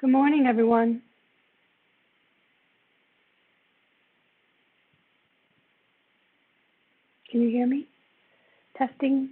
Good morning, everyone. Can you hear me? Testing.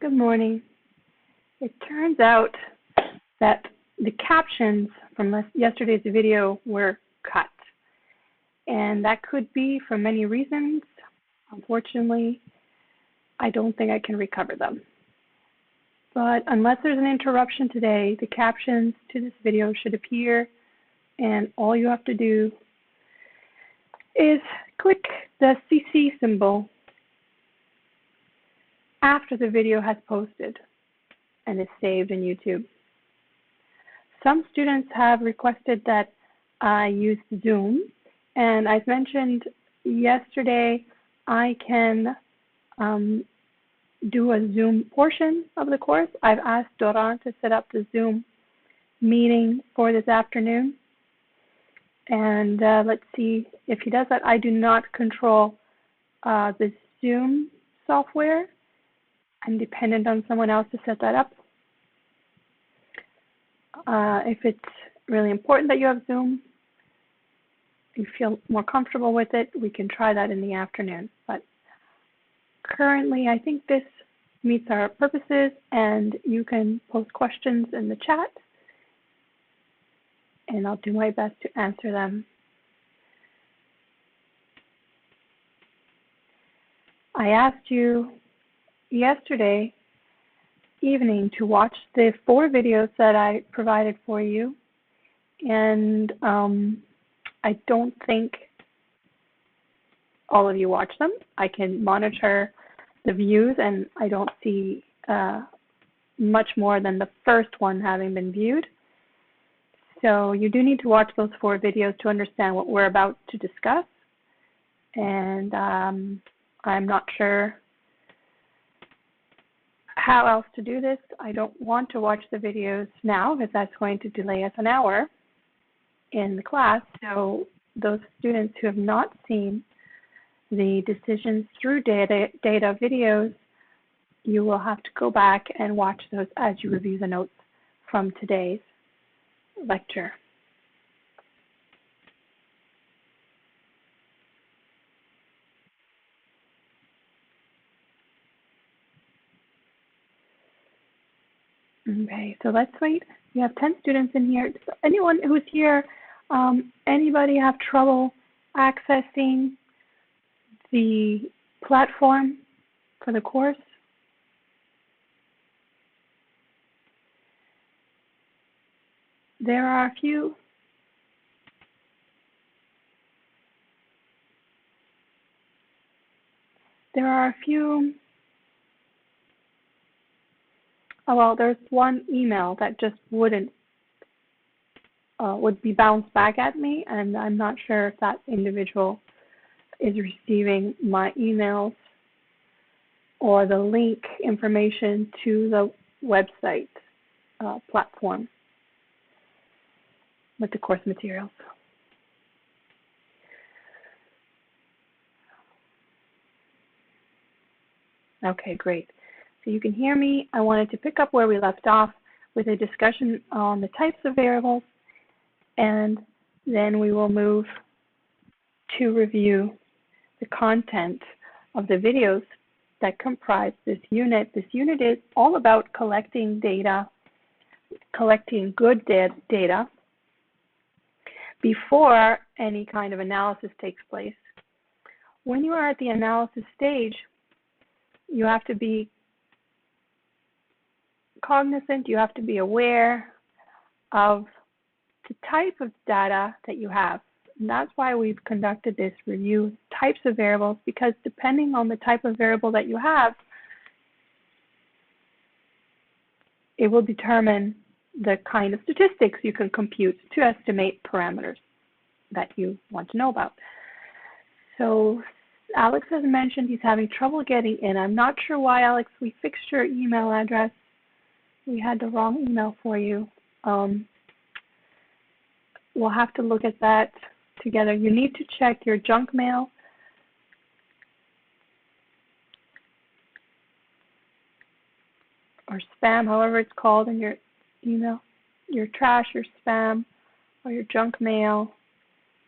Good morning. It turns out that the captions from yesterday's video were cut, and that could be for many reasons. Unfortunately, I don't think I can recover them. But unless there's an interruption today, the captions to this video should appear, and all you have to do is click the CC symbol after the video has posted and is saved in YouTube. Some students have requested that I use Zoom, and as mentioned yesterday, I can do a Zoom portion of the course. I've asked Doran to set up the Zoom meeting for this afternoon, and let's see if he does that. I do not control the Zoom software. I'm dependent on someone else to set that up. If it's really important that you have Zoom, you feel more comfortable with it, we can try that in the afternoon. But currently, I think this meets our purposes, and you can post questions in the chat, and I'll do my best to answer them. I asked you yesterday evening to watch the 4 videos that I provided for you, and I don't think all of you watched them. I can monitor the views, and I don't see much more than the first one having been viewed. So you do need to watch those 4 videos to understand what we're about to discuss, and I'm not sure how else to do this. I don't want to watch the videos now because that's going to delay us an hour in the class. So those students who have not seen the decisions through data videos, you will have to go back and watch those as you review the notes from today's lecture. Okay, so let's wait. We have 10 students in here. So anyone who's here, anybody have trouble accessing the platform for the course? There are a few. Oh, well, there's one email that just would be bounced back at me, and I'm not sure if that individual is receiving my emails or the link information to the website platform with the course materials. Okay, great. So you can hear me. I wanted to pick up where we left off with a discussion on the types of variables, and then we will move to review the content of the videos that comprise this unit. This unit is all about collecting data, collecting good data before any kind of analysis takes place. When you are at the analysis stage, you have to be cognizant, you have to be aware of the type of data that you have. And that's why we've conducted this review, types of variables, because depending on the type of variable that you have, it will determine the kind of statistics you can compute to estimate parameters that you want to know about. So Alex has mentioned he's having trouble getting in. I'm not sure why, Alex. We fixed your email address. We had the wrong email for you. We'll have to look at that together. You need to check your junk mail. Or spam, however it's called in your email. Your trash, your spam, or your junk mail.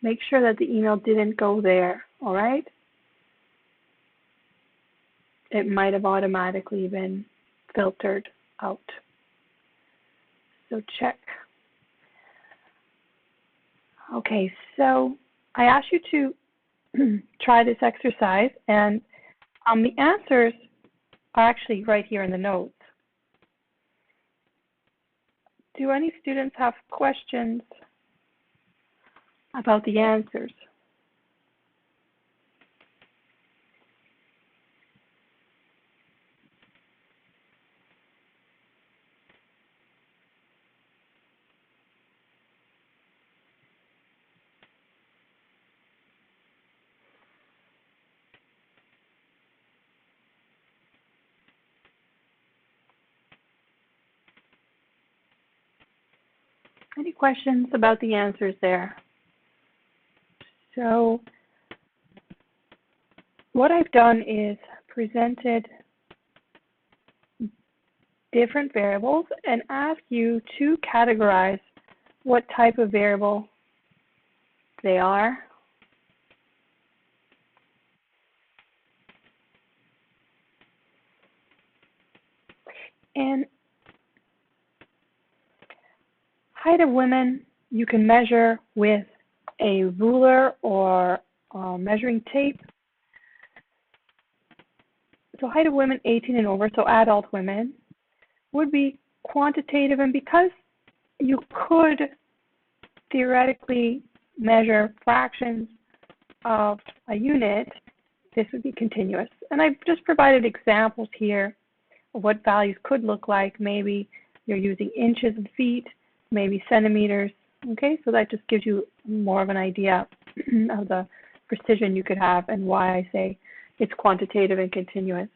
Make sure that the email didn't go there, all right? It might have automatically been filtered out. So check. Okay, so I asked you to try this exercise, and the answers are actually right here in the notes. Do any students have questions about the answers? Any questions about the answers there? So what I've done is presented different variables and asked you to categorize what type of variable they are. And height of women you can measure with a ruler or measuring tape. So height of women 18 and over, so adult women, would be quantitative, and because you could theoretically measure fractions of a unit, this would be continuous. And I've just provided examples here of what values could look like. Maybe you're using inches and feet, maybe centimeters. Okay, so that just gives you more of an idea of the precision you could have and why I say it's quantitative and continuous.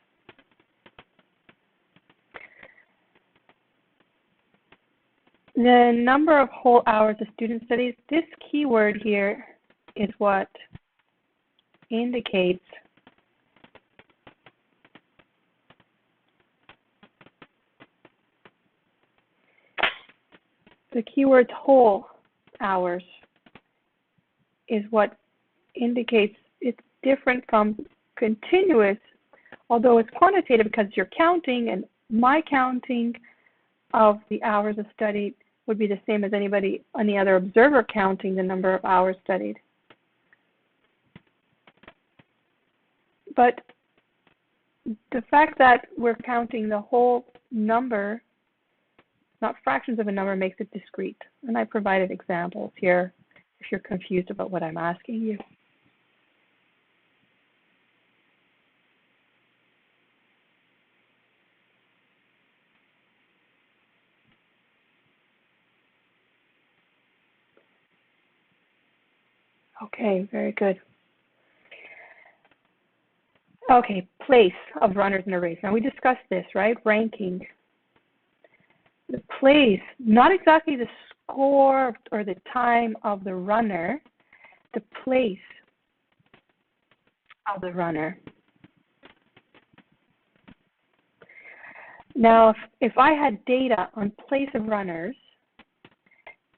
The number of whole hours of student studies, this keyword here is what indicates the keyword whole hours is what indicates it's different from continuous, although it's quantitative because you're counting, and my counting of the hours of study would be the same as any other observer counting the number of hours studied. But the fact that we're counting the whole number, not fractions of a number, makes it discrete. And I provided examples here if you're confused about what I'm asking you. Okay, very good. Okay, place of runners in a race. Now we discussed this, right? Ranking. The place, not exactly the score or the time of the runner, the place of the runner. Now, if I had data on place of runners,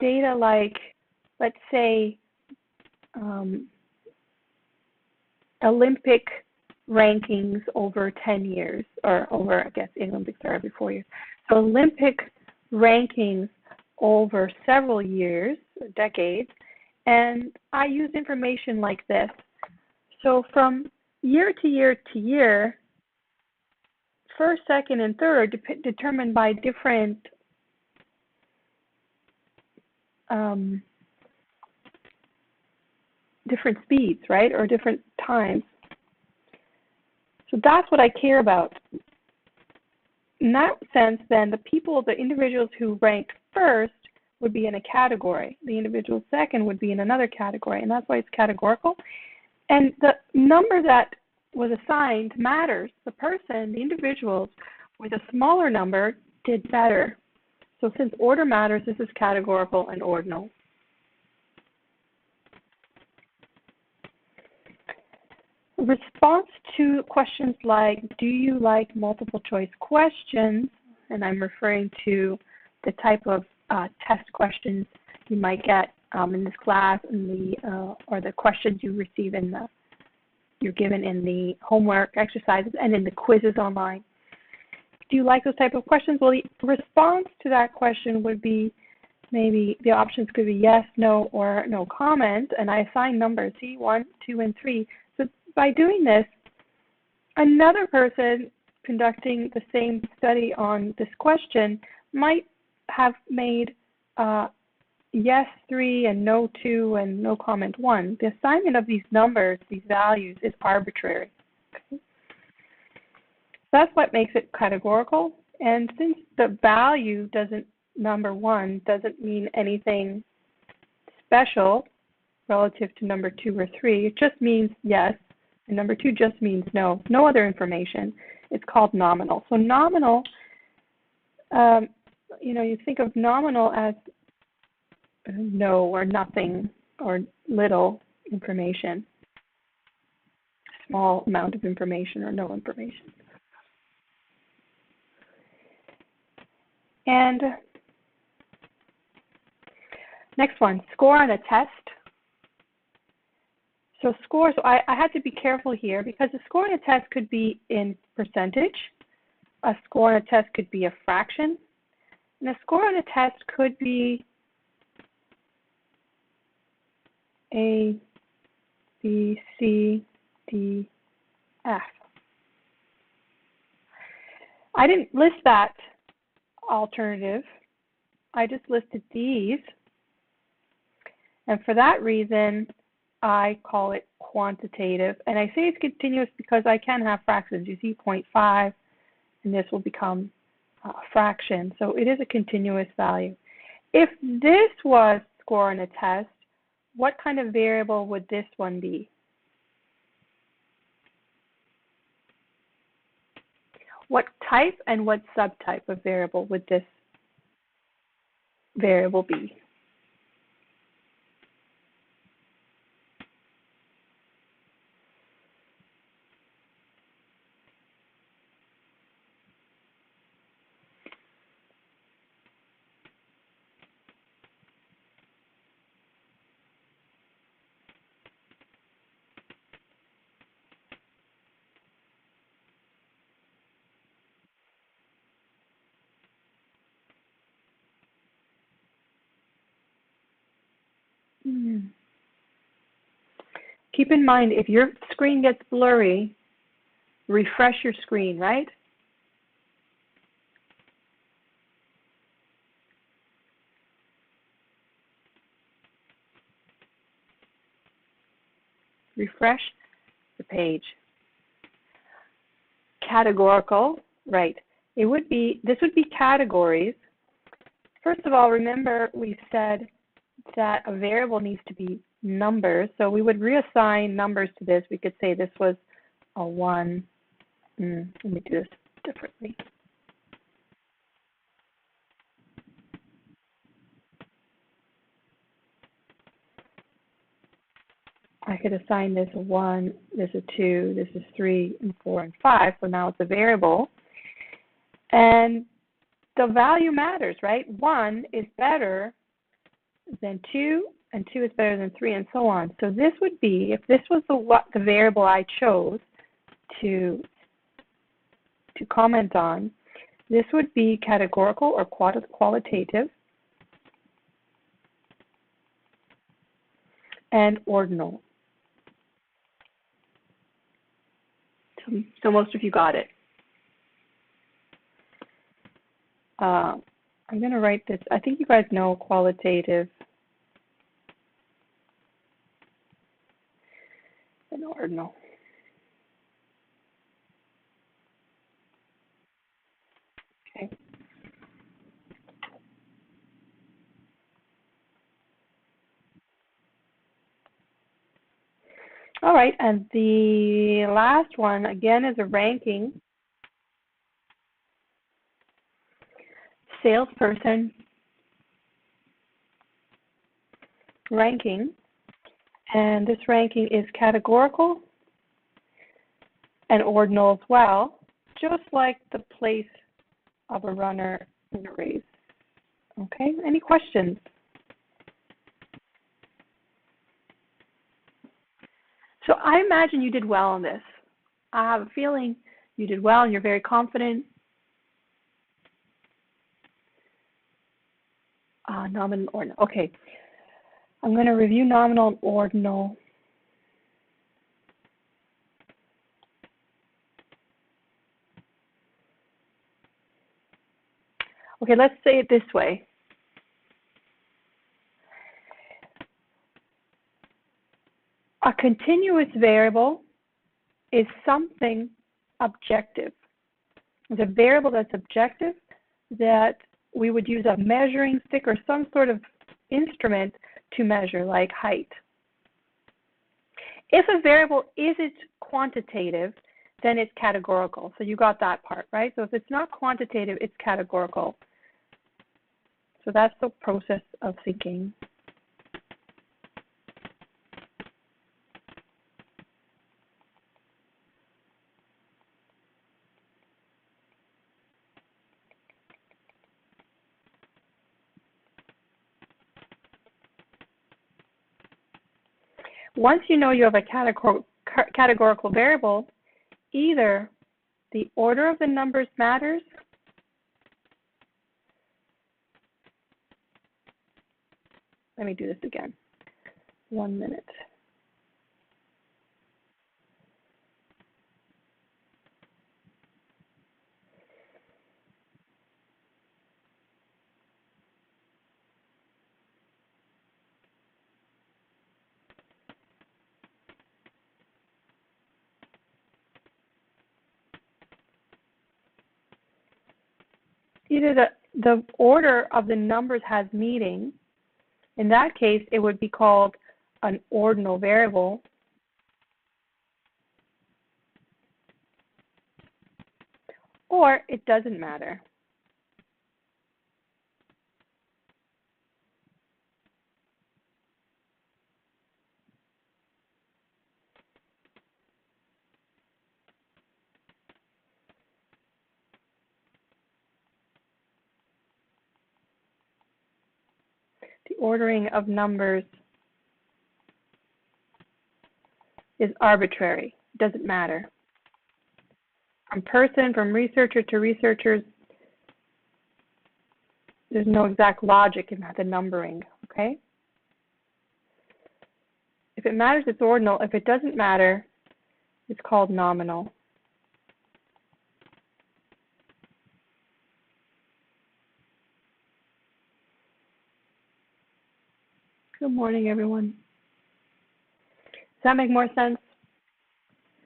data like, let's say, Olympic rankings over 10 years, or over, I guess, Olympics are every 4 years. So Olympic rankings over several years, decades, and I use information like this. So from year to year to year, first, second, and third are determined by different different speeds, right, or different times. So that's what I care about. In that sense, then, the individuals who ranked first would be in a category. The individual second would be in another category, and that's why it's categorical. And the number that was assigned matters. The individuals with a smaller number did better. So since order matters, this is categorical and ordinal. Response to questions like, do you like multiple choice questions? And I'm referring to the type of test questions you might get in this class, or the questions you receive you're given in the homework exercises and in the quizzes online. Do you like those type of questions? Well, the response to that question would be, maybe the options could be yes, no, or no comment, and I assign numbers, see, 1, 2, and 3. So by doing this, another person conducting the same study on this question might have made yes 3 and no 2 and no comment 1. The assignment of these numbers, these values, is arbitrary. Okay? That's what makes it categorical. And since the value number 1 doesn't mean anything special relative to number 2 or 3, it just means yes, and number 2 just means no. No other information. It's called nominal. So nominal, you think of nominal as no or nothing or little information, small amount of information or no information. And next one, score on a test. So score, I had to be careful here because a score on a test could be in percentage. A score on a test could be a fraction. And a score on a test could be A, B, C, D, F. I didn't list that alternative. I just listed these. And for that reason, I call it quantitative. And I say it's continuous because I can have fractions. You see 0.5, and this will become a fraction. So it is a continuous value. If this was score on a test, what kind of variable would this one be? What type and what subtype of variable would this variable be? Keep in mind, if your screen gets blurry, refresh your screen, right? Refresh the page. Categorical, right. This would be categories. First of all, remember we said that a variable needs to be numbers. So we would reassign numbers to this. We could say this was a 1. Let me do this differently. I could assign this a 1, this a 2, this is 3, and 4, and 5. So now it's a variable. And the value matters, right? 1 is better than 2, and 2 is better than 3, and so on. So this would be, if this was the variable I chose to comment on, this would be categorical or qualitative and ordinal. So most of you got it. I'm going to write this. I think you guys know qualitative An ordinal. Okay. All right, and the last one, again, is a ranking. Salesperson ranking, and this ranking is categorical and ordinal as well, just like the place of a runner in a race. Okay, any questions? So I imagine you did well on this. I have a feeling you did well and you're very confident. Nominal and ordinal. Okay, I'm going to review nominal and ordinal. Okay, let's say it this way. A continuous variable is something objective. It's a variable that's objective that we would use a measuring stick or some sort of instrument to measure, like height. If a variable isn't quantitative, then it's categorical. So you got that part, right? So if it's not quantitative, it's categorical. So that's the process of thinking. Once you know you have a categorical variable, either the order of the numbers matters, let me do this again, 1 minute. Either the order of the numbers has meaning. In that case, it would be called an ordinal variable. Or it doesn't matter. The ordering of numbers is arbitrary. It doesn't matter. From researcher to researchers, there's no exact logic in the numbering, okay? If it matters, it's ordinal. If it doesn't matter, it's called nominal. Good morning, everyone. Does that make more sense?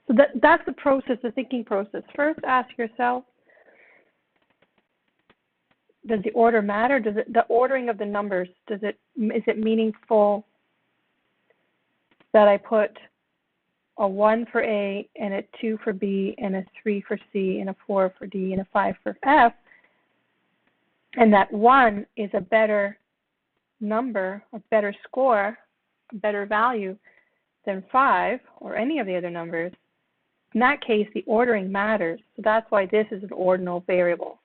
So that's the process, the thinking process. First, ask yourself, does the order matter? The ordering of the numbers, is it meaningful that I put a 1 for A and a 2 for B and a 3 for C and a 4 for D and a 5 for F, and that 1 is a better number, a better score, a better value than 5 or any of the other numbers? In that case, the ordering matters. So that's why this is an ordinal variable.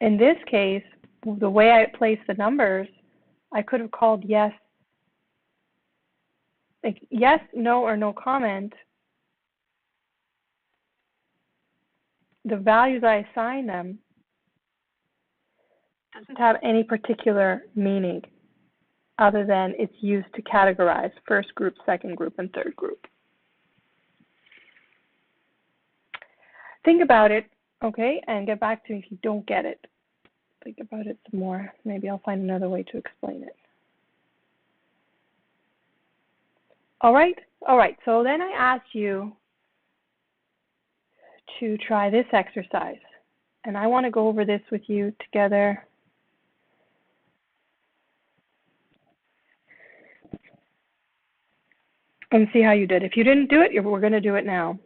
In this case, the way I placed the numbers, I could have called yes, like yes, no, or no comment. The values I assign them doesn't have any particular meaning other than it's used to categorize first group, second group, and third group. Think about it, okay, and get back to me if you don't get it. Think about it some more. Maybe I'll find another way to explain it. All right. So then I asked you to try this exercise. And I want to go over this with you together. And see how you did. If you didn't do it, we're going to do it now.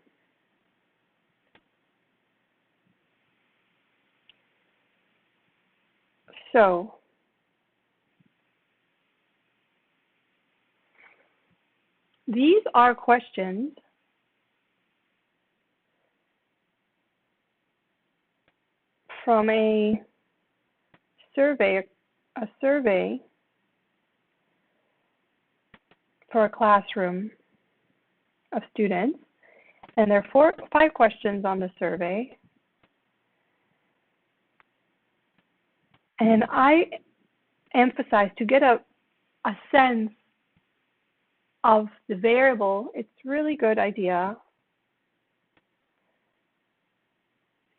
So, these are questions from a survey for a classroom of students. And there are 5 questions on the survey. And I emphasize to get a sense of the variable, it's a really good idea.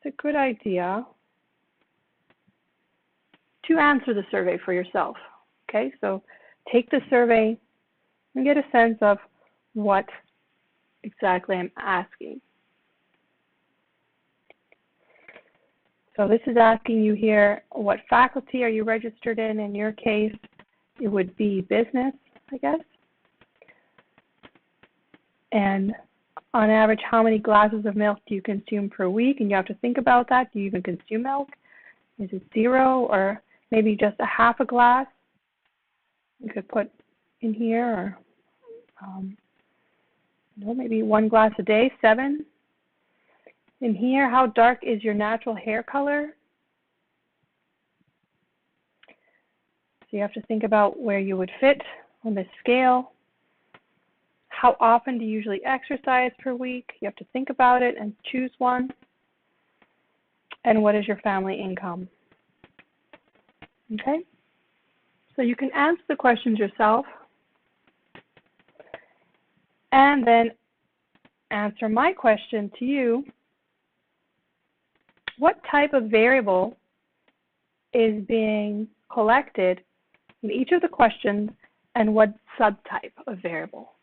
It's a good idea to answer the survey for yourself. Okay, so take the survey and get a sense of what exactly I'm asking. So this is asking you here, what faculty are you registered in? In your case, it would be business, I guess. And on average, how many glasses of milk do you consume per week? And you have to think about that. Do you even consume milk? Is it 0 or maybe just a half a glass? You could put in here, or maybe 1 glass a day, 7. In here, how dark is your natural hair color? So you have to think about where you would fit on this scale. How often do you usually exercise per week? You have to think about it and choose one. And what is your family income? Okay? So you can answer the questions yourself and then answer my question to you. What type of variable is being collected in each of the questions, and what subtype of variable?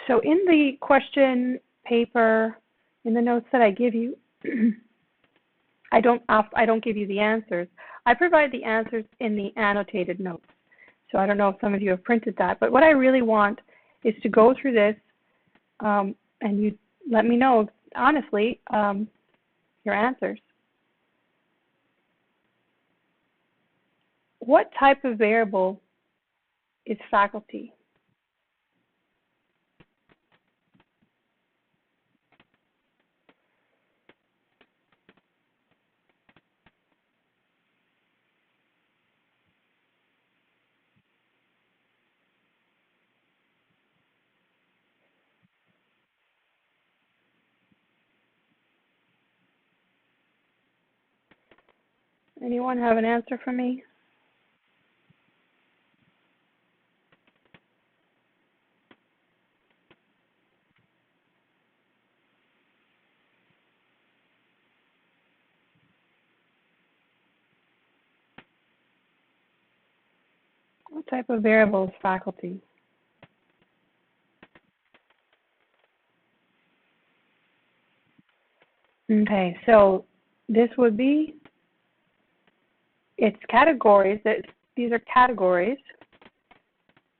So in the question paper, in the notes that I give you, I don't give you the answers. I provide the answers in the annotated notes. So I don't know if some of you have printed that, but what I really want is to go through this and you let me know, honestly, your answers. What type of variable is faculty? Anyone have an answer for me? What type of variable is faculty? Okay, so this would be, it's categories. These are categories.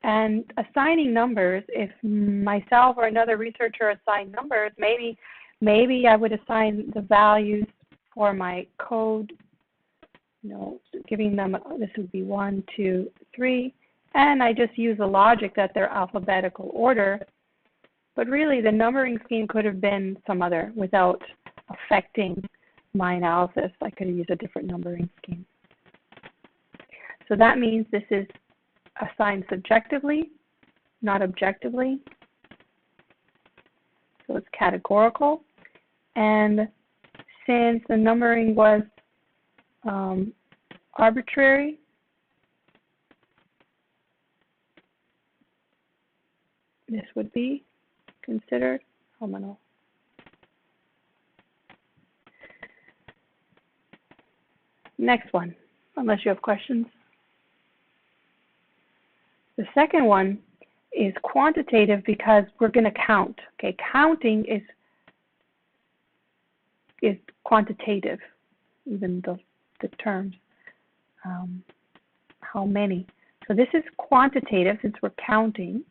And assigning numbers, if myself or another researcher assigned numbers, maybe I would assign the values for my code, giving them, this would be 1, 2, 3, and I just use the logic that they're alphabetical order. But really, the numbering scheme could have been some other without affecting my analysis. I could have used a different numbering scheme. So that means this is assigned subjectively, not objectively. So it's categorical. And since the numbering was arbitrary, this would be considered nominal. Next one, unless you have questions. The second one is quantitative because we're going to count. Okay, counting is quantitative, even the terms. How many? So this is quantitative since we're counting.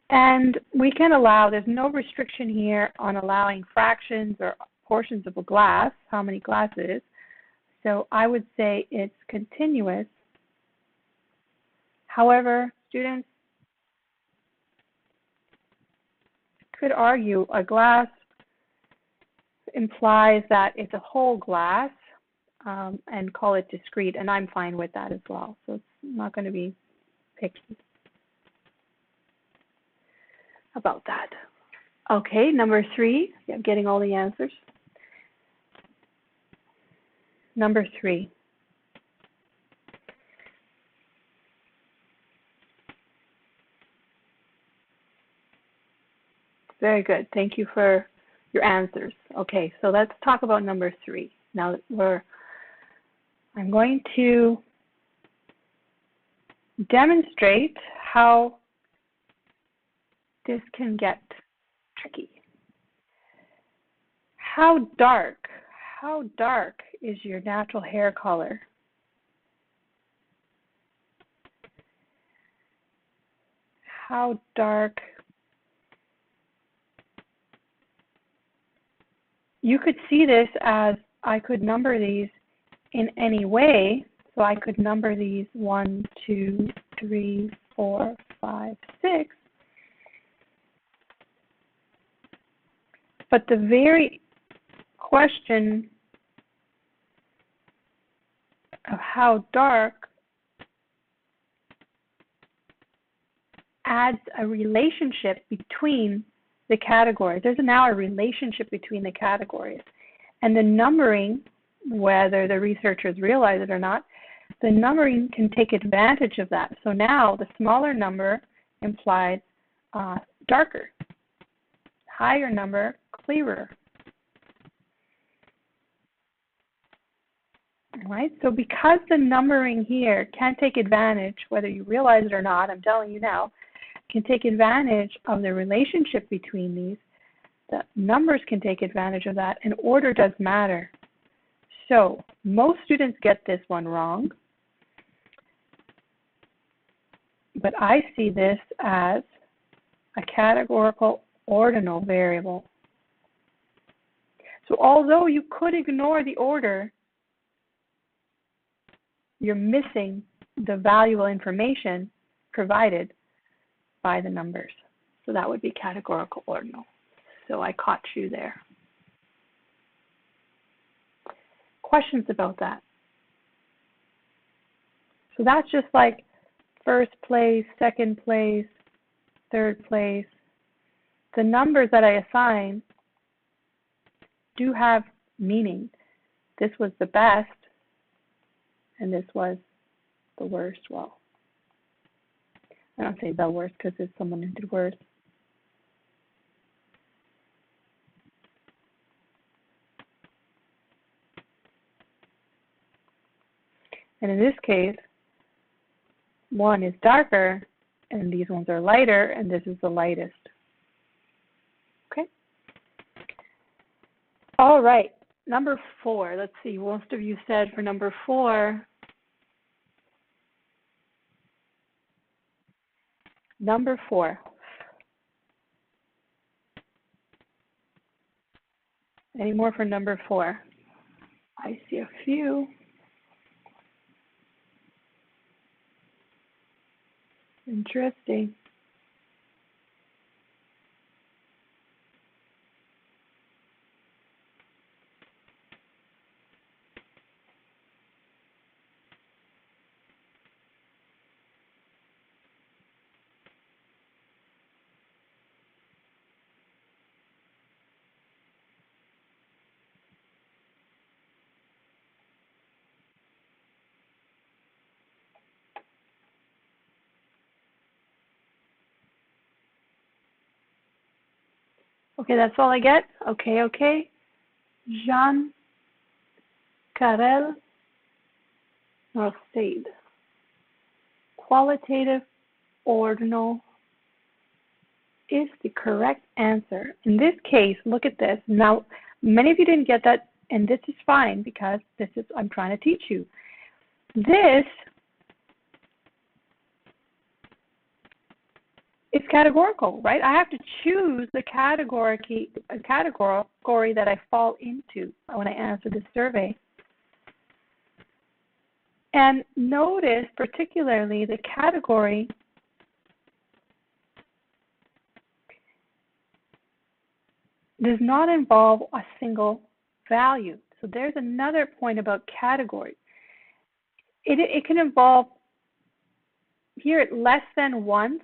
And we can allow, there's no restriction here on allowing fractions or portions of a glass, how many glasses. So I would say it's continuous. However, students could argue a glass implies that it's a whole glass and call it discrete, and I'm fine with that as well. So it's not going to be picky about that. Okay, number 3, I'm getting all the answers. Number 3. Very good. Thank you for your answers. Okay, so let's talk about number 3. Now I'm going to demonstrate how this can get tricky. How dark is your natural hair color? How dark? You could see this as I could number these in any way. So I could number these 1, 2, 3, 4, 5, 6. But the very question of how dark adds a relationship between the categories. There's now a relationship between the categories. And the numbering, whether the researchers realize it or not, the numbering can take advantage of that. So now the smaller number implies darker, higher number, clearer. All right, so because the numbering here can take advantage, whether you realize it or not, I'm telling you now, can take advantage of the relationship between these, the numbers can take advantage of that, and order does matter. So most students get this one wrong, but I see this as a categorical ordinal variable. So although you could ignore the order, you're missing the valuable information provided by the numbers. So that would be categorical ordinal. So I caught you there. Questions about that? So that's just like first place, second place, third place. The numbers that I assign do have meaning. This was the best, and this was the worst. Well, I don't say the worst because there's someone who did worse. And in this case, one is darker, and these ones are lighter, and this is the lightest. Okay? All right, number 4. Let's see, most of you said for number 4, number 4. Any more for number 4? I see a few. Interesting. Okay, that's all I get? Okay, okay. Jean Karel Norstad. Qualitative ordinal is the correct answer. In this case, look at this. Now, many of you didn't get that, and this is fine because this is I'm trying to teach you. This is categorical, right? I have to choose the category that I fall into when I answer this survey. And notice particularly the category does not involve a single value. So there's another point about categories. It can involve here less than once.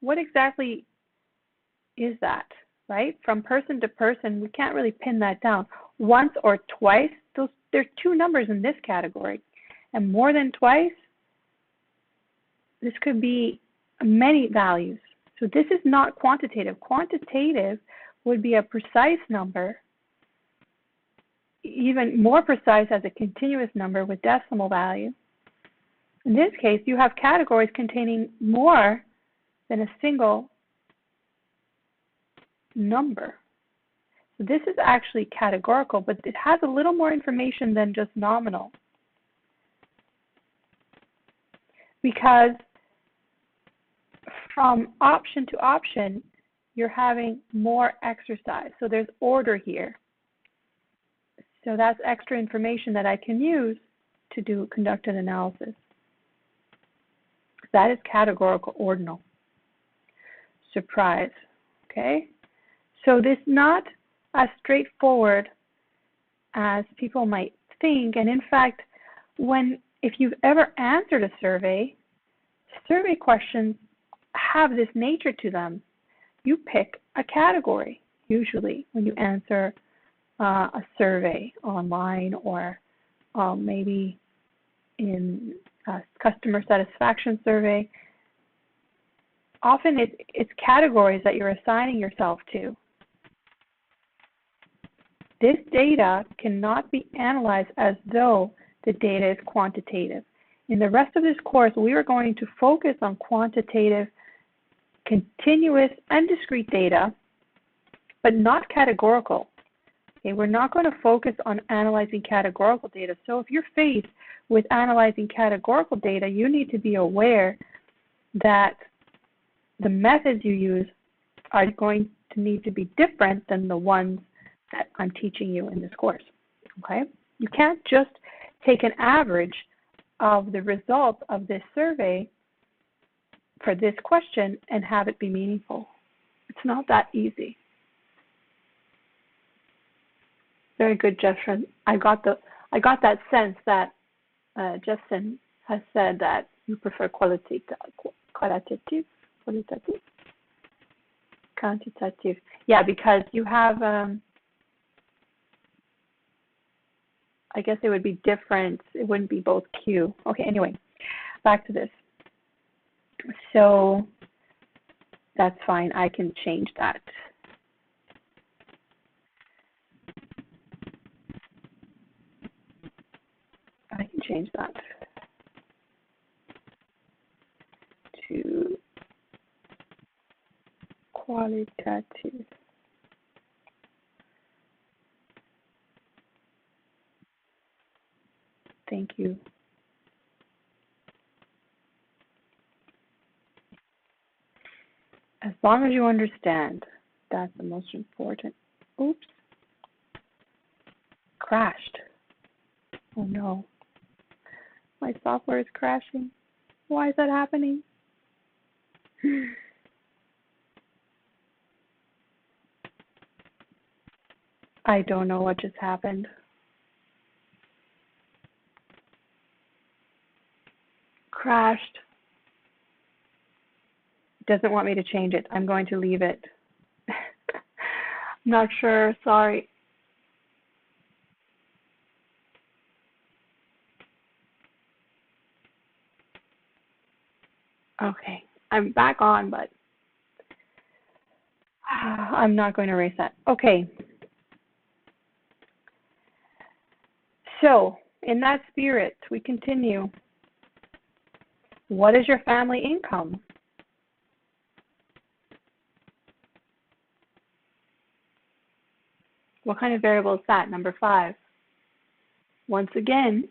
What exactly is that, right? From person to person, we can't really pin that down. Once or twice, there's two numbers in this category. And more than twice, this could be many values. So this is not quantitative. Quantitative would be a precise number, even more precise as a continuous number with decimal value. In this case, you have categories containing more than a single number. So this is actually categorical, but it has a little more information than just nominal. Because from option to option, you're having more exercise. So there's order here. So that's extra information that I can use to conduct an analysis. That is categorical ordinal. Surprise, okay? So this is not as straightforward as people might think. And in fact, if you've ever answered a survey questions have this nature to them. You pick a category, usually, when you answer a survey online or maybe in a customer satisfaction survey. Often it's categories that you're assigning yourself to. This data cannot be analyzed as though the data is quantitative. In the rest of this course, we are going to focus on quantitative, continuous, and discrete data, but not categorical. Okay, we're not going to focus on analyzing categorical data. So if you're faced with analyzing categorical data, you need to be aware that the methods you use are going to need to be different than the ones that I'm teaching you in this course. Okay? You can't just take an average of the results of this survey for this question and have it be meaningful. It's not that easy. Very good, Jefferson. I got that sense that Jefferson has said that you prefer qualitative, quantitative. Yeah, because you have, I guess it would be different. It wouldn't be both Q. Okay, anyway, back to this. So that's fine. I can change that. I can change that to qualitative. Thank you. As long as you understand, that's the most important. Oops. Crashed. Oh no. My software is crashing. Why is that happening? I don't know what just happened. Crashed. Doesn't want me to change it. I'm going to leave it. Not sure. Sorry. Okay. I'm back on, but I'm not going to erase that. Okay. So, in that spirit, we continue. What is your family income? What kind of variable is that? Number 5. Once again,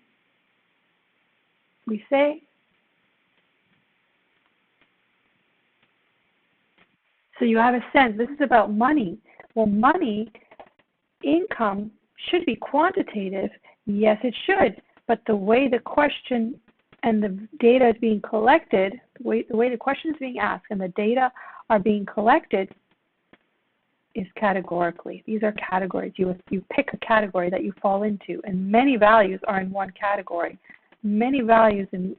we say, so you have a sense, this is about money. Well, money, income, should be quantitative. Yes, it should. But the way the question and the data is being collected, the way the question is being asked and the data are being collected is categorically. These are categories. You pick a category that you fall into, and many values are in one category. Many values in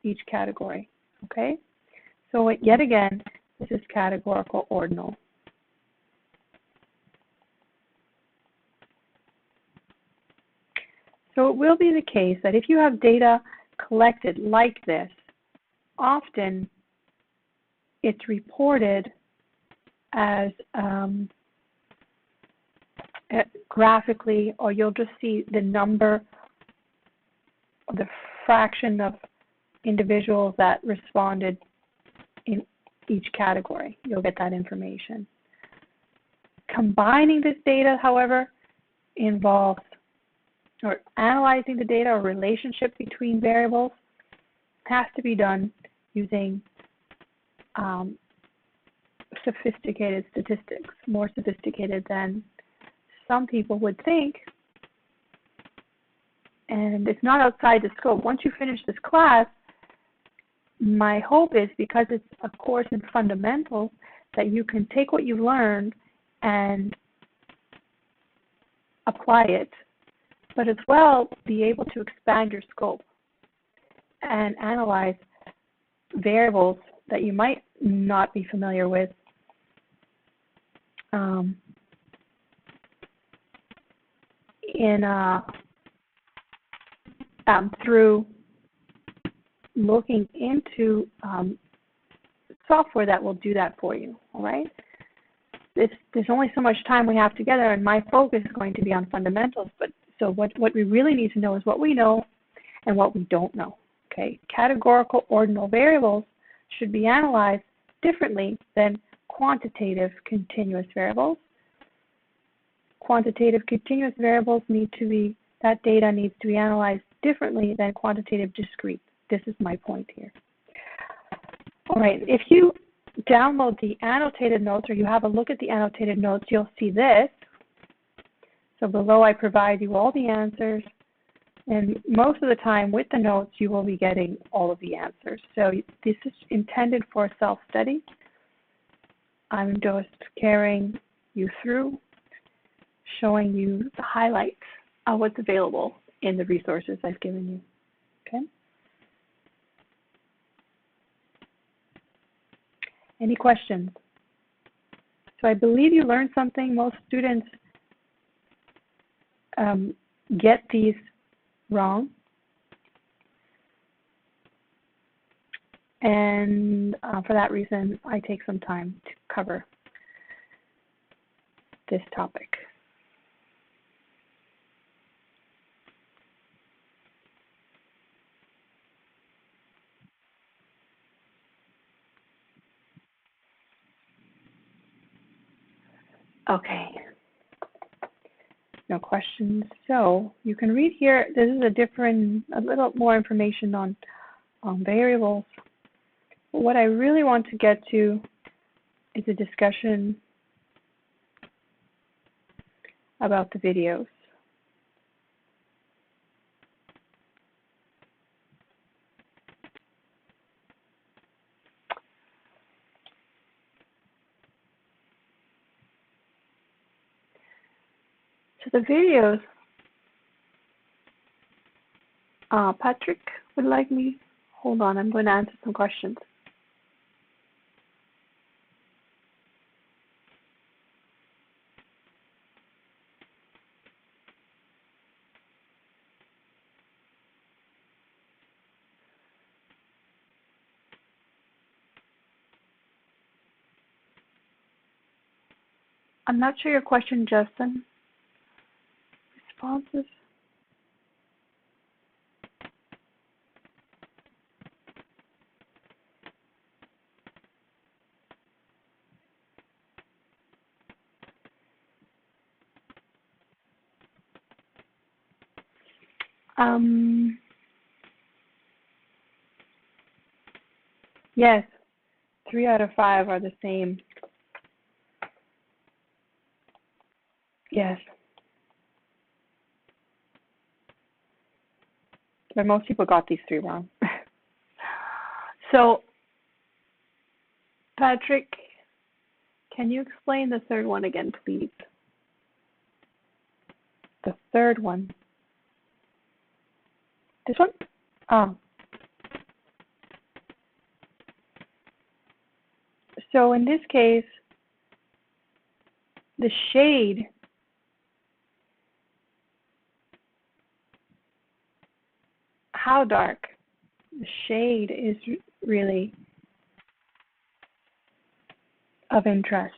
each category. Okay? So yet again, this is categorical ordinal. So it will be the case that if you have data collected like this, often it's reported as graphically, or you'll just see the number, or the fraction of individuals that responded in each category. You'll get that information. Combining this data, however, involves, or analyzing the data or relationship between variables has to be done using sophisticated statistics, more sophisticated than some people would think. And it's not outside the scope. Once you finish this class, my hope is, because it's a course in fundamentals, that you can take what you've learned and apply it, but as well be able to expand your scope and analyze variables that you might not be familiar with through looking into software that will do that for you. All right. There's only so much time we have together, and my focus is going to be on fundamentals. But so what we really need to know is what we know and what we don't know. Okay. Categorical ordinal variables should be analyzed differently than quantitative continuous variables. Quantitative continuous variables that data needs to be analyzed differently than quantitative discrete. This is my point here. All right, if you download the annotated notes, or you have a look at the annotated notes, you'll see this. So below I provide you all the answers, and most of the time with the notes you will be getting all of the answers. So this is intended for self-study. I'm just carrying you through, showing you the highlights of what's available in the resources I've given you. Okay? Any questions? So I believe you learned something. Most students get these wrong. And for that reason, I take some time to cover this topic. Okay. No questions. So you can read here. This is a little more information on variables. But what I really want to get to is a discussion about the videos. So the videos, Patrick would like me, hold on, I'm going to answer some questions. I'm not sure your question, Justin. Responses. Yes, 3 out of 5 are the same. Yes. But most people got these 3 wrong. So, Patrick, can you explain the third one again, please? The third one. This one? So in this case, the shade how dark? The shade is really of interest.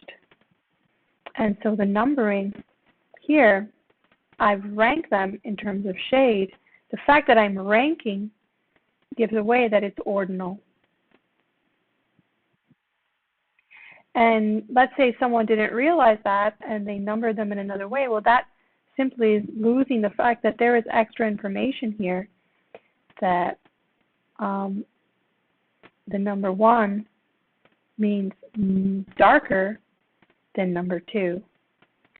And so the numbering here, I've ranked them in terms of shade. The fact that I'm ranking gives away that it's ordinal. And let's say someone didn't realize that and they numbered them in another way. Well, that simply is losing the fact that there is extra information here that the number 1 means darker than number 2.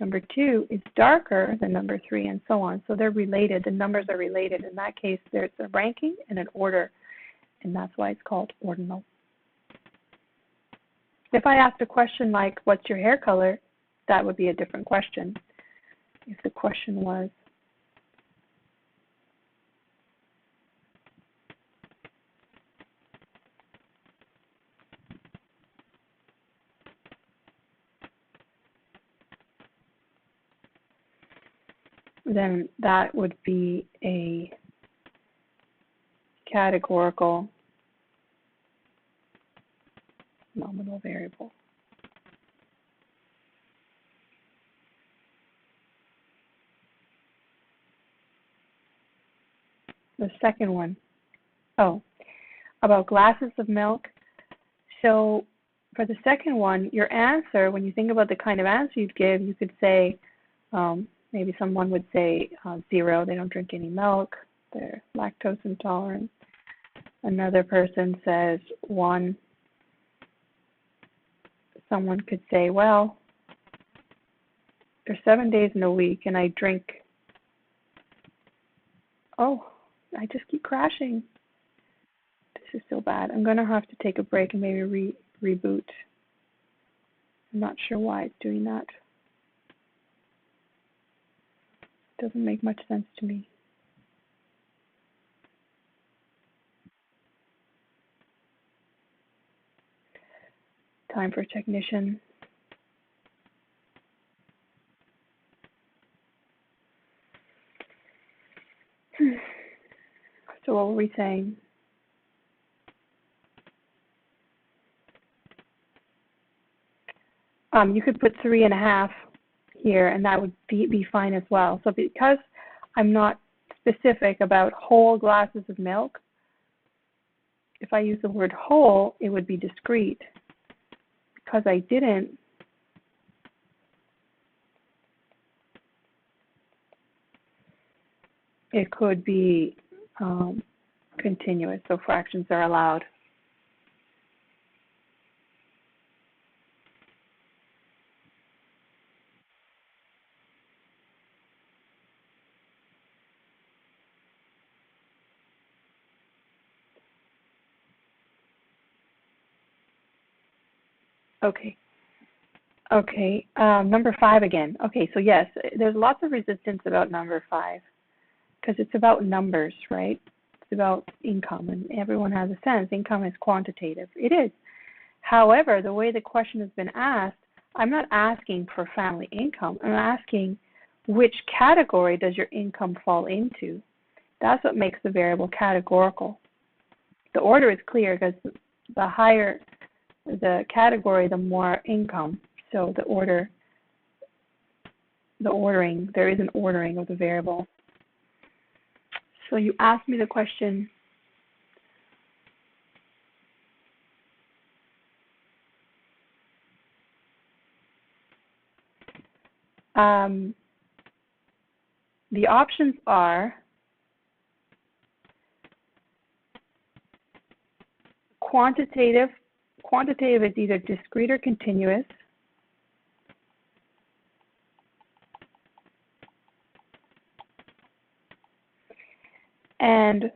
Number 2 is darker than number 3, and so on. So they're related. The numbers are related. In that case, there's a ranking and an order, and that's why it's called ordinal. If I asked a question like, what's your hair color? That would be a different question. If the question was, then that would be a categorical nominal variable. The second one, about glasses of milk. So for the second one, your answer, when you think about the kind of answer you'd give, you could say, maybe someone would say 0, they don't drink any milk, they're lactose intolerant. Another person says 1. Someone could say, well, there's 7 days in a week and I drink, I just keep crashing. This is so bad. I'm going to have to take a break and maybe reboot. I'm not sure why it's doing that. It doesn't make much sense to me. Time for technician. So what were we saying? You could put 3.5 here, and that would be fine as well. So because I'm not specific about whole glasses of milk, if I use the word whole, it would be discrete. Because I didn't, it could be continuous, so fractions are allowed. Okay, number 5 again. Okay, so yes, there's lots of resistance about number 5 because it's about numbers, right? It's about income, and everyone has a sense. Income is quantitative. It is. However, the way the question has been asked, I'm not asking for family income. I'm asking which category does your income fall into? That's what makes the variable categorical. The order is clear because the higher the category, the more income. So the ordering, there is an ordering of the variable. So you asked me the question, the options are quantitative is either discrete or continuous. And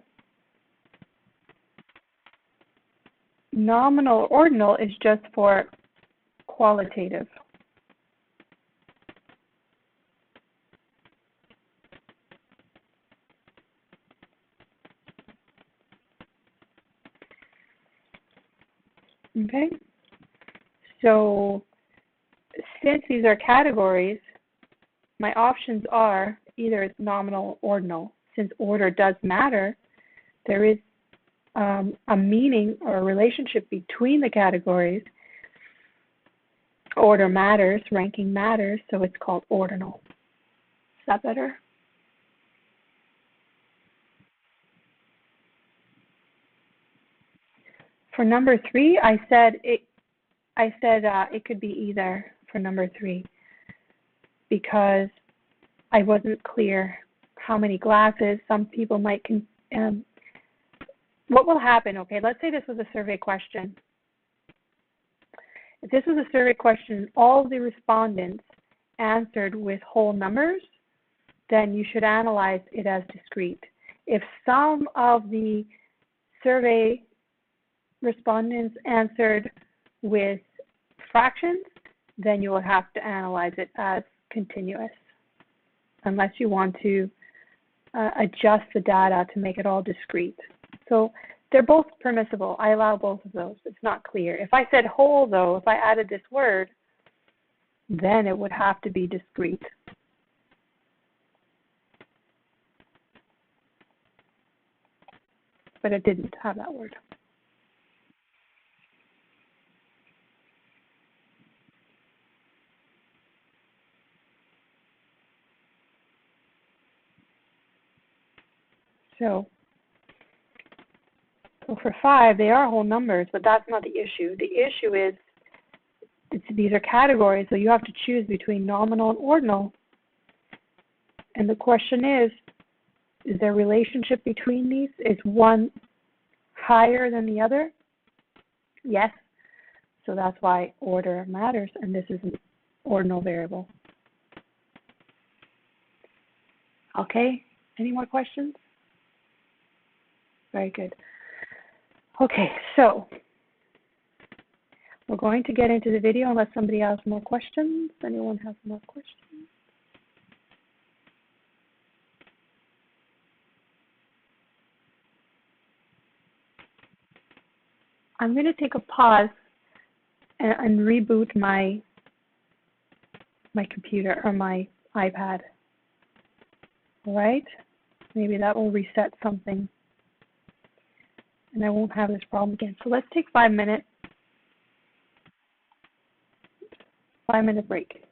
nominal or ordinal is just for qualitative. Okay, so since these are categories, my options are either nominal or ordinal. Since order does matter, there is a meaning or a relationship between the categories. Order matters, ranking matters, so it's called ordinal. Is that better? For number 3, I said it could be either for number 3 because I wasn't clear how many glasses. Some people might what will happen? Okay, let's say this was a survey question. If this was a survey question, all of the respondents answered with whole numbers, then you should analyze it as discrete. If some of the survey respondents answered with fractions, then you will have to analyze it as continuous, unless you want to adjust the data to make it all discrete. So they're both permissible. I allow both of those. It's not clear. If I said whole, though, if I added this word, then it would have to be discrete. But it didn't have that word. So for 5, they are whole numbers, but that's not the issue. The issue is these are categories, so you have to choose between nominal and ordinal. And the question is there a relationship between these? Is one higher than the other? Yes. So that's why order matters, and this is an ordinal variable. Okay, any more questions? Very good. Okay, so we're going to get into the video unless somebody has more questions. Anyone has more questions? I'm going to take a pause and reboot my computer or my iPad. All right? Maybe that will reset something and I won't have this problem again. So let's take 5 minutes. 5-minute break.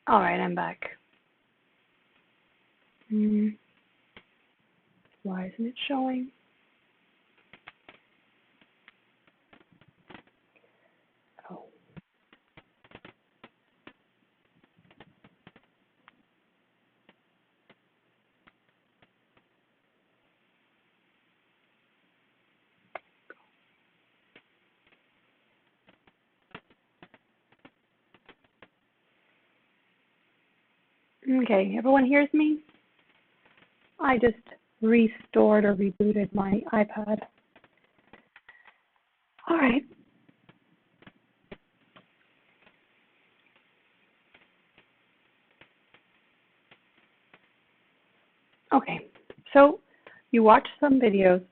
All right, I'm back. Why isn't it showing? Oh. Okay, everyone hears me? I just restored or rebooted my iPad. All right. Okay, so you watch some videos,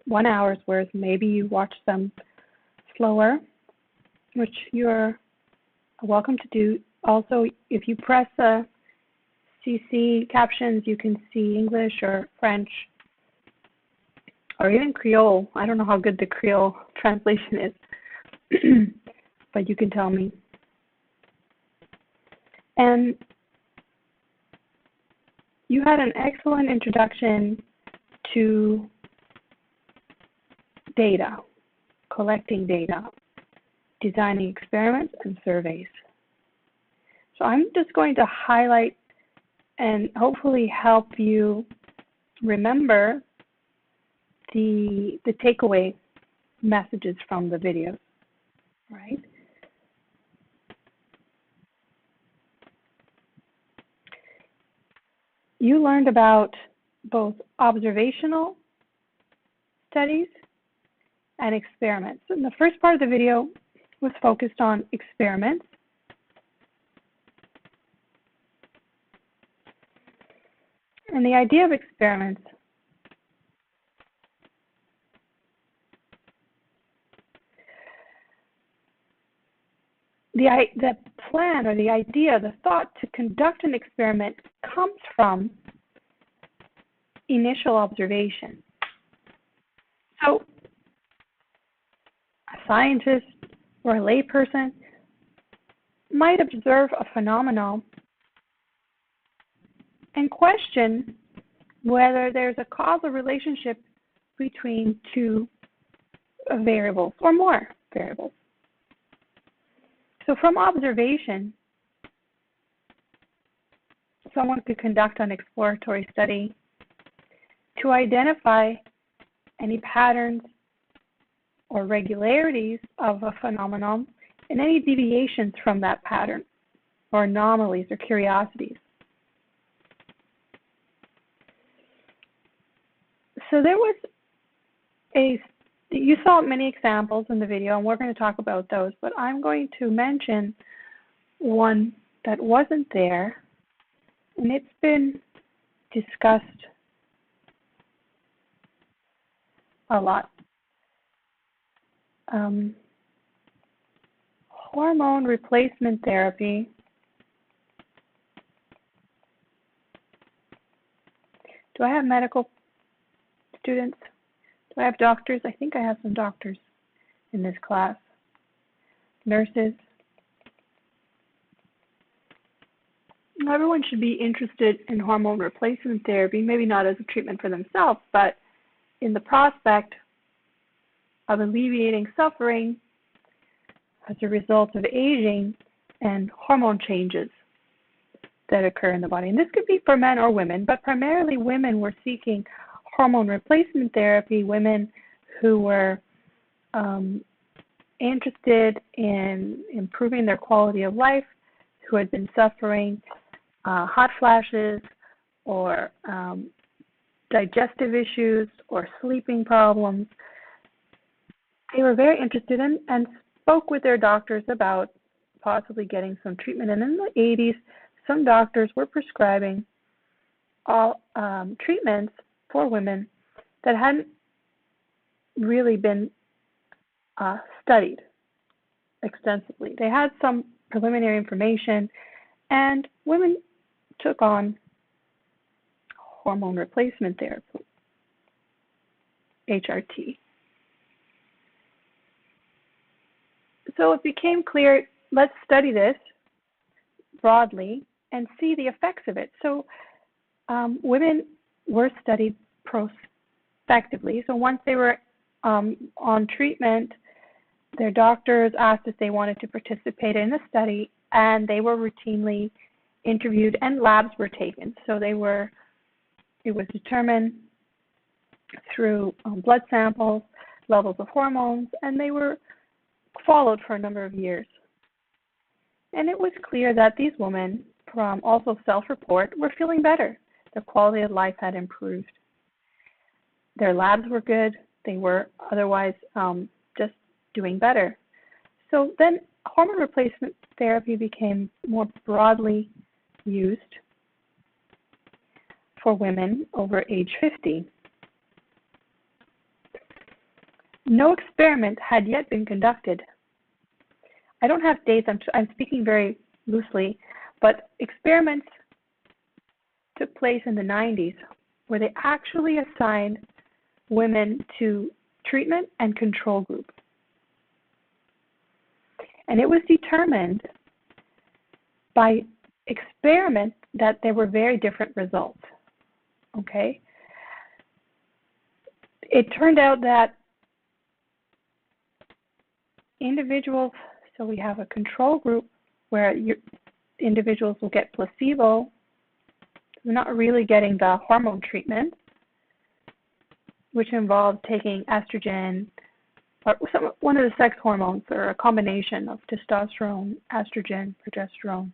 1 hour's worth, maybe you watch them slower, which you're welcome to do. Also, if you press CC captions, you can see English or French or even Creole. I don't know how good the Creole translation is, but you can tell me. And you had an excellent introduction to data, collecting data, designing experiments and surveys. So I'm just going to highlight and hopefully help you remember the takeaway messages from the videos, right? You learned about both observational studies and experiments. And the first part of the video was focused on experiments. And the idea of experiments the plan or the idea, the thought to conduct an experiment comes from initial observation. So a scientist or a layperson might observe a phenomenon and question whether there's a causal relationship between two variables or more variables. So from observation, someone could conduct an exploratory study to identify any patterns or regularities of a phenomenon and any deviations from that pattern or anomalies or curiosities. So there was you saw many examples in the video, and we're going to talk about those, but I'm going to mention one that wasn't there, and it's been discussed a lot. Hormone replacement therapy. Do I have medical students? Do I have doctors? I think I have some doctors in this class. Nurses. Everyone should be interested in hormone replacement therapy, maybe not as a treatment for themselves, but in the prospect of alleviating suffering as a result of aging and hormone changes that occur in the body. And this could be for men or women, but primarily women were seeking hormone replacement therapy, women who were interested in improving their quality of life, who had been suffering hot flashes or digestive issues or sleeping problems. They were very interested in and spoke with their doctors about possibly getting some treatment. And in the 80s, some doctors were prescribing treatments for women that hadn't really been studied extensively. They had some preliminary information, and women took on hormone replacement therapy, HRT. So it became clear, let's study this broadly and see the effects of it. So women were studied prospectively. So once they were on treatment, their doctors asked if they wanted to participate in the study, and they were routinely interviewed and labs were taken. So it was determined through blood samples, levels of hormones, and they were followed for a number of years. And it was clear that these women, from also self-report, were feeling better. Their quality of life had improved. Their labs were good. They were otherwise just doing better. So then hormone replacement therapy became more broadly used for women over age 50. No experiment had yet been conducted. I don't have dates, I'm speaking very loosely, but experiments took place in the 90s where they actually assigned women to treatment and control group. And it was determined by experiment that there were very different results, okay? It turned out that individuals, so we have a control group where individuals will get placebo. They're not really getting the hormone treatment, which involved taking estrogen, or one of the sex hormones, or a combination of testosterone, estrogen, progesterone.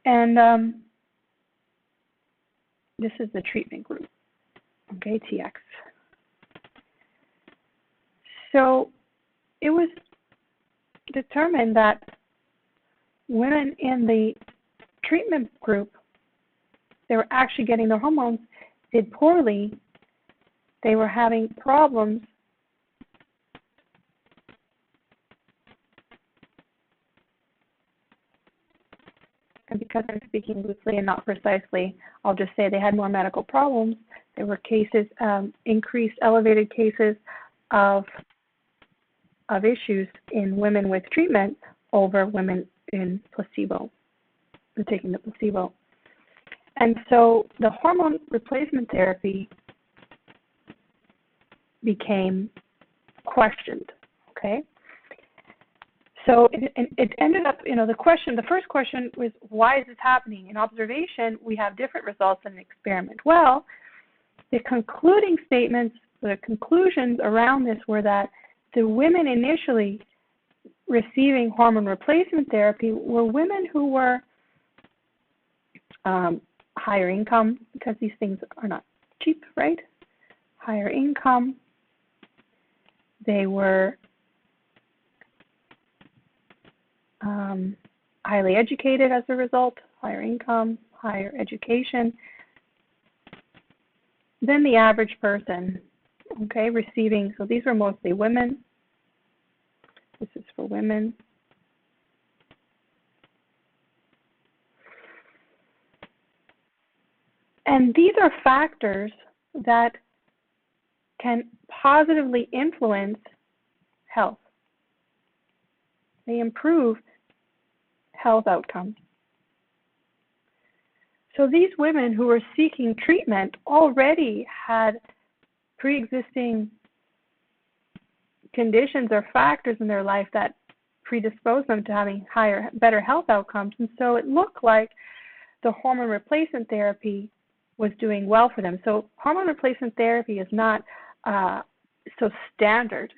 And this is the treatment group, okay, TX. So it was determined that women in the treatment group, they were actually getting their hormones, did poorly. They were having problems and because I'm speaking loosely and not precisely, I'll just say they had more medical problems. There were cases, increased, elevated cases of issues in women with treatment over women in placebo, taking the placebo. And so the hormone replacement therapy became questioned, okay? So it ended up, the first question was, why is this happening? In observation, we have different results than an experiment. Well, the concluding statements, the conclusions around this were that the women initially receiving hormone replacement therapy were women who were higher income, because these things are not cheap, right? Higher income. They were highly educated as a result, higher income, higher education than the average person, okay, receiving. So these were mostly women. This is for women. And these are factors that can positively influence health. They improve health outcomes. So these women who were seeking treatment already had pre-existing conditions or factors in their life that predisposed them to having better health outcomes. And so it looked like the hormone replacement therapy was doing well for them. So hormone replacement therapy is not so standard.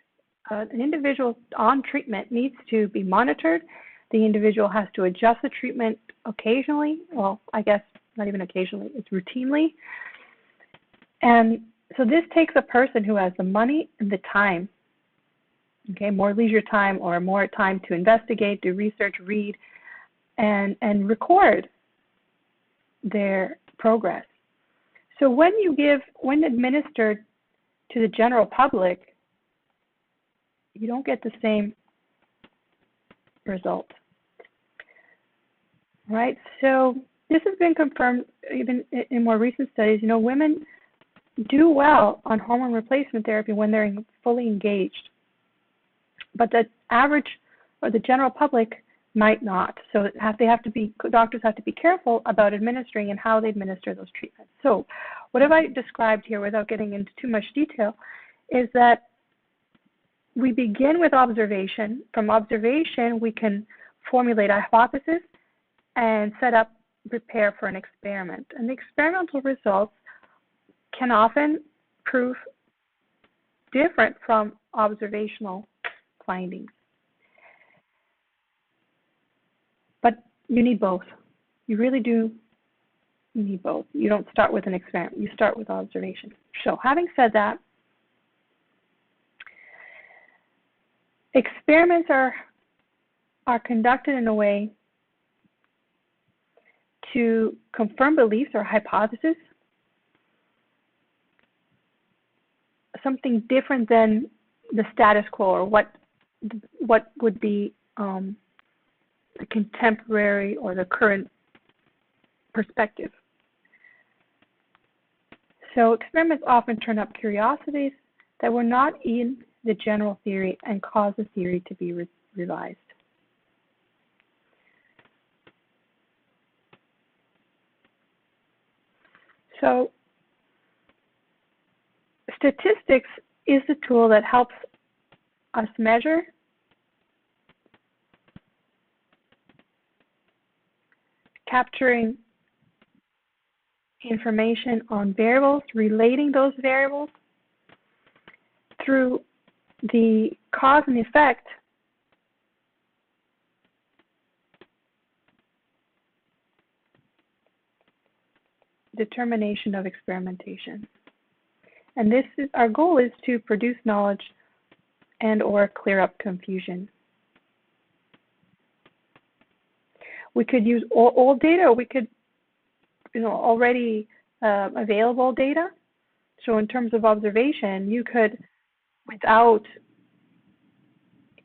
An individual on treatment needs to be monitored. The individual has to adjust the treatment occasionally. Well, I guess not even occasionally, it's routinely. And so this takes a person who has the money and the time, okay, more leisure time or more time to investigate, do research, read, and record their progress. So when administered to the general public, you don't get the same result, right? So this has been confirmed even in more recent studies. Women do well on hormone replacement therapy when they're fully engaged. But the average or the general public might not. So doctors have to be careful about administering and how they administer those treatments. So what have I described here without getting into too much detail is that we begin with observation. From observation, we can formulate a hypothesis and prepare for an experiment. And the experimental results can often prove different from observational findings. But you need both. You really do need both. You don't start with an experiment. You start with observation. So having said that, experiments are conducted in a way to confirm beliefs or hypotheses, something different than the status quo or what would be the contemporary or the current perspective. So experiments often turn up curiosities that were not in the general theory and cause the theory to be revised. So statistics is the tool that helps us measure capturing information on variables, relating those variables through the cause and effect determination of experimentation. And our goal is to produce knowledge and or clear up confusion. We could use old data, or we could, already available data. So in terms of observation, you could, without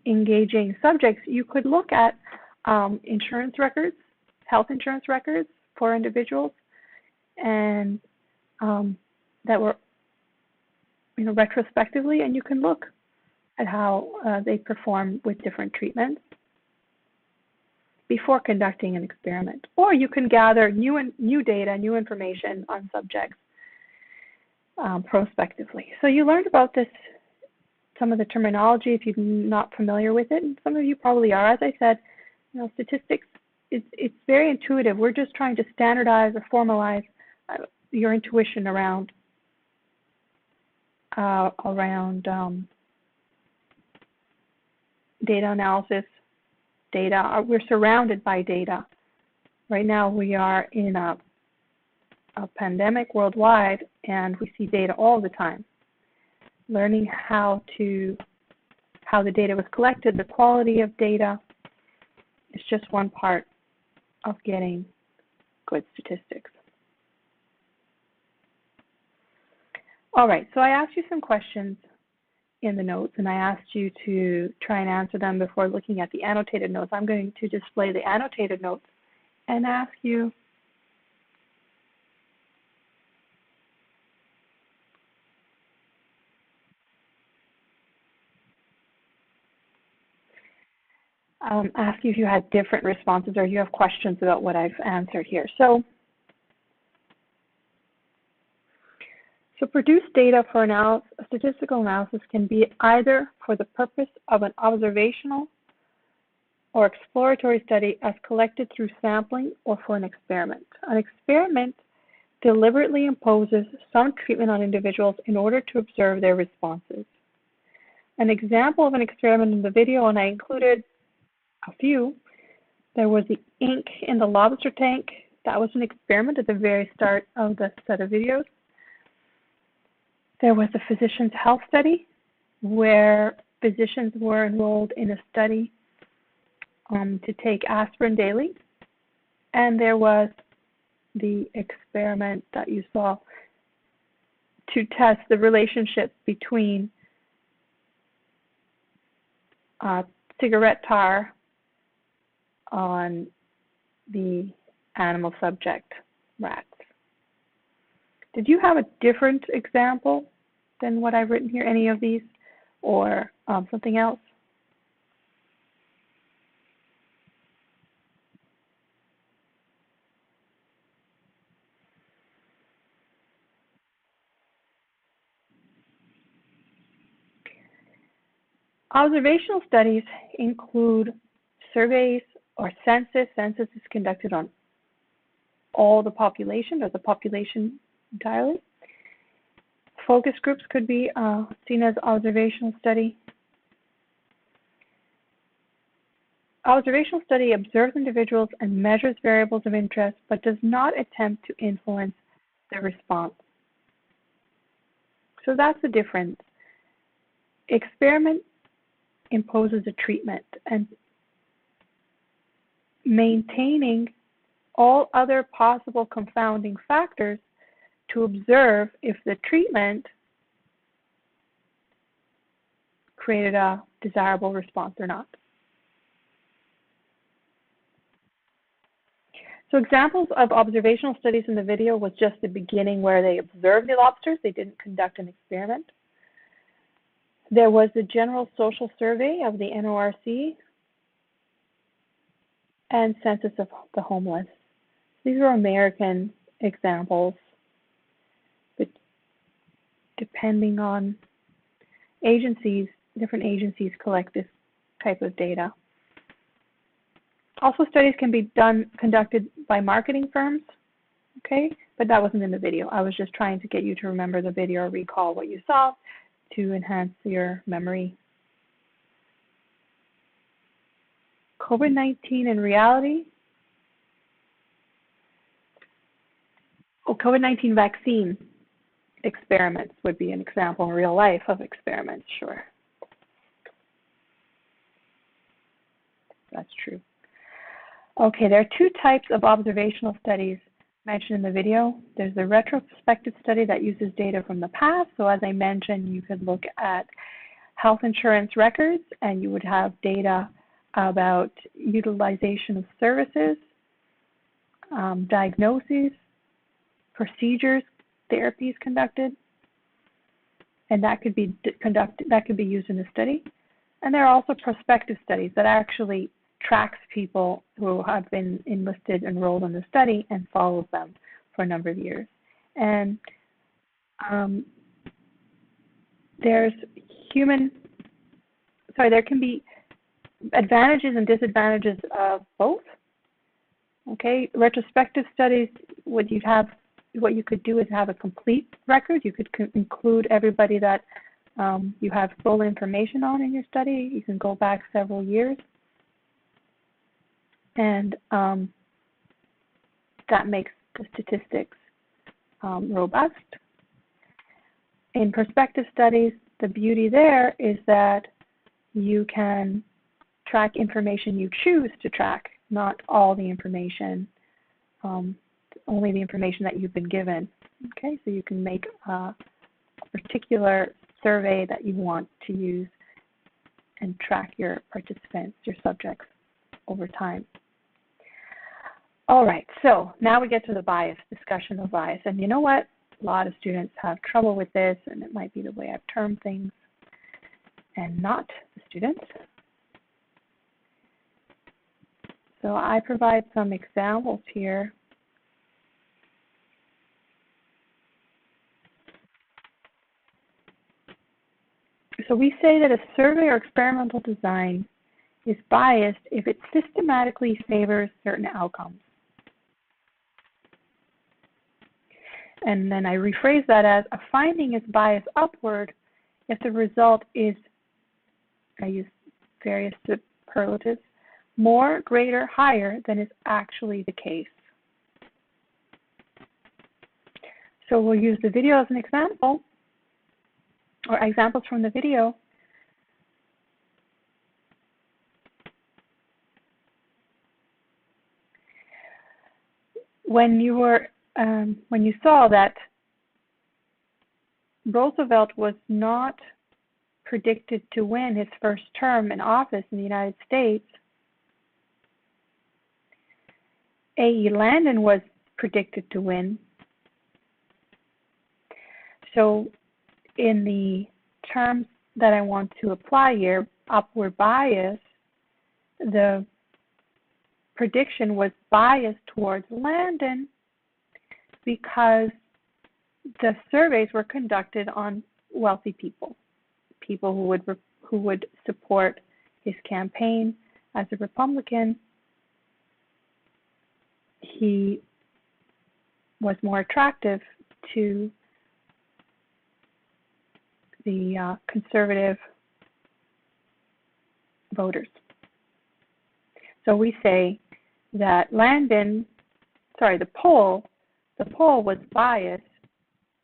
engaging subjects, you could look at insurance records, health insurance records for individuals, and that were, retrospectively, and you can look at how they perform with different treatments before conducting an experiment. Or you can gather new data, new information on subjects prospectively. So you learned about this, some of the terminology if you're not familiar with it, and some of you probably are. As I said, statistics, it's very intuitive. We're just trying to standardize or formalize your intuition around data analysis. We're surrounded by data. Right now we are in a pandemic worldwide, and we see data all the time. Learning how the data was collected, the quality of data, is just one part of getting good statistics. All right, so I asked you some questions in the notes, and I asked you to try and answer them before looking at the annotated notes. I'm going to display the annotated notes and ask you if you had different responses or you have questions about what I've answered here. So produced data for statistical analysis can be either for the purpose of an observational or exploratory study as collected through sampling, or for an experiment. An experiment deliberately imposes some treatment on individuals in order to observe their responses. An example of an experiment in the video, and I included a few, there was the ink in the lobster tank. That was an experiment at the very start of the set of videos. There was a physician's health study where physicians were enrolled in a study to take aspirin daily. And there was the experiment that you saw to test the relationship between cigarette tar on the animal subject, rats. Did you have a different example than what I've written here, any of these, or something else? Observational studies include surveys or census. Census is conducted on all the population or the population entirely. Focus groups could be seen as observational study. Observational study observes individuals and measures variables of interest, but does not attempt to influence their response. So that's the difference. Experiment imposes a treatment, and maintaining all other possible confounding factors to observe if the treatment created a desirable response or not. So examples of observational studies in the video was just the beginning where they observed the lobsters. They didn't conduct an experiment. There was the general social survey of the NORC and census of the homeless. These are American examples, but depending on agencies, different agencies collect this type of data. Also, studies can be conducted by marketing firms, okay? But that wasn't in the video. I was just trying to get you to remember the video or recall what you saw to enhance your memory. COVID-19 in reality. COVID-19 vaccine experiments would be an example in real life of experiments, sure. That's true. Okay, there are two types of observational studies mentioned in the video. There's the retrospective study that uses data from the past. So as I mentioned, you could look at health insurance records and you would have data about utilization of services, diagnoses, procedures, therapies conducted, and that could be used in a study. And there are also prospective studies that actually tracks people who have been enrolled in the study and follows them for a number of years. And there can be advantages and disadvantages of both. Okay, retrospective studies, what you could do is have a complete record. You could include everybody that you have full information on in your study. You can go back several years. And that makes the statistics robust. In prospective studies, the beauty there is that you can track information you choose to track, not all the information, only the information that you've been given. Okay, so you can make a particular survey that you want to use and track your participants, your subjects, over time. All right, so now we get to the bias, discussion of bias. And you know what? A lot of students have trouble with this, and it might be the way I've termed things and not the students. So I provide some examples here. So we say that a survey or experimental design is biased if it systematically favors certain outcomes. And then I rephrase that as a finding is biased upward if the result is, I use various superlatives, more, greater, higher than is actually the case. So we'll use the video as an example, or examples from the video. When you saw that Roosevelt was not predicted to win his first term in office in the United States, A.E. Landon was predicted to win. So in the terms that I want to apply here, upward bias, the prediction was biased towards Landon because the surveys were conducted on wealthy people, people who would support his campaign as a Republican, he was more attractive to the conservative voters. So we say that the poll was biased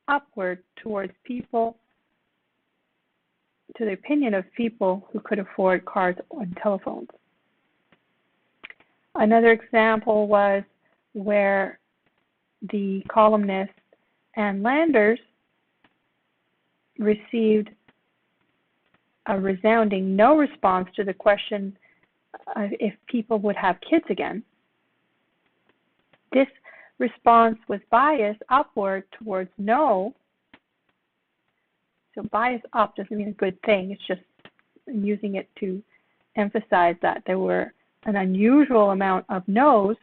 upward towards people, to the opinion of people who could afford cars and telephones. Another example was where the columnists and Landers received a resounding no response to the question if people would have kids again. This response was biased upward towards no. So bias up doesn't mean a good thing. It's just using it to emphasize that there were an unusual amount of no's,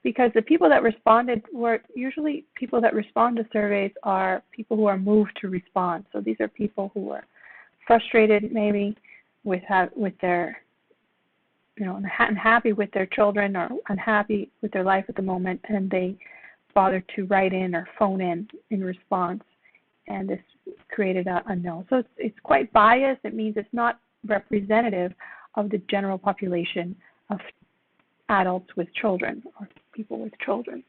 because the people that responded were usually people that respond to surveys are people who are moved to respond. So these are people who are frustrated maybe with their, unhappy with their children or unhappy with their life at the moment, and they bother to write in or phone in response, and this created a no. So it's quite biased. It means it's not representative of the general population of adults with children or people with children.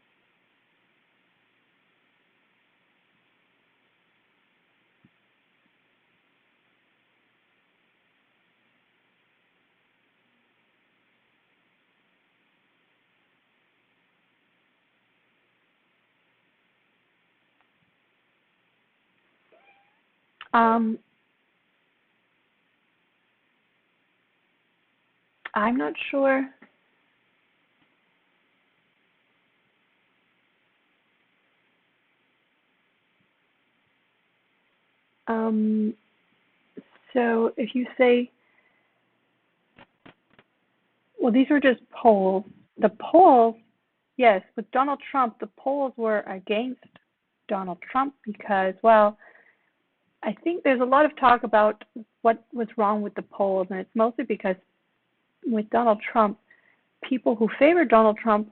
I'm not sure. So if you say, well, these were just polls. The polls, yes, with Donald Trump, the polls were against Donald Trump because, well, I think there's a lot of talk about what was wrong with the polls, and it's mostly because with Donald Trump, people who favored Donald Trump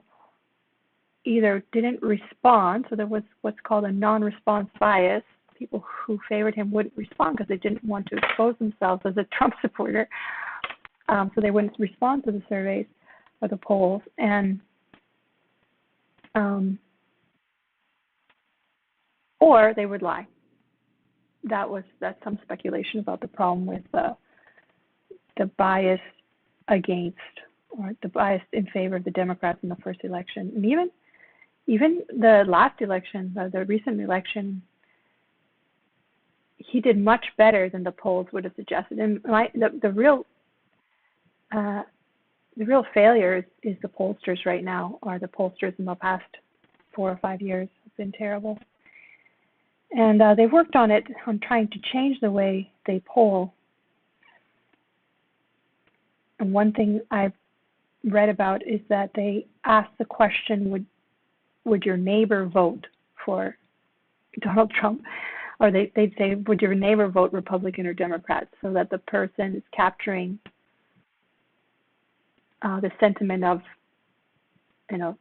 either didn't respond, so there was what's called a non-response bias. People who favored him wouldn't respond because they didn't want to expose themselves as a Trump supporter, so they wouldn't respond to the surveys or the polls, and or they would lie. That's some speculation about the problem with the bias against, or the bias in favor of the Democrats in the first election, and even the last election, the recent election. He did much better than the polls would have suggested. And the real failure is the pollsters right now, or the pollsters in the past 4 or 5 years have been terrible. And they worked on trying to change the way they poll. And one thing I've read about is that they asked the question, would your neighbor vote for Donald Trump? Or they'd say, would your neighbor vote Republican or Democrat? So that the person is capturing the sentiment of,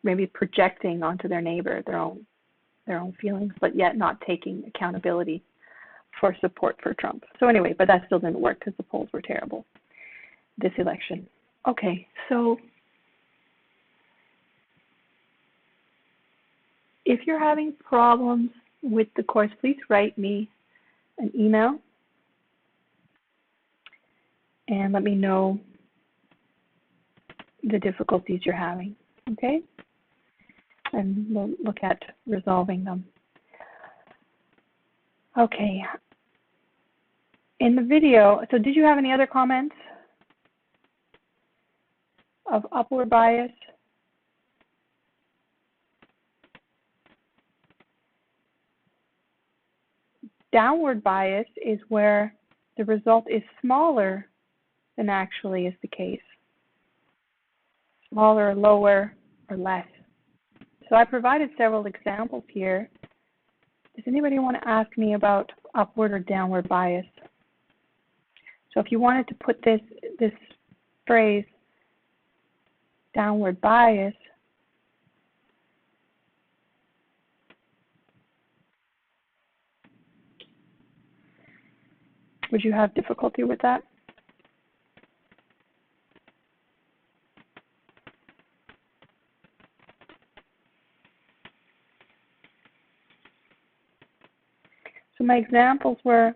maybe projecting onto their neighbor their own feelings, but yet not taking accountability for support for Trump. So anyway, but that still didn't work because the polls were terrible this election. Okay, so if you're having problems with the course, please write me an email and let me know the difficulties you're having, okay? And we'll look at resolving them. Okay. In the video, so did you have any other comments of upward bias? Downward bias is where the result is smaller than actually is the case. Smaller, lower, or less. So I provided several examples here. Does anybody want to ask me about upward or downward bias? So if you wanted to put this phrase, downward bias, would you have difficulty with that? So my examples were,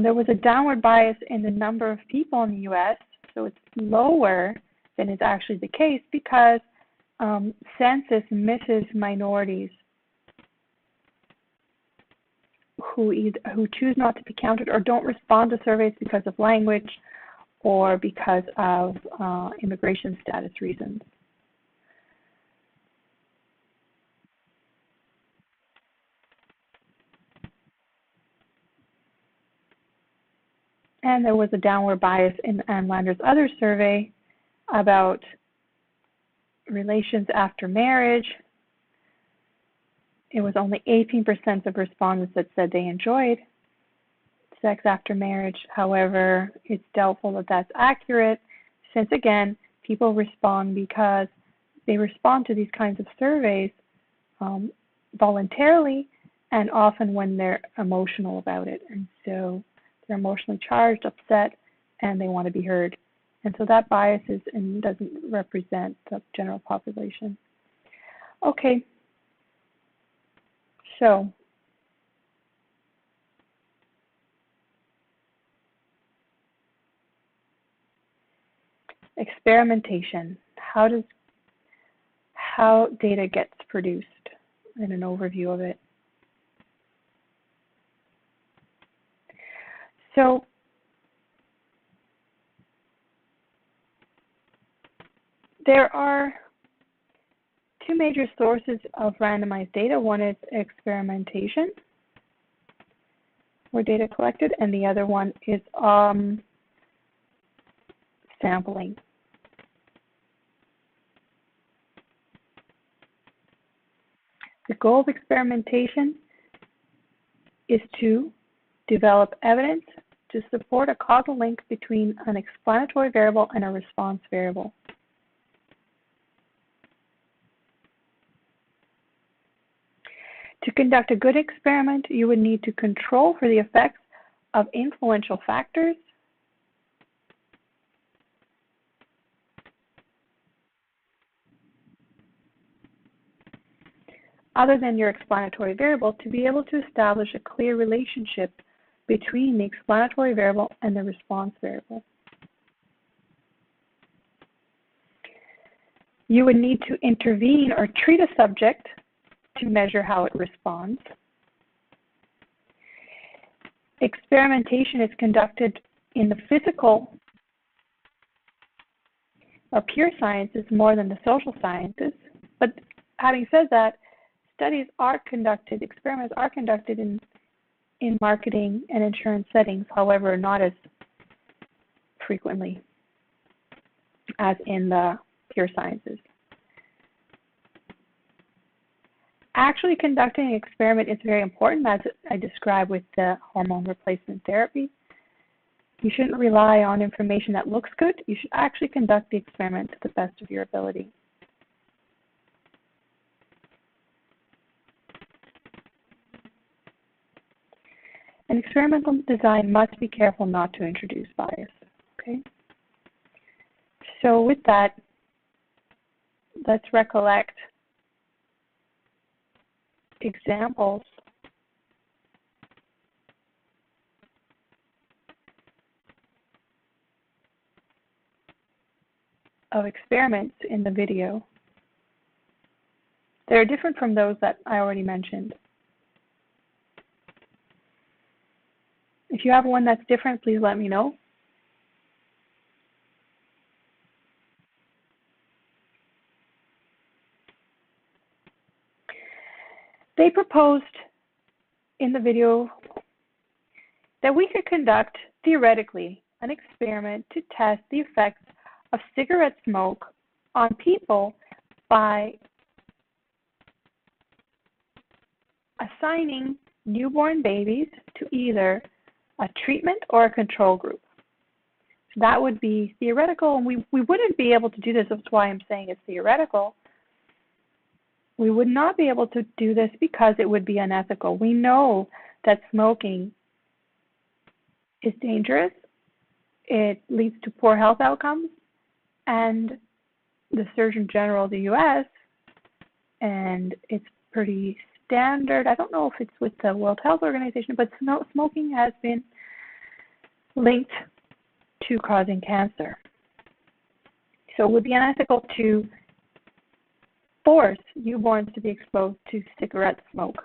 there was a downward bias in the number of people in the U.S., so it's lower than is actually the case because census misses minorities who choose not to be counted or don't respond to surveys because of language or because of immigration status reasons. And there was a downward bias in Ann Lander's other survey about relations after marriage. It was only 18% of respondents that said they enjoyed sex after marriage. However, it's doubtful that that's accurate since, again, people respond because they respond to these kinds of surveys voluntarily and often when they're emotional about it. And so they're emotionally charged, upset, and they want to be heard. And so that bias is and doesn't represent the general population. Okay. So experimentation. How data gets produced, and an overview of it. So there are two major sources of randomized data. One is experimentation, where data collected, and the other one is sampling. The goal of experimentation is to develop evidence to support a causal link between an explanatory variable and a response variable. To conduct a good experiment, you would need to control for the effects of influential factors, other than your explanatory variable, to be able to establish a clear relationship between the explanatory variable and the response variable. You would need to intervene or treat a subject to measure how it responds. Experimentation is conducted in the physical or pure sciences more than the social sciences. But having said that, experiments are conducted in marketing and insurance settings, however, not as frequently as in the pure sciences. Actually conducting an experiment is very important, as I described with the hormone replacement therapy. You shouldn't rely on information that looks good. You should actually conduct the experiment to the best of your ability. An experimental design must be careful not to introduce bias. Okay. So with that, let's recollect examples of experiments in the video. They're different from those that I already mentioned. If you have one that's different, please let me know. They proposed in the video that we could conduct, theoretically, an experiment to test the effects of cigarette smoke on people by assigning newborn babies to either a treatment or a control group. So that would be theoretical, and we wouldn't be able to do this. That's why I'm saying it's theoretical. We would not be able to do this because it would be unethical. We know that smoking is dangerous. It leads to poor health outcomes, and the Surgeon General of the U.S., and it's pretty standard. I don't know if it's with the World Health Organization, but smoking has been linked to causing cancer. So it would be unethical to force newborns to be exposed to cigarette smoke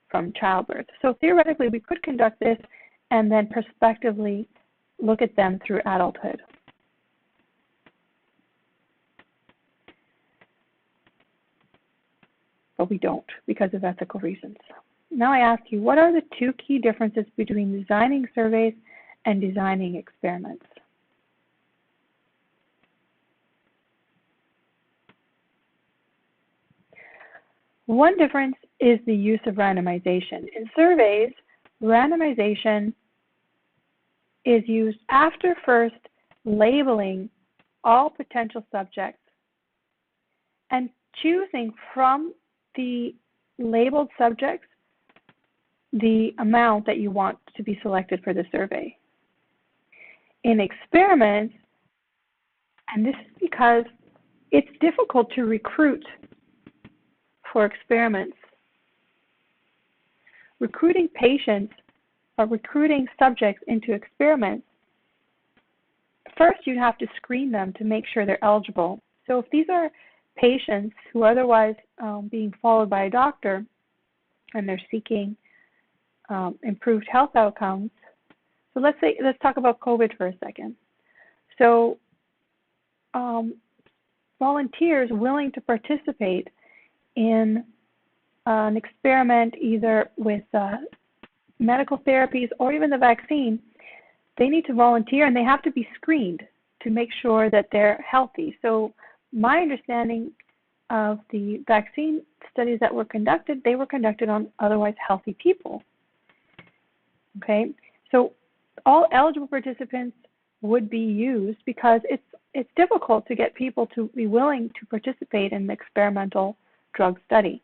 from childbirth. So theoretically, we could conduct this and then prospectively look at them through adulthood. But we don't because of ethical reasons. Now I ask you, what are the two key differences between designing surveys and designing experiments? One difference is the use of randomization. In surveys, randomization is used after first labeling all potential subjects and choosing from the labeled subjects the amount that you want to be selected for the survey. In experiments, and this is because it's difficult to recruit for experiments. Recruiting patients or recruiting subjects into experiments, first you have to screen them to make sure they're eligible. So if these are patients who are otherwise being followed by a doctor and they're seeking improved health outcomes, so let's talk about COVID for a second. So volunteers willing to participate in an experiment either with medical therapies or even the vaccine, they need to volunteer and they have to be screened to make sure that they're healthy. So my understanding of the vaccine studies that were conducted, they were conducted on otherwise healthy people. Okay, so all eligible participants would be used because it's difficult to get people to be willing to participate in an experimental drug study.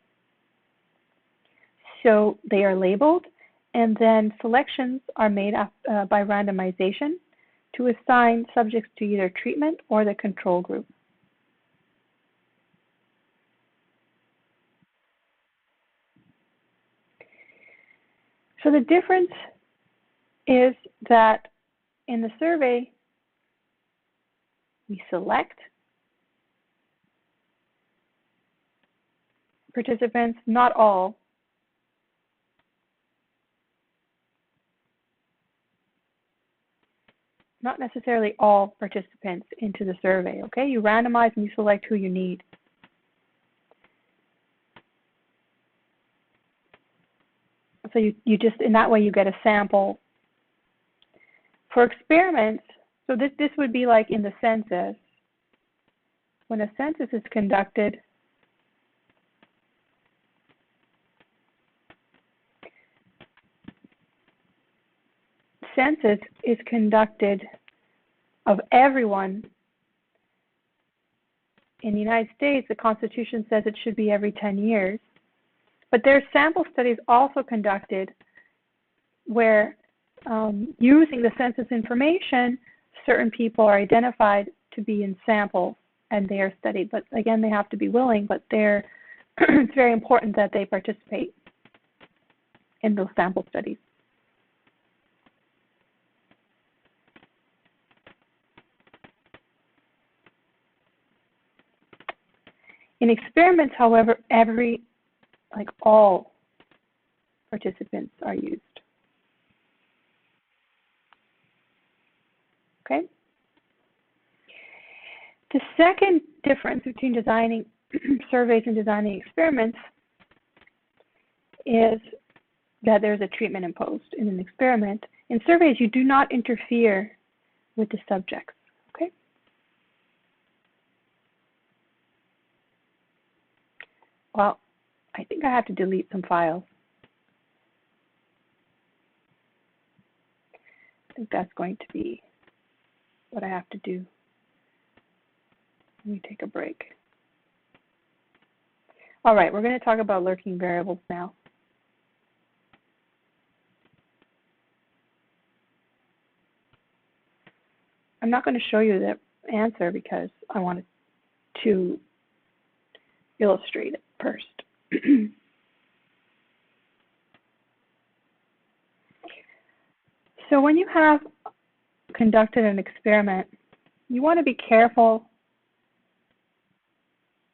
So they are labeled, and then selections are made by randomization to assign subjects to either treatment or the control group. So the difference is that in the survey, we select participants, not all. Not necessarily all participants into the survey, okay? You randomize and you select who you need. So you just, in that way, you get a sample. For experiments, so this would be like in the census. When a census is conducted, census is conducted of everyone. In the United States, the Constitution says it should be every 10 years. But there are sample studies also conducted where using the census information, certain people are identified to be in samples and they are studied. But again, they have to be willing, but it's very important that they participate in those sample studies. In experiments, however, all participants are used. Okay? The second difference between designing surveys and designing experiments is that there's a treatment imposed in an experiment. In surveys, you do not interfere with the subjects. Okay? Well, I think I have to delete some files. think that's going to be what I have to do. Let me take a break. All right, we're going to talk about lurking variables now. I'm not going to show you the answer because I wanted to illustrate it first. So when you have conducted an experiment, you want to be careful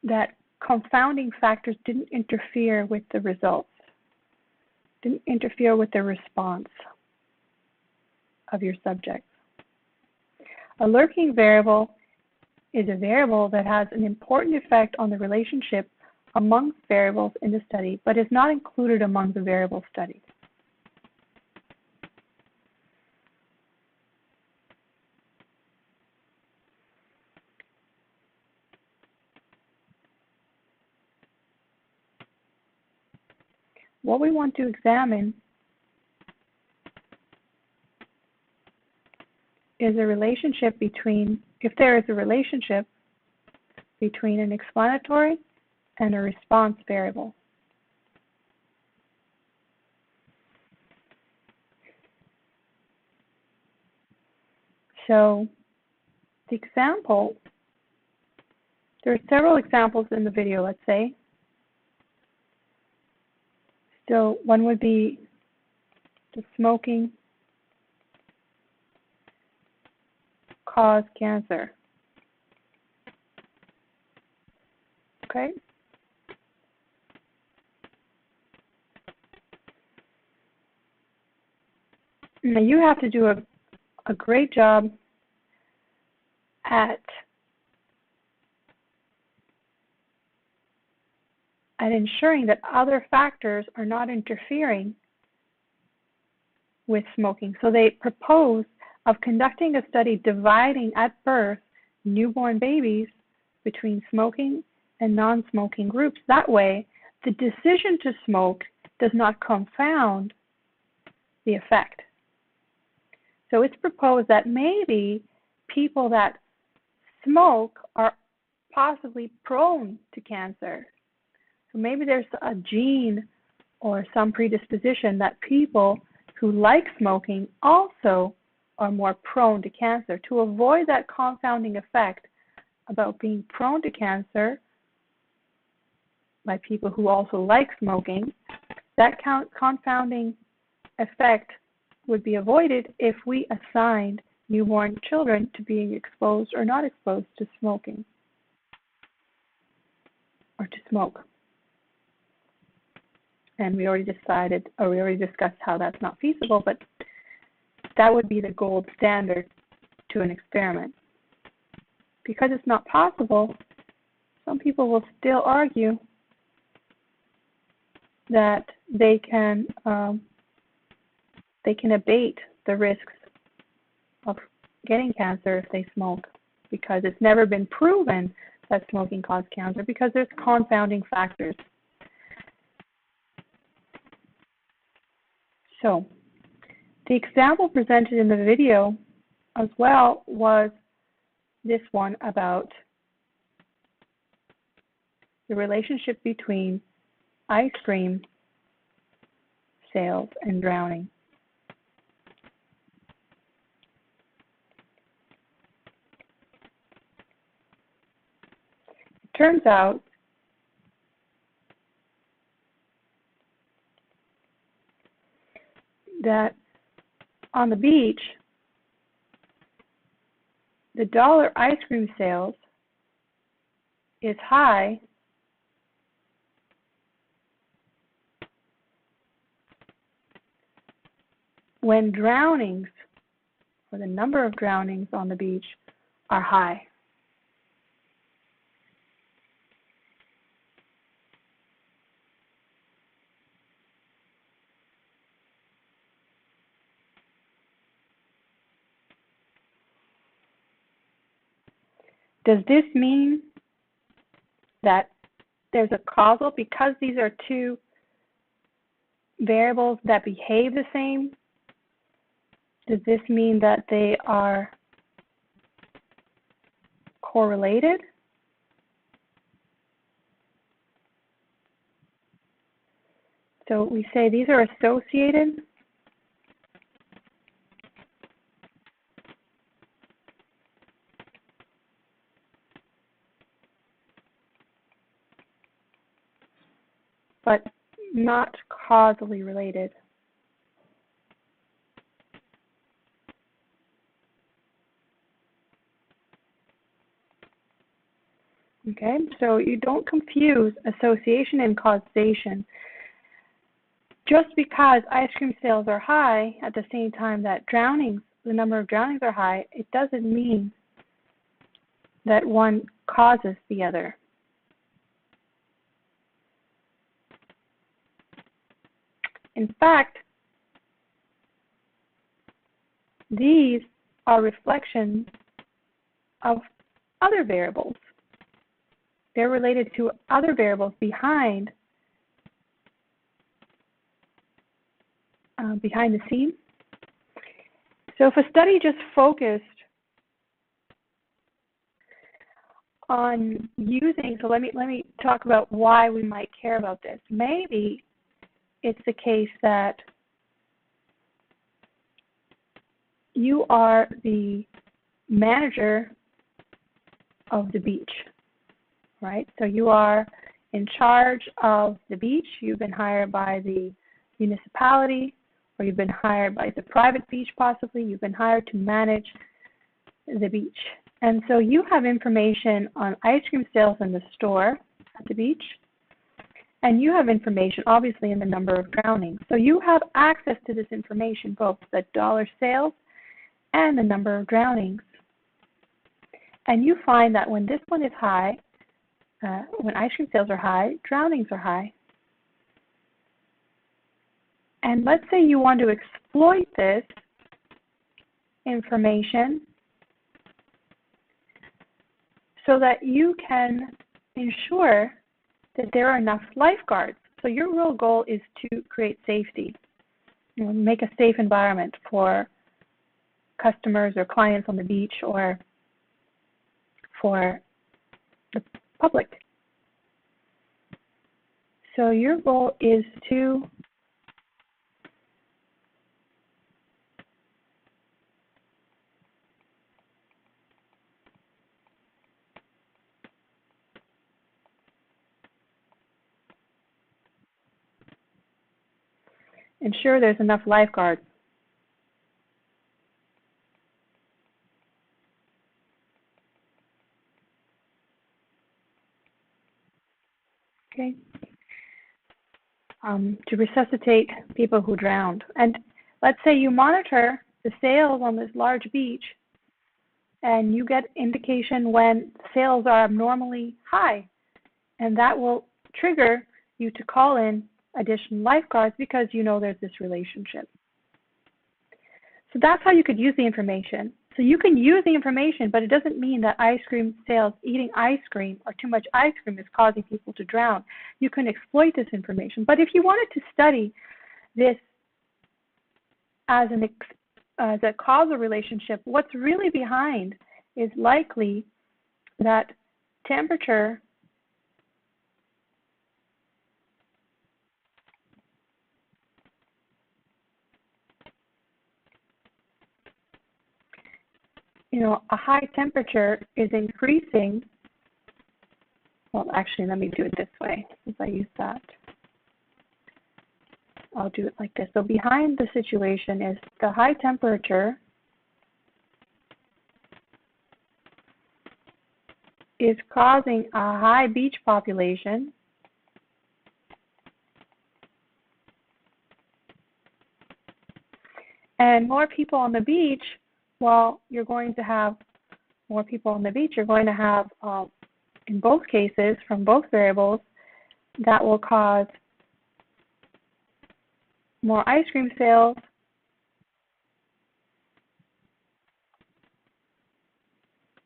that confounding factors didn't interfere with the results, didn't interfere with the response of your subjects. A lurking variable is a variable that has an important effect on the relationship amongst variables in the study, but is not included among the variables studied. What we want to examine is a relationship between, if there is a relationship between an explanatory and a response variable. So the example, there are several examples in the video, let's say. So one would be the smoking cause cancer. Okay. Now you have to do a great job at ensuring that other factors are not interfering with smoking. So they propose of conducting a study dividing at birth newborn babies between smoking and non-smoking groups. That way, the decision to smoke does not confound the effect. So it's proposed that maybe people that smoke are possibly prone to cancer. So maybe there's a gene or some predisposition that people who like smoking also are more prone to cancer. To avoid that confounding effect about being prone to cancer by people who also like smoking, that confounding effect would be avoided if we assigned newborn children to being exposed or not exposed to smoking or to smoke. And we already decided, or we already discussed how that's not feasible, but that would be the gold standard to an experiment. Because it's not possible, some people will still argue that they can abate the risks of getting cancer if they smoke, because it's never been proven that smoking caused cancer, because there's confounding factors. So the example presented in the video as well was this one about the relationship between ice cream sales and drowning. It turns out that on the beach, the dollar ice cream sales is high when drownings, or the number of drownings on the beach, are high. Does this mean that there's a causal, because these are two variables that behave the same, Does this mean that they are correlated? So we say these are associated. But not causally related. Okay, so you don't confuse association and causation. Just because ice cream sales are high at the same time that drownings, the number of drownings are high, it doesn't mean that one causes the other. In fact, these are reflections of other variables. They're related to other variables behind the scene. So if a study just focused on using, so let me talk about why we might care about this. Maybe it's the case that you are the manager of the beach, right? So you are in charge of the beach. You've been hired by the municipality, or you've been hired by the private beach possibly. You've been hired to manage the beach. And so you have information on ice cream sales in the store at the beach, and you have information obviously in the number of drownings. So you have access to this information, both the dollar sales and the number of drownings. And you find that when this one is high, when ice cream sales are high, drownings are high. And let's say you want to exploit this information so that you can ensure that there are enough lifeguards. So your real goal is to create safety, make a safe environment for customers or clients on the beach or for the public. So your goal is to ensure there's enough lifeguards. Okay. To resuscitate people who drowned. And let's say you monitor the sales on this large beach and you get indication when sales are abnormally high, and that will trigger you to call in additional lifeguards because you know there's this relationship. So that's how you could use the information. So you can use the information, but it doesn't mean that ice cream sales, eating ice cream or too much ice cream is causing people to drown. You can exploit this information. But if you wanted to study this as a causal relationship, what's really behind is likely that temperature a high temperature is increasing. Well, actually, let me do it this way since I use that. I'll do it like this. So behind the situation is the high temperature is causing a high beach population and more people on the beach. Well, you're going to have more people on the beach. You're going to have, in both cases, from both variables, that will cause more ice cream sales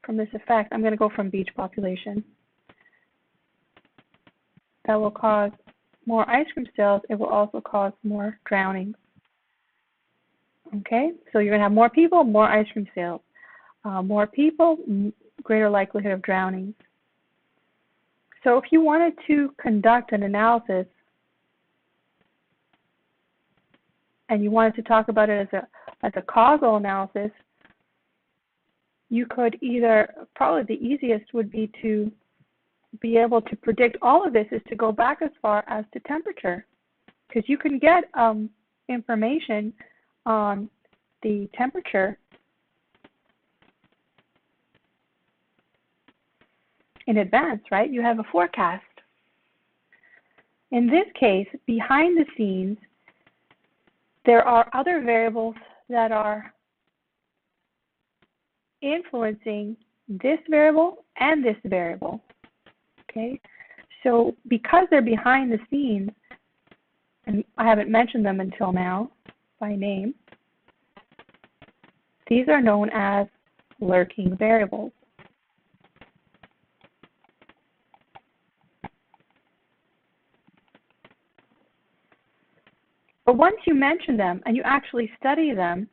from this effect. I'm going to go from beach population. That will cause more ice cream sales. It will also cause more drownings. Okay, so you're going to have more people, more ice cream sales. More people, greater likelihood of drowning. So if you wanted to conduct an analysis and you wanted to talk about it as a causal analysis, you could either, probably the easiest would be to be able to predict all of this is to go back as far as to temperature, because you can get information on the temperature in advance, right? You have a forecast. In this case, behind the scenes, there are other variables that are influencing this variable and this variable. Okay, so because they're behind the scenes, and I haven't mentioned them until now by name, these are known as lurking variables. But once you mention them and you actually study them,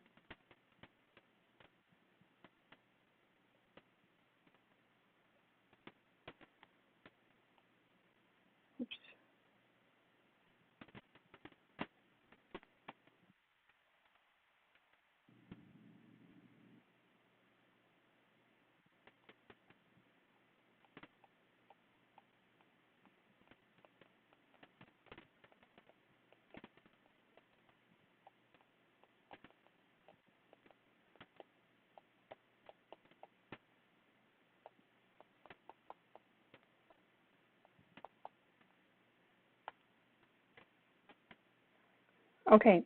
okay,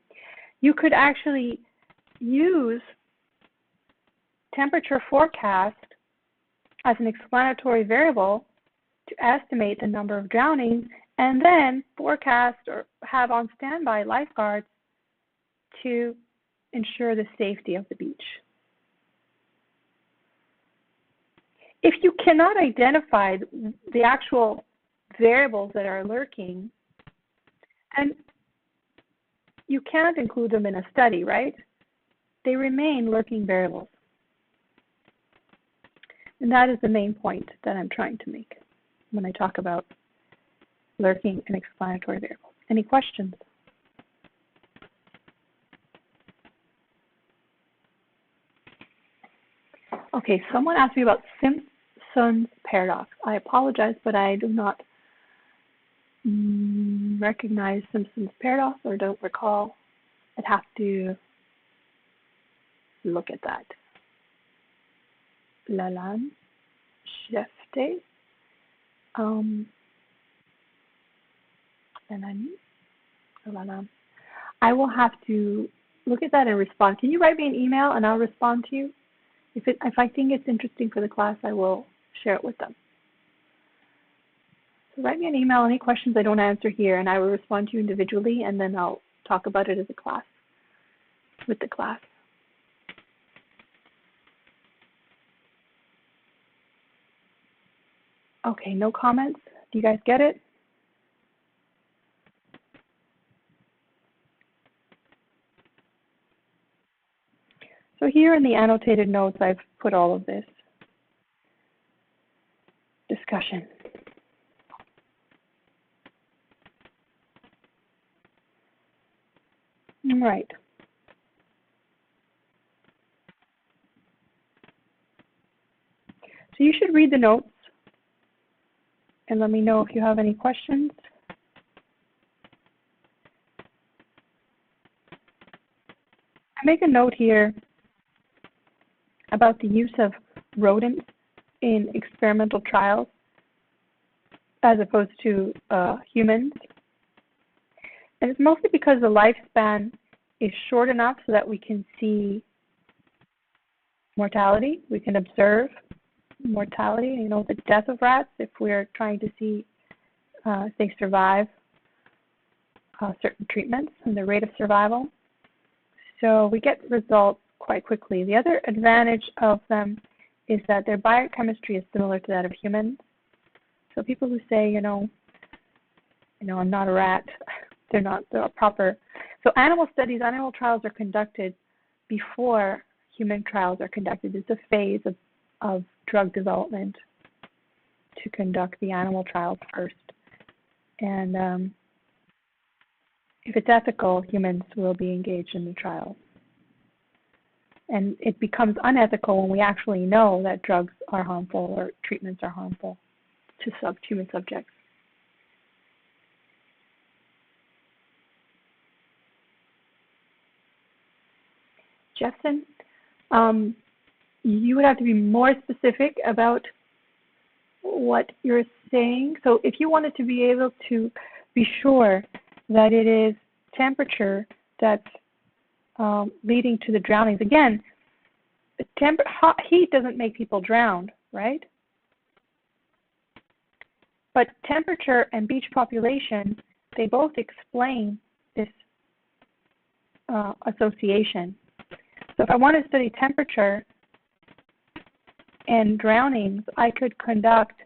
you could actually use temperature forecast as an explanatory variable to estimate the number of drownings, and then forecast or have on standby lifeguards to ensure the safety of the beach. If you cannot identify the actual variables that are lurking, and you can't include them in a study, right? They remain lurking variables. And that is the main point that I'm trying to make when I talk about lurking and explanatory variables. Any questions? Okay, someone asked me about Simpson's paradox. I apologize, but I do not recognize Simpson's paradox or don't recall. I'd have to look at that. Lalan, Shefte, Lalan. I will have to look at that and respond. Can you write me an email and I'll respond to you? If I think it's interesting for the class, I will share it with them. So write me an email, any questions I don't answer here, and I will respond to you individually, and then I'll talk about it as a class, with the class. Okay, no comments. Do you guys get it? So here in the annotated notes, I've put all of this discussion. All right. So you should read the notes and let me know if you have any questions. I make a note here about the use of rodents in experimental trials as opposed to humans. And it's mostly because the lifespan is short enough so that we can see mortality. We can observe mortality, you know, the death of rats if we're trying to see if they survive certain treatments and the rate of survival. So we get results quite quickly. The other advantage of them is that their biochemistry is similar to that of humans. So people who say, you know, I'm not a rat, they're not proper. So animal studies, animal trials are conducted before human trials are conducted. It's a phase of drug development to conduct the animal trials first. And if it's ethical, humans will be engaged in the trials. And it becomes unethical when we actually know that drugs are harmful or treatments are harmful to human subjects. Justin, you would have to be more specific about what you're saying. So if you wanted to be able to be sure that it is temperature that's leading to the drownings. Again, heat doesn't make people drown, right? But temperature and beach population, they both explain this association. So if I want to study temperature and drownings, I could conduct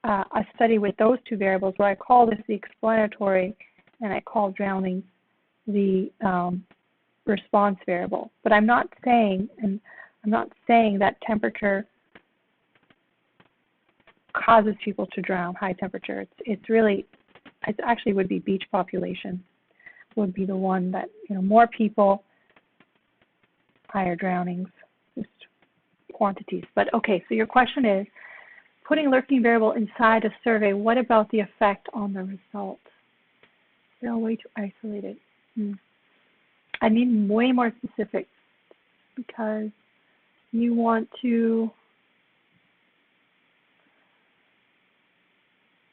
a study with those two variables where I call this the explanatory and I call drownings the response variable. But I'm not saying, that temperature causes people to drown, high temperature. It actually would be beach population would be the one that, more people, higher drownings, just quantities. But okay, so your question is, putting lurking variable inside a survey, what about the effect on the results? They're way too isolated. I need way more specific because you want to,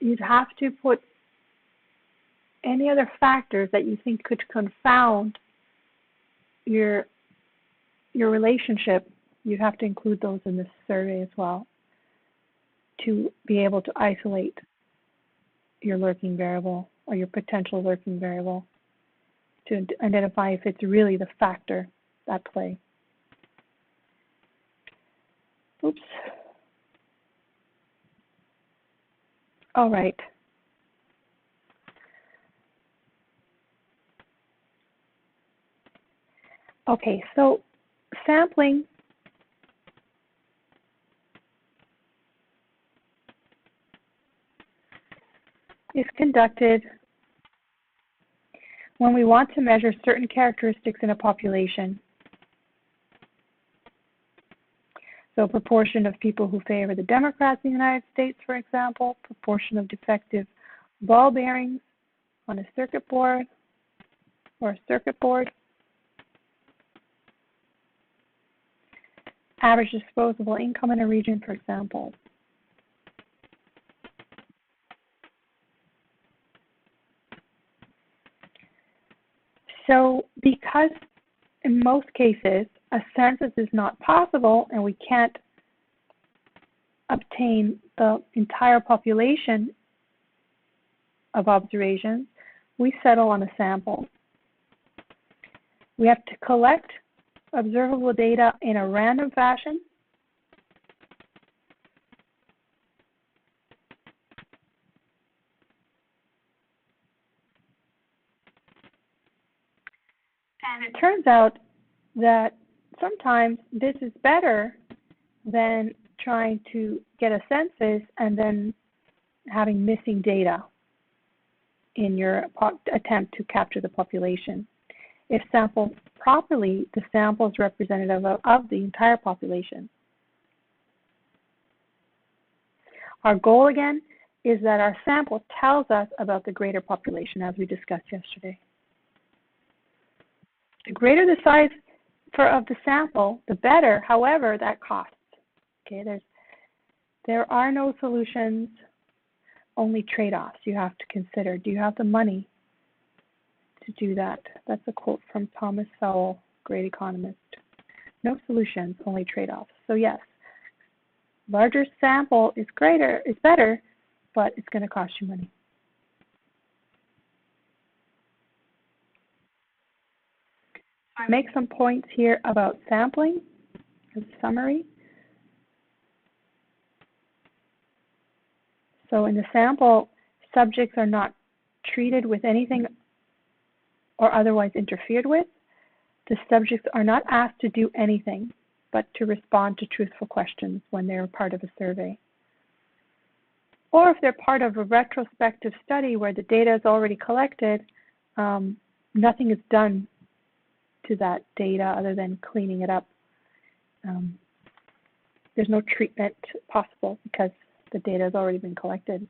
you'd have to put any other factors that you think could confound your relationship. You'd have to include those in this survey as well to be able to isolate your lurking variable or your potential lurking variable to identify if it's really the factor at play. Oops. All right. Okay, so sampling is conducted when we want to measure certain characteristics in a population. So proportion of people who favor the Democrats in the United States, for example, proportion of defective ball bearings on a circuit board or a circuit board, average disposable income in a region, for example. So because in most cases a census is not possible and we can't obtain the entire population of observations, we settle on a sample. We have to collect observable data in a random fashion. And it turns out that sometimes this is better than trying to get a census and then having missing data in your attempt to capture the population. If sampled properly, the sample is representative of the entire population. Our goal, again, is that our sample tells us about the greater population, as we discussed yesterday. The greater the size of the sample, the better. However, that costs. Okay, there are no solutions, only trade-offs you have to consider. Do you have the money to do that? That's a quote from Thomas Sowell, great economist. No solutions, only trade-offs. So yes, larger sample is better, but it's going to cost you money. I make some points here about sampling as a summary. So in the sample, subjects are not treated with anything or otherwise interfered with. The subjects are not asked to do anything, but to respond to truthful questions when they're part of a survey. Or if they're part of a retrospective study where the data is already collected, nothing is done to that data other than cleaning it up. There's no treatment possible because the data has already been collected.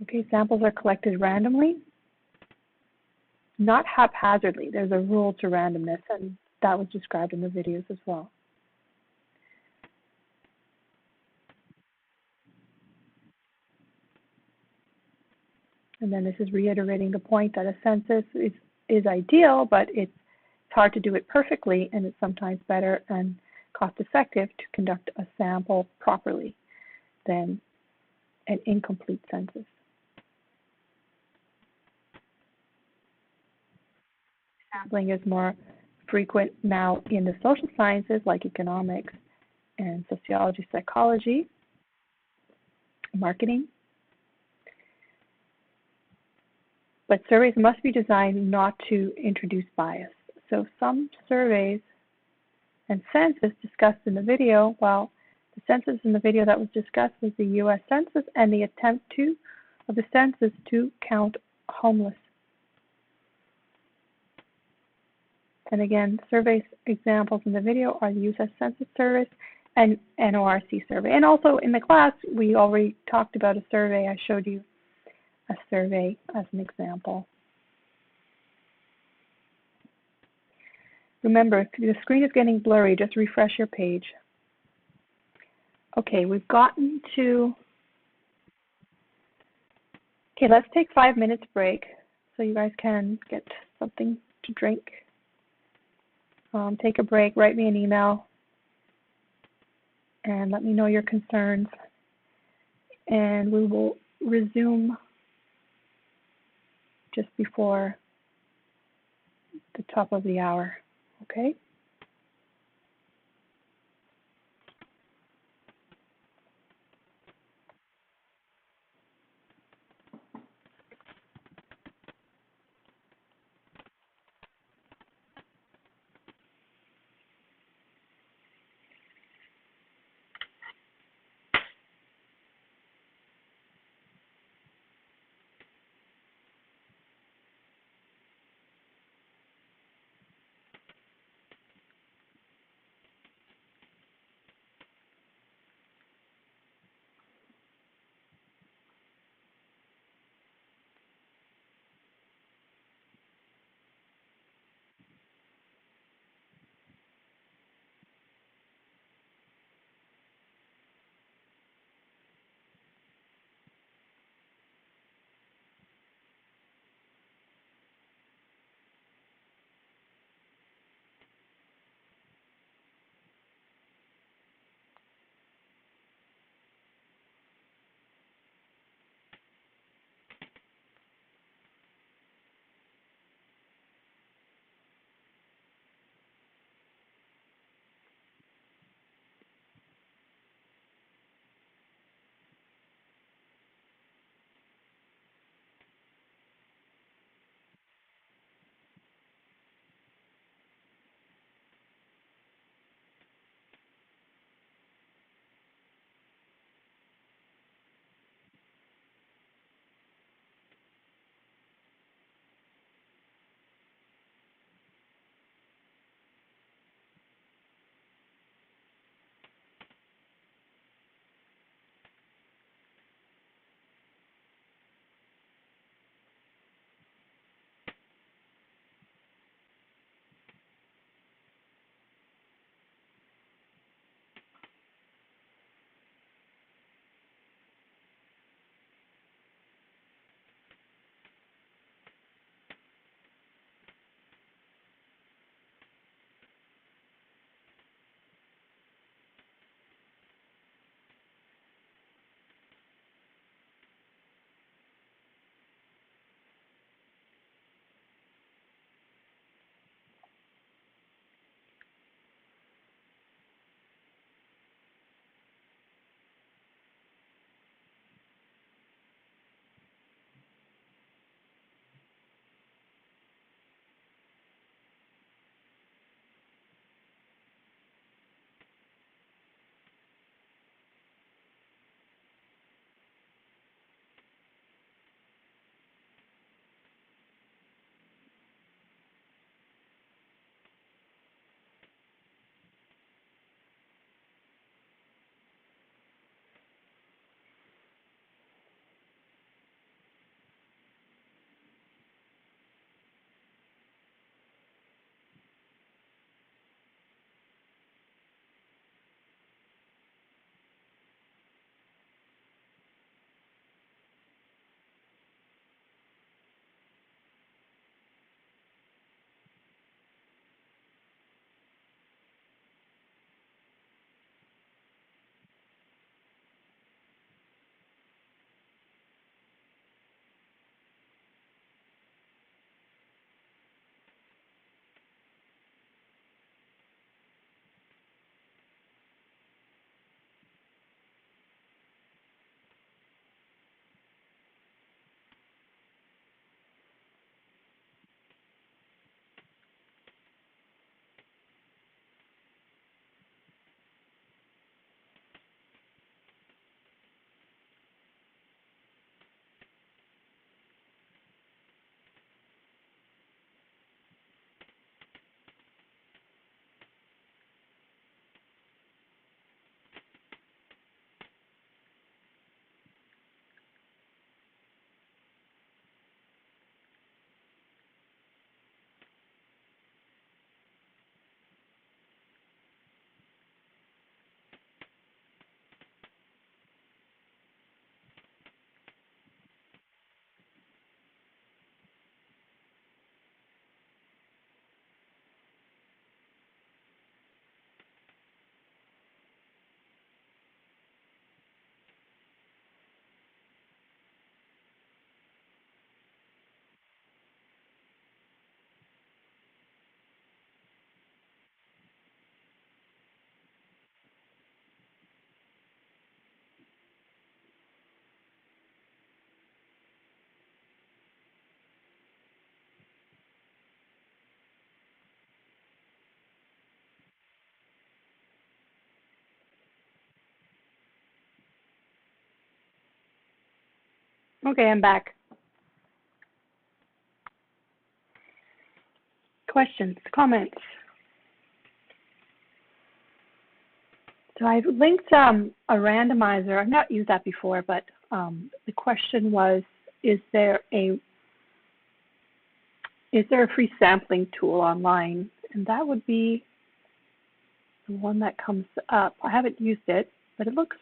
Okay, samples are collected randomly, not haphazardly. There's a rule to randomness, and that was described in the videos as well. And then this is reiterating the point that a census is ideal, but it's hard to do it perfectly, and it's sometimes better and cost-effective to conduct a sample properly than an incomplete census. Sampling is more frequent now in the social sciences like economics and sociology, psychology, marketing. But surveys must be designed not to introduce bias. So some surveys and census discussed in the video, well, the census in the video that was discussed was the U.S. Census and the attempt of the census to count homeless. And again, survey examples in the video are the U.S. Census Service and NORC survey. And also in the class, we already talked about a survey. I showed you a survey as an example. Remember, if the screen is getting blurry, just refresh your page. Okay, we've gotten to, okay, let's take 5 minutes break so you guys can get something to drink. Take a break, write me an email, and let me know your concerns. And we will resume just before the top of the hour, okay? Okay, I'm back. Questions, comments? So I've linked a randomizer. I've not used that before, but the question was, is there a free sampling tool online? And that would be the one that comes up. I haven't used it, but it looks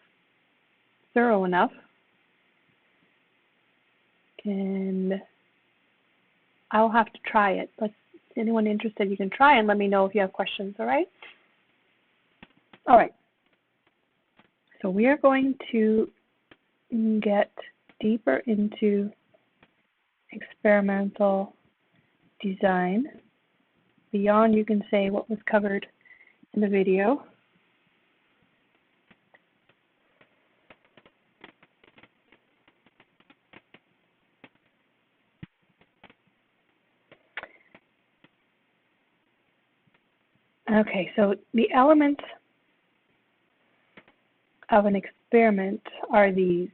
thorough enough. And I'll have to try it. But anyone interested, you can try and let me know if you have questions, all right? All right. So we are going to get deeper into experimental design beyond, you can say, what was covered in the video. Okay, so the elements of an experiment are these.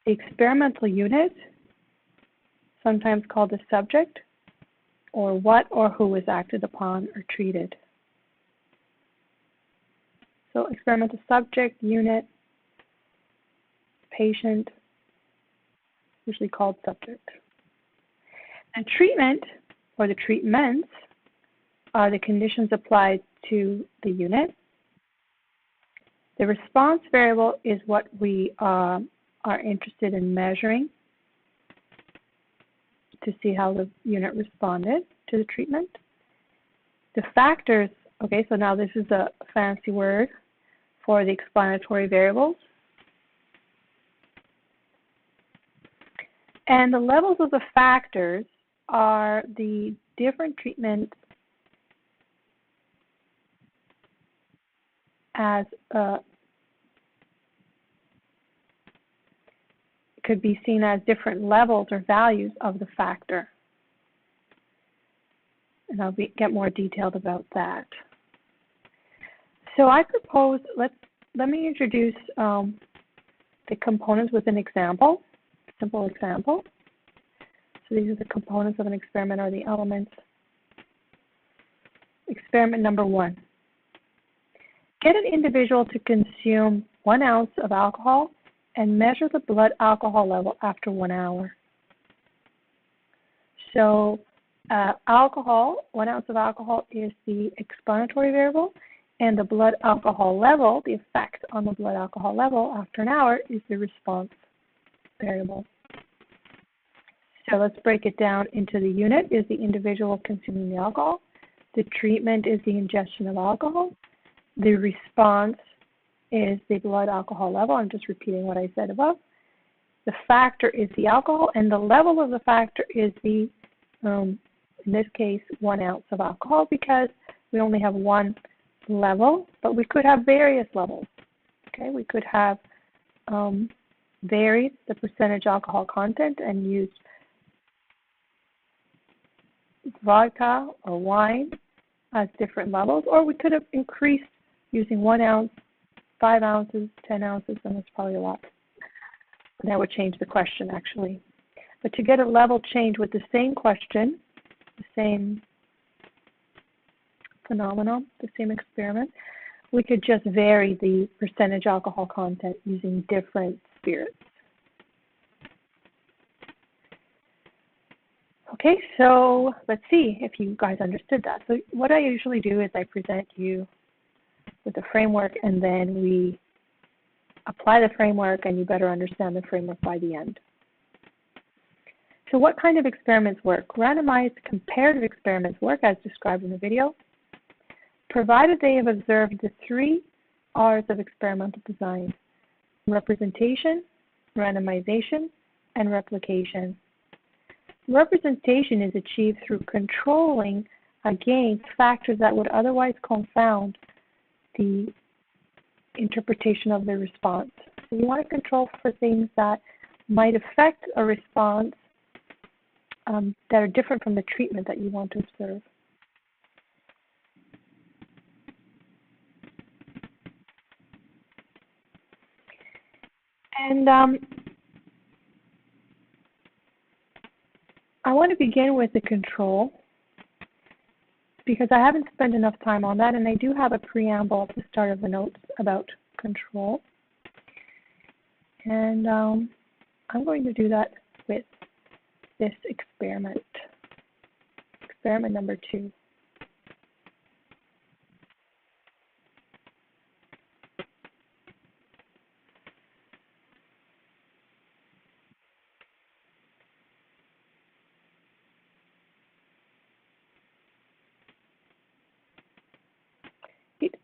The experimental unit, sometimes called the subject, or what or who is acted upon or treated. So experimental subject, unit, patient, usually called subject. And treatment, or the treatments, are the conditions applied to the unit. The response variable is what we are interested in measuring to see how the unit responded to the treatment. The factors, okay, so now this is a fancy word for the explanatory variables. And the levels of the factors are the different treatments as could be seen as different levels or values of the factor. And I'll get more detailed about that. So I propose, let me introduce the components with an example, simple example. So these are the components of an experiment, or the elements. Experiment number 1. Get an individual to consume 1 ounce of alcohol and measure the blood alcohol level after 1 hour. So alcohol, 1 ounce of alcohol is the explanatory variable, and the blood alcohol level, the effect on the blood alcohol level after an hour, is the response variable. So let's break it down into the unit is the individual consuming the alcohol. The treatment is the ingestion of alcohol. The response is the blood alcohol level. I'm just repeating what I said above. The factor is the alcohol, and the level of the factor is the, in this case, 1 ounce of alcohol, because we only have one level, but we could have various levels. Okay, we could have varied the percentage alcohol content and used vodka or wine as different levels, or we could have increased using 1 ounce, 5 ounces, 10 ounces, and that's probably a lot. That would change the question, actually. But to get a level change with the same question, the same phenomenon, the same experiment, we could just vary the percentage alcohol content using different spirits. Okay, so let's see if you guys understood that. So what I usually do is I present you with the framework, and then we apply the framework, and you better understand the framework by the end. So what kind of experiments work? Randomized comparative experiments work as described in the video, provided they have observed the 3 R's of experimental design: representation, randomization, and replication. Representation is achieved through controlling against factors that would otherwise confound the interpretation of the response. So you want to control for things that might affect a response that are different from the treatment that you want to observe. And I want to begin with the control because I haven't spent enough time on that, and I do have a preamble at the start of the notes about control. And I'm going to do that with this experiment, experiment number 2.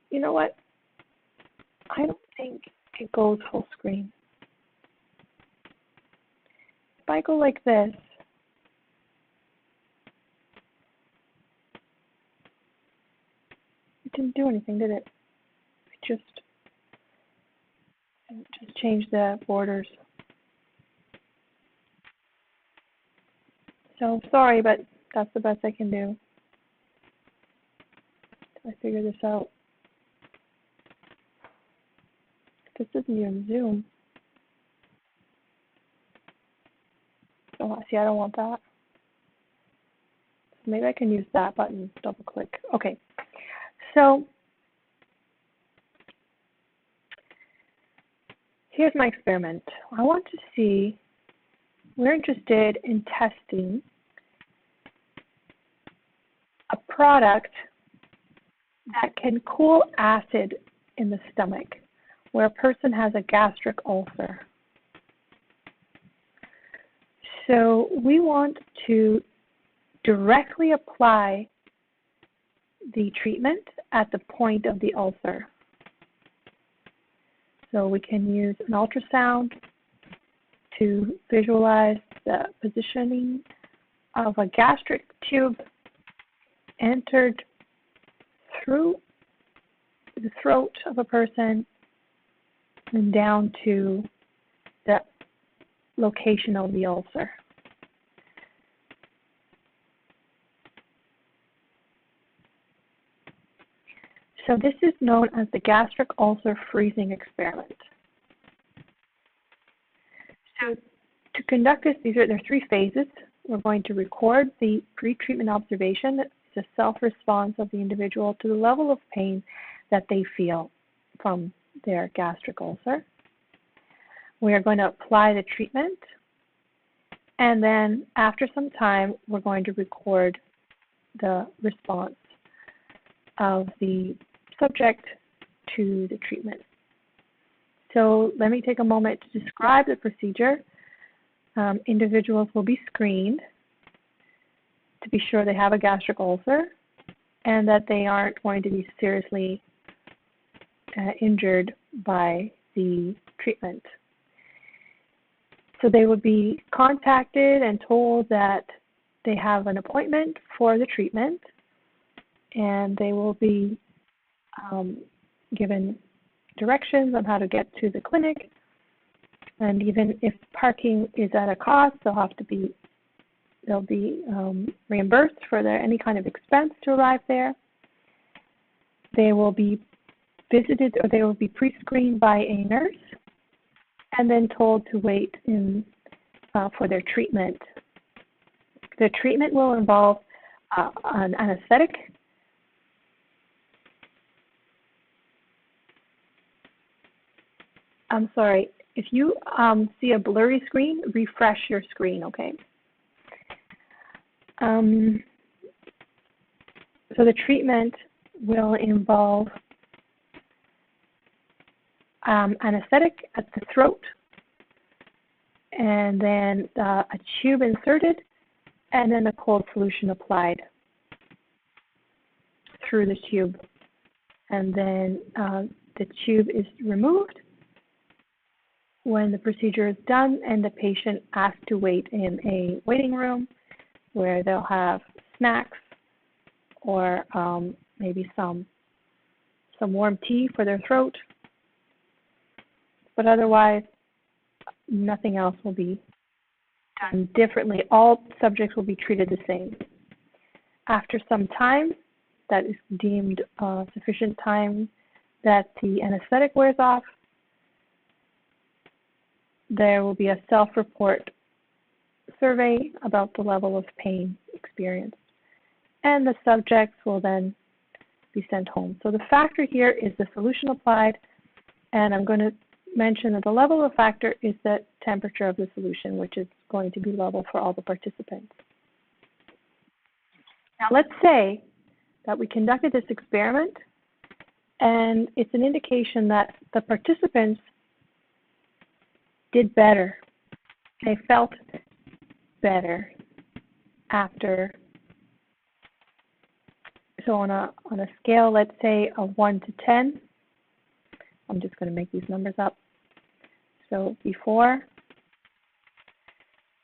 You know what? I don't think it goes full screen. If I go like this, it didn't do anything, did it? It just changed the borders. So sorry, but that's the best I can do. I figure this out. This isn't even Zoom. Oh, see, I don't want that. Maybe I can use that button, double click. Okay, so here's my experiment. I want to see, we're interested in testing a product that can cool acid in the stomach where a person has a gastric ulcer. So we want to directly apply the treatment at the point of the ulcer. So we can use an ultrasound to visualize the positioning of a gastric tube entered through the throat of a person and down to the location of the ulcer. So this is known as the gastric ulcer freezing experiment. So to conduct this, there are 3 phases. We're going to record the pre-treatment observation. It's a self-response of the individual to the level of pain that they feel from their gastric ulcer. We are going to apply the treatment, and then after some time, we're going to record the response of the subject to the treatment. So let me take a moment to describe the procedure. Individuals will be screened to be sure they have a gastric ulcer and that they aren't going to be seriously injured by the treatment. So they would be contacted and told that they have an appointment for the treatment, and they will be given directions on how to get to the clinic. And even if parking is at a cost, they'll be reimbursed for any kind of expense to arrive there. They will be visited, or they will be pre-screened by a nurse and then told to wait for their treatment. The treatment will involve an anesthetic. I'm sorry, if you see a blurry screen, refresh your screen, okay? So the treatment will involve anesthetic at the throat, and then a tube inserted, and then a cold solution applied through the tube. And then the tube is removed when the procedure is done, and the patient asked to wait in a waiting room where they'll have snacks or maybe some warm tea for their throat. But otherwise, nothing else will be done differently. All subjects will be treated the same. After some time, that is deemed sufficient time that the anesthetic wears off, there will be a self-report survey about the level of pain experienced. And the subjects will then be sent home. So the factor here is the solution applied, and I'm going to mention that the level of factor is the temperature of the solution, which is going to be level for all the participants. Now let's say that we conducted this experiment, and it's an indication that the participants did better. They felt better after. So on a scale, let's say of 1 to 10, I'm just going to make these numbers up. So before,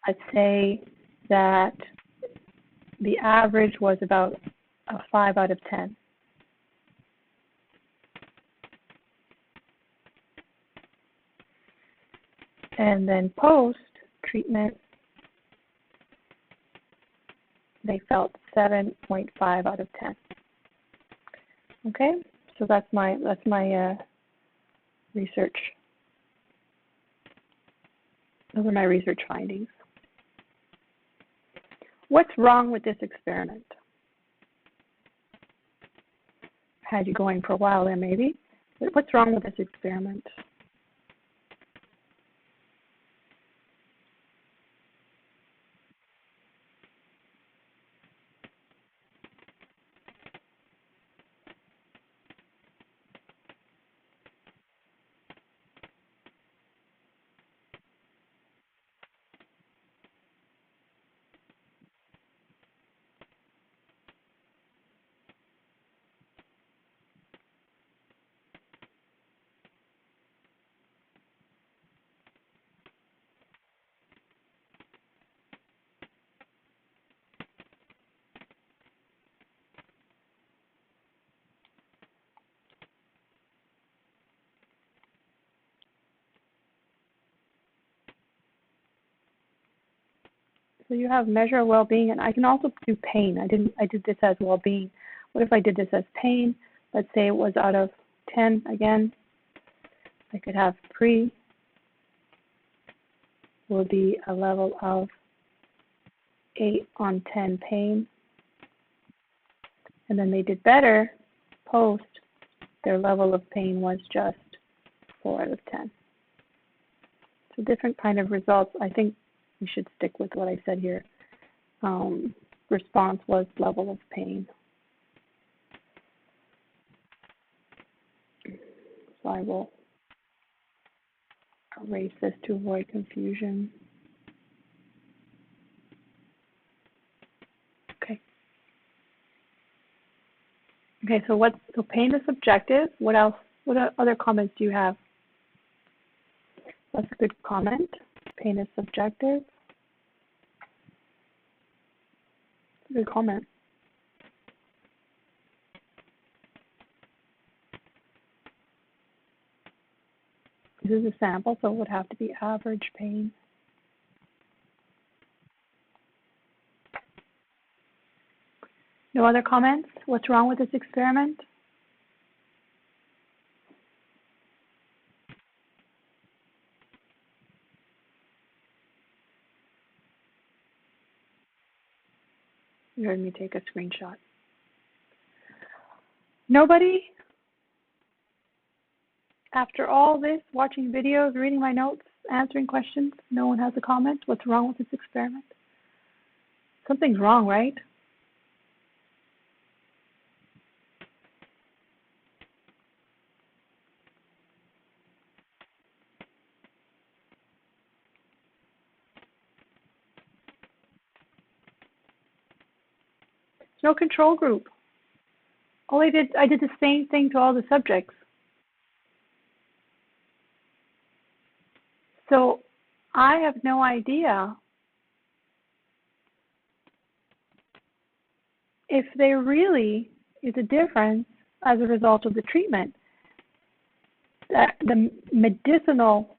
I'd say that the average was about a 5 out of 10. And then post-treatment, they felt 7.5 out of 10. Okay, so that's my research. Those are my research findings. What's wrong with this experiment? Had you going for a while there, maybe. But what's wrong with this experiment? So you have measure well-being, and I can also do pain. I did this as well-being. What if I did this as pain? Let's say it was out of 10 again. I could have pre will be a level of 8 on 10 pain. And then they did better. Post, their level of pain was just 4 out of 10. So different kind of results. I think we should stick with what I said here. Response was level of pain. So I will erase this to avoid confusion. Okay. Okay, so pain is subjective. What else? What other comments do you have? That's a good comment. Pain is subjective. Good comment. This is a sample, so it would have to be average pain. No other comments? What's wrong with this experiment? You heard me take a screenshot. Nobody? After all this, watching videos, reading my notes, answering questions, no one has a comment? What's wrong with this experiment? Something's wrong, right? No control group. I did the same thing to all the subjects. So I have no idea if there really is a difference as a result of the treatment. The medicinal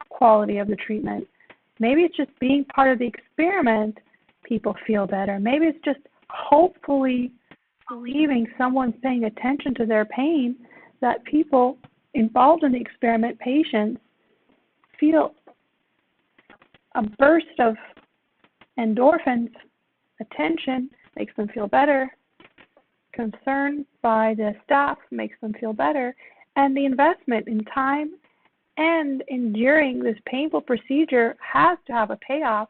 quality of the treatment. Maybe it's just being part of the experiment, people feel better. Maybe it's just hopefully believing someone's paying attention to their pain, that people involved in the experiment, patients, feel a burst of Endorphins, attention, makes them feel better. Concern by the staff makes them feel better. And the investment in time and enduring this painful procedure has to have a payoff.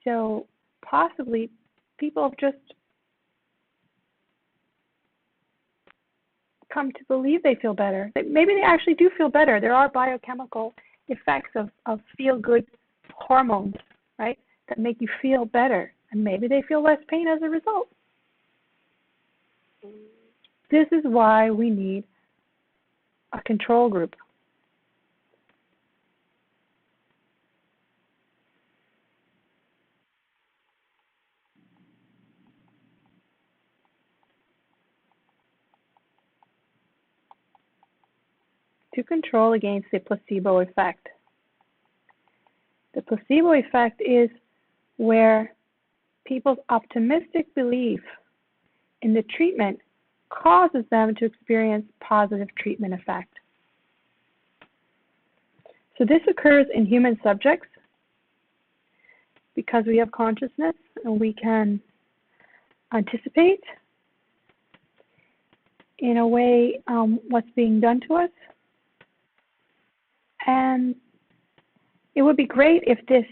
So possibly people have just come to believe they feel better. Maybe they actually do feel better. There are biochemical effects of feel-good hormones, right, that make you feel better. And maybe they feel less pain as a result. This is why we need a control group. To control against the placebo effect. The placebo effect is where people's optimistic belief in the treatment causes them to experience positive treatment effect. So this occurs in human subjects because we have consciousness and we can anticipate in a way what's being done to us. And it would be great if this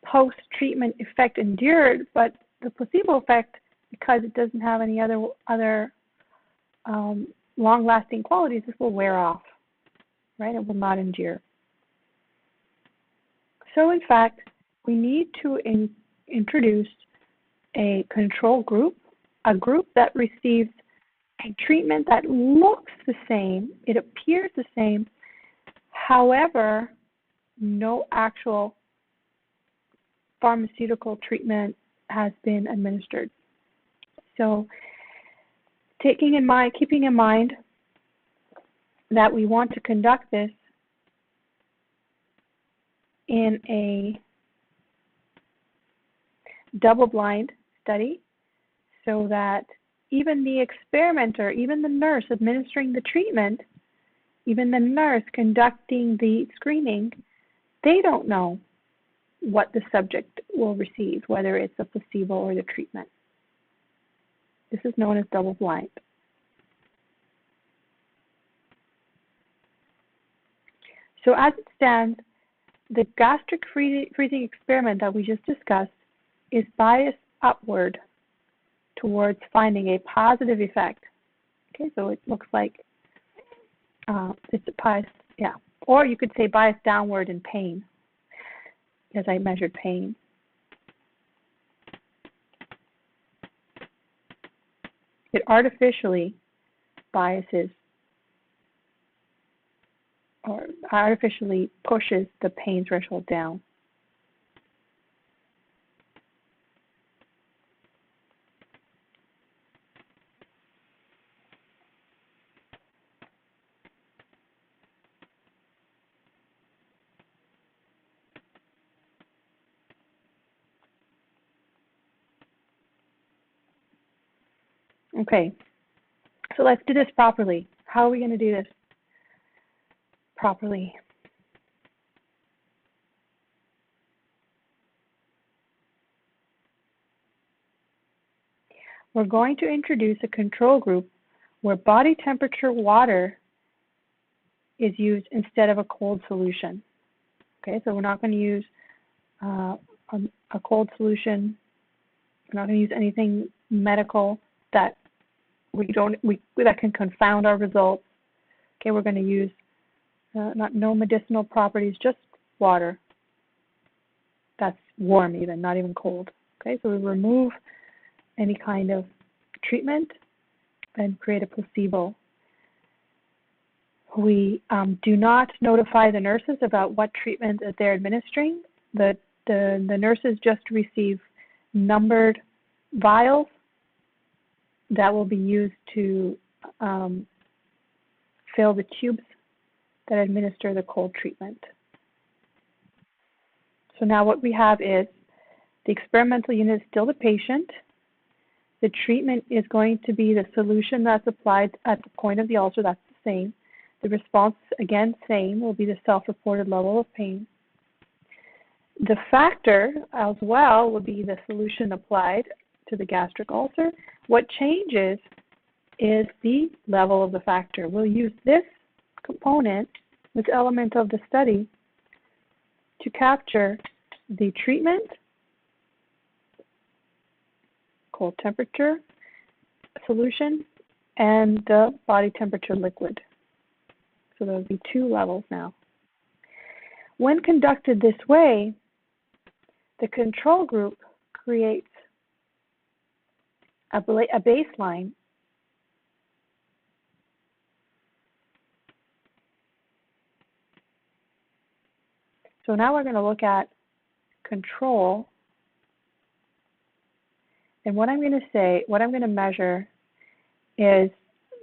post-treatment effect endured, but the placebo effect, because it doesn't have any other long-lasting qualities, this will wear off, right? It will not endure. So in fact, we need to introduce a control group, a group that receives a treatment that looks the same, it appears the same, however, no actual pharmaceutical treatment has been administered. So keeping in mind that we want to conduct this in a double-blind study so that even the experimenter, even the nurse administering the treatment, even the nurse conducting the screening, they don't know what the subject will receive, whether it's a placebo or the treatment. This is known as double-blind. So as it stands, the gastric freezing experiment that we just discussed is biased upward towards finding a positive effect. Okay, so it looks like it's a bias, yeah. Or you could say biased downward in pain, as I measured pain. It artificially biases or artificially pushes the pain threshold down. Okay, so let's do this properly. How are we going to do this properly? We're going to introduce a control group where body temperature water is used instead of a cold solution. Okay, so we're not going to use a cold solution. We're not going to use anything medical that that can confound our results. Okay, we're going to use no medicinal properties, just water. That's warm even, not even cold. Okay, so we remove any kind of treatment and create a placebo. We do not notify the nurses about what treatment that they're administering. The nurses just receive numbered vials that will be used to fill the tubes that administer the cold treatment. So now what we have is the experimental unit is still the patient. The treatment is going to be the solution that's applied at the point of the ulcer, that's the same. The response, again, same, will be the self-reported level of pain. The factor as well would be the solution applied to the gastric ulcer. What changes is the level of the factor. We'll use this component, this element of the study, to capture the treatment, cold temperature solution, and the body temperature liquid. So there will be two levels now. When conducted this way, the control group creates a baseline So now we're going to look at control. And what I'm going to measure is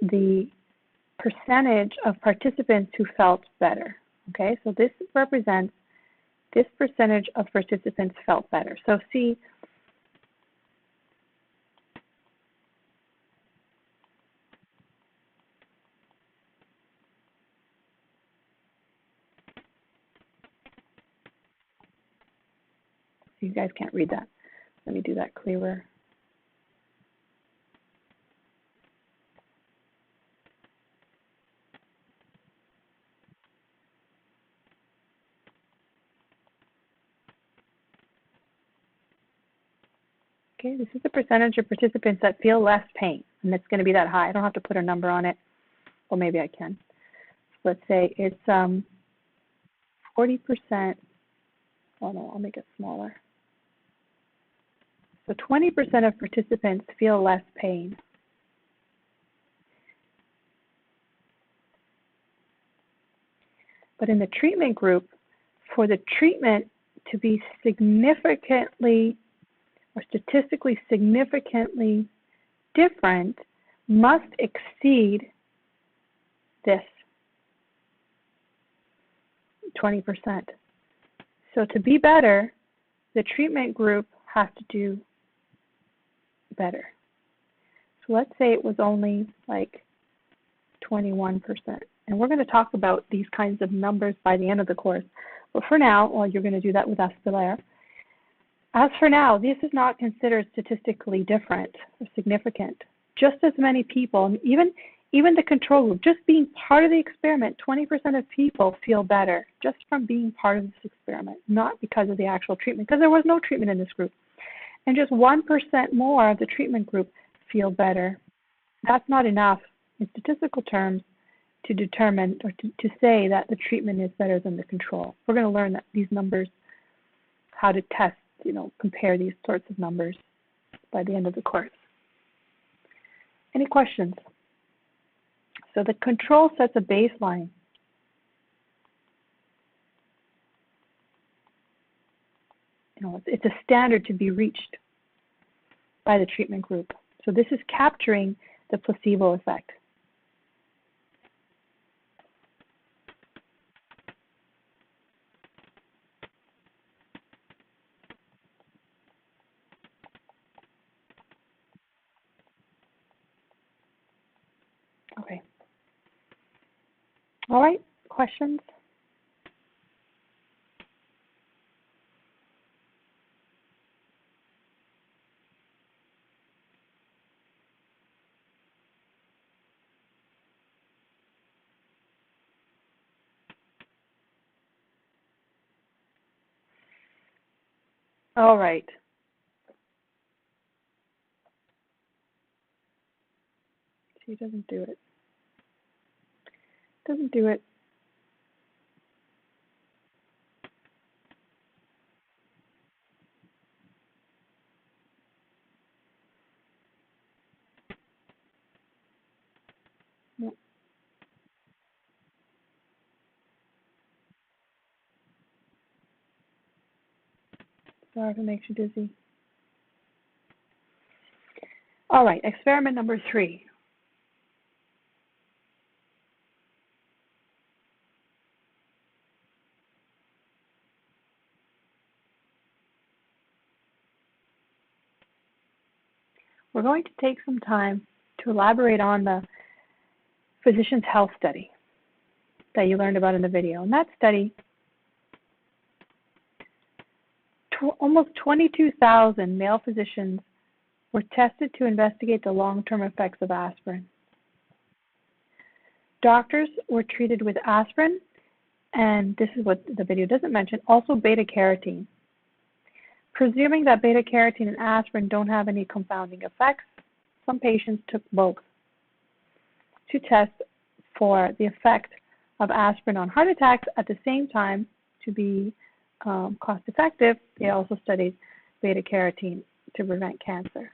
the percentage of participants who felt better. Okay, so this represents this percentage of participants felt better. So see, you guys can't read that. Let me do that clearer. Okay, this is the percentage of participants that feel less pain, and it's going to be that high. I don't have to put a number on it, or maybe I can. Let's say it's 40%. Oh no, I'll make it smaller. So 20% of participants feel less pain. But in the treatment group, for the treatment to be significantly or statistically significantly different, must exceed this 20%. So to be better, the treatment group has to do better. So let's say it was only like 21%. And we're going to talk about these kinds of numbers by the end of the course. But for now, well, you're going to do that with Aspelaire. As for now, this is not considered statistically different or significant. Just as many people, even the control group, just being part of the experiment, 20% of people feel better just from being part of this experiment, not because of the actual treatment, because there was no treatment in this group. And just 1% more of the treatment group feel better. That's not enough in statistical terms to determine or to say that the treatment is better than the control. We're going to learn that these numbers, how to test, compare these sorts of numbers by the end of the course. Any questions? So the control sets a baseline. It's a standard to be reached by the treatment group. So this is capturing the placebo effect. Okay. All right, questions? All right. See, it doesn't do it. Doesn't do it. No. Sorry if it makes you dizzy. All right, experiment number 3. We're going to take some time to elaborate on the physician's health study that you learned about in the video. And that study Almost 22,000 male physicians were tested to investigate the long-term effects of aspirin. Doctors were treated with aspirin, and this is what the video doesn't mention, also beta-carotene. Presuming that beta-carotene and aspirin don't have any confounding effects, some patients took both. To test for the effect of aspirin on heart attacks at the same time to be cost-effective, they also studied beta-carotene to prevent cancer.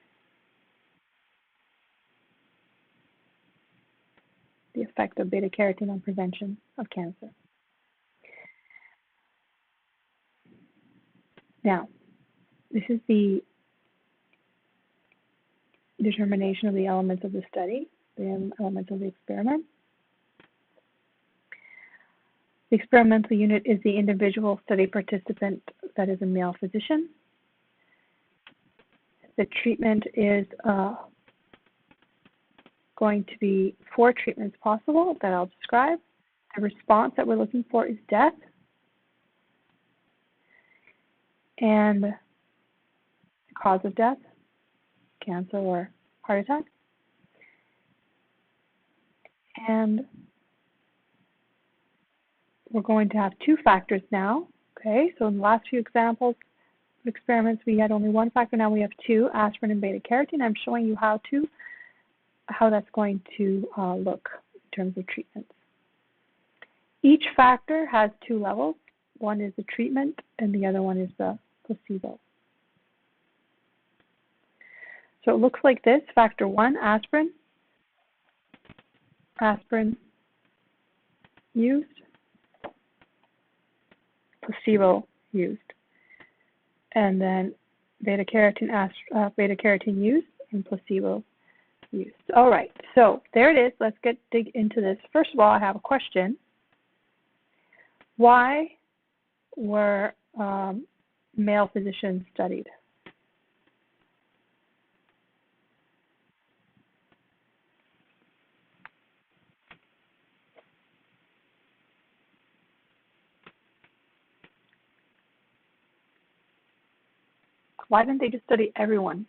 The effect of beta-carotene on prevention of cancer. Now, this is the determination of the elements of the study, the elements of the experiment. The experimental unit is the individual study participant that is a male physician. The treatment is going to be 4 treatments possible that I'll describe. The response that we're looking for is death. And the cause of death, cancer or heart attack. And we're going to have 2 factors now. Okay, so in the last few examples of experiments, we had only 1 factor. Now we have 2, aspirin and beta-carotene. I'm showing you how that's going to look in terms of treatments. Each factor has 2 levels. One is the treatment, and the other one is the placebo. So it looks like this. Factor 1, aspirin. Aspirin used. Placebo used. And then beta-carotene used and placebo used. All right, so there it is. Let's dig into this. First of all, I have a question. Why were male physicians studied? Why didn't they just study everyone?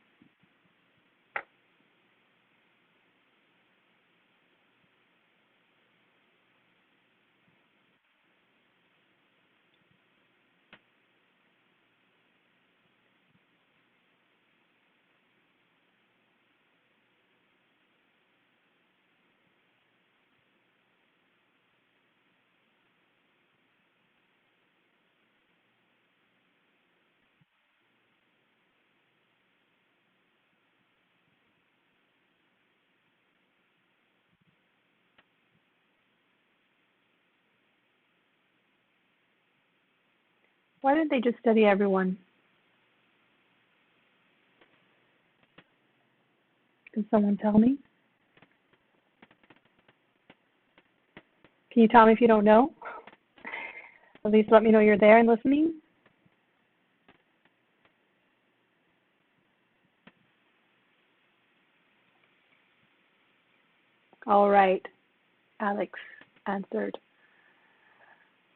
Why didn't they just study everyone? Can someone tell me? Can you tell me if you don't know? At least let me know you're there and listening. All right, Alex answered.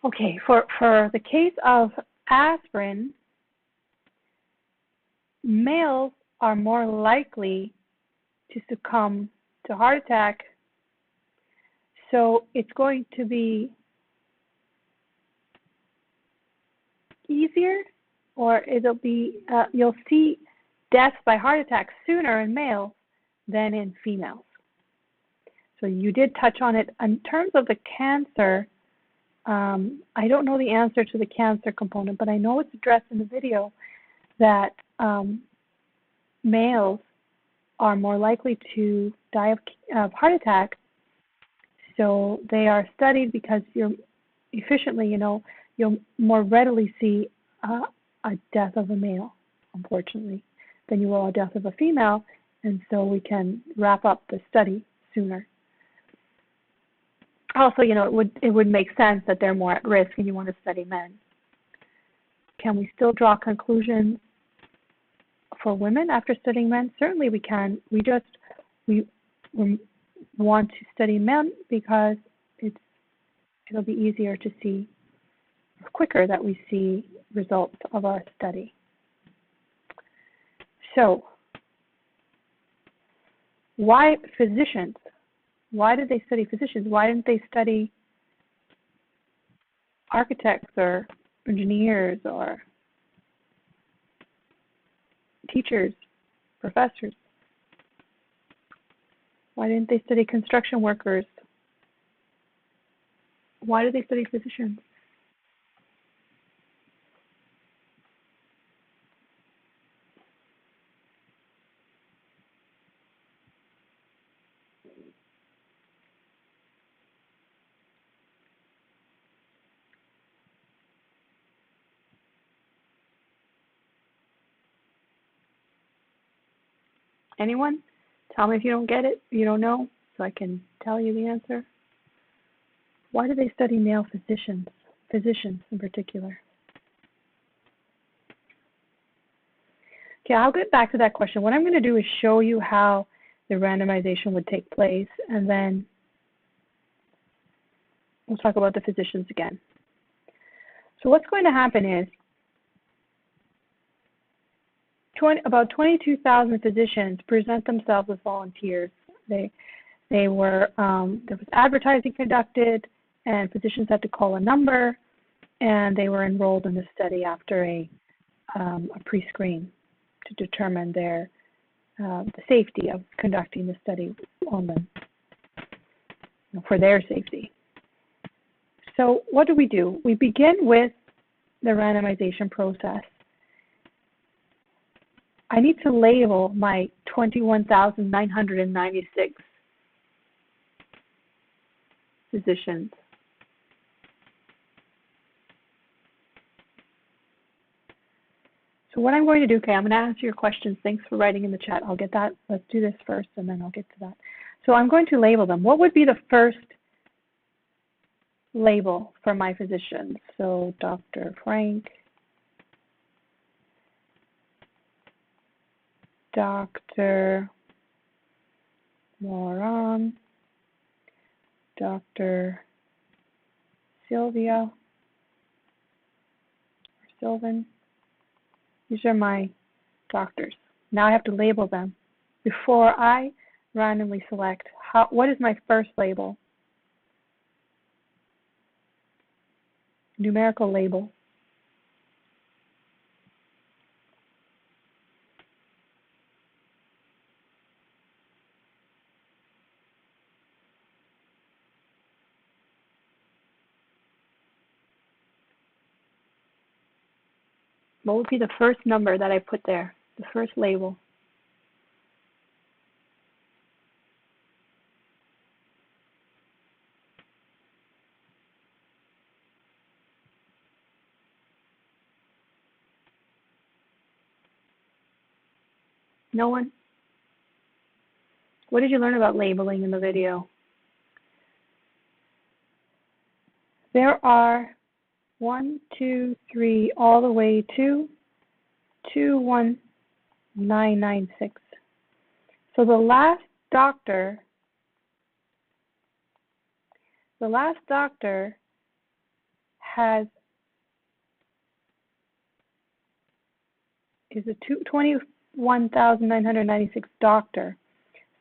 Okay, for the case of aspirin, males are more likely to succumb to heart attack, so it's going to be easier, or it'll be you'll see deaths by heart attack sooner in males than in females. So you did touch on it. In terms of the cancer, I don't know the answer to the cancer component, but I know it's addressed in the video that males are more likely to die of heart attack. So they are studied because you'll more readily see a death of a male, unfortunately, than you will a death of a female, and so we can wrap up the study sooner. Also, it would make sense that they're more at risk and you want to study men. Can we still draw conclusions for women after studying men? Certainly we can. We want to study men because it'll be easier to see, quicker that we see results of our study. So, why physicians? Why did they study physicians? Why didn't they study architects or engineers or teachers, professors? Why didn't they study construction workers? Why did they study physicians? Anyone? Tell me if you don't get it, you don't know, so I can tell you the answer. Why do they study male physicians in particular? Okay, I'll get back to that question. What I'm going to do is show you how the randomization would take place, and then we'll talk about the physicians again. So what's going to happen is about 22,000 physicians present themselves as volunteers. There was advertising conducted, and physicians had to call a number, and they were enrolled in the study after a pre-screen to determine the safety of conducting the study on them, for their safety. So what do? We begin with the randomization process. I need to label my 21,996 physicians. So what I'm going to do, okay, I'm going to answer your questions. Thanks for writing in the chat. I'll get that. Let's do this first, and then I'll get to that. So I'm going to label them. What would be the first label for my physicians? So Dr. Frank, Dr. Moran, Dr. Sylvia, or Sylvan. These are my doctors. Now I have to label them. Before I randomly select, what is my first label? Numerical label. What would be the first number that I put there? The first label. No one? What did you learn about labeling in the video? There are 1, 2, 3, all the way to 21996. So the last doctor is a 21,996 doctor.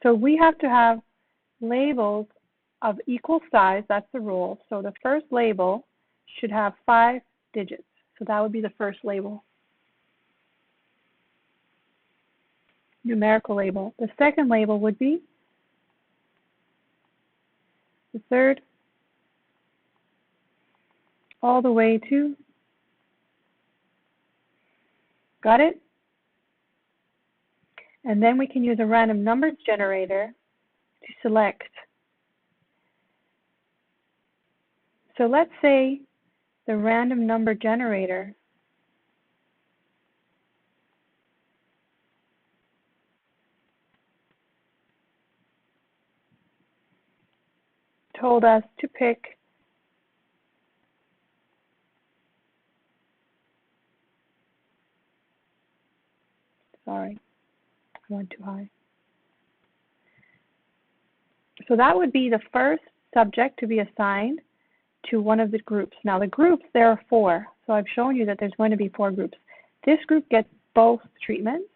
So we have to have labels of equal size. That's the rule. So the first label should have 5 digits. So that would be the first label. Numerical label. The second label would be the third, all the way to, got it? And then we can use a random numbers generator to select. So let's say the random number generator told us to pick sorry, I went too high. So that would be the first subject to be assigned to one of the groups. Now the groups, there are 4. So I've shown you that there's going to be 4 groups. This group gets both treatments.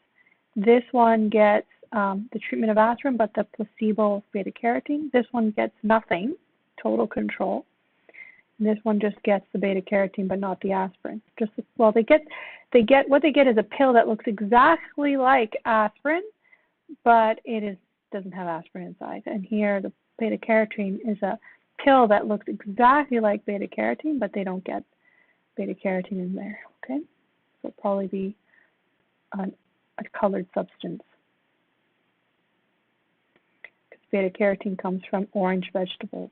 This one gets the treatment of aspirin, but the placebo of beta-carotene. This one gets nothing, total control. And this one just gets the beta-carotene, but not the aspirin. Just well, what they get is a pill that looks exactly like aspirin, but it doesn't have aspirin inside. And here, the beta-carotene is a pill that looks exactly like beta-carotene, but they don't get beta-carotene in there. Okay, so it'll probably be a colored substance. Because beta-carotene comes from orange vegetables.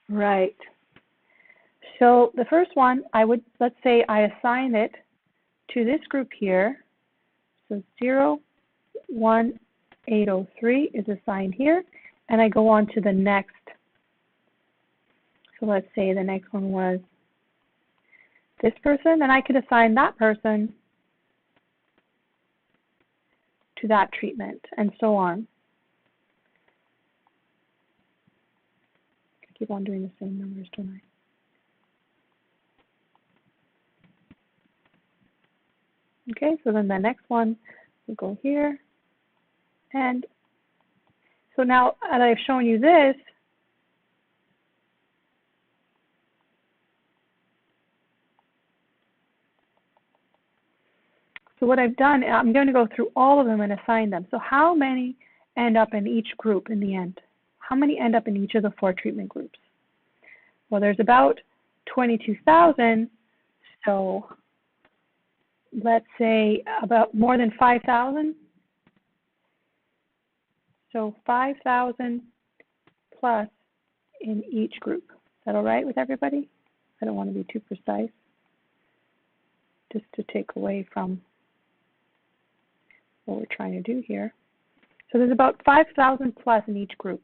Right. So the first one, let's say I assign it to this group here. So 01803 is assigned here, and I go on to the next. So let's say the next one was this person, and I could assign that person to that treatment, and so on. I keep on doing the same numbers, don't I? Okay, so then the next one will go here. And so now that I've shown you this, so what I've done, I'm going to go through all of them and assign them. So how many end up in each group in the end? How many end up in each of the 4 treatment groups? Well, there's about 22,000, so let's say about more than 5,000. So 5,000 plus in each group. Is that all right with everybody? I don't want to be too precise, just to take away from what we're trying to do here. So there's about 5,000 plus in each group.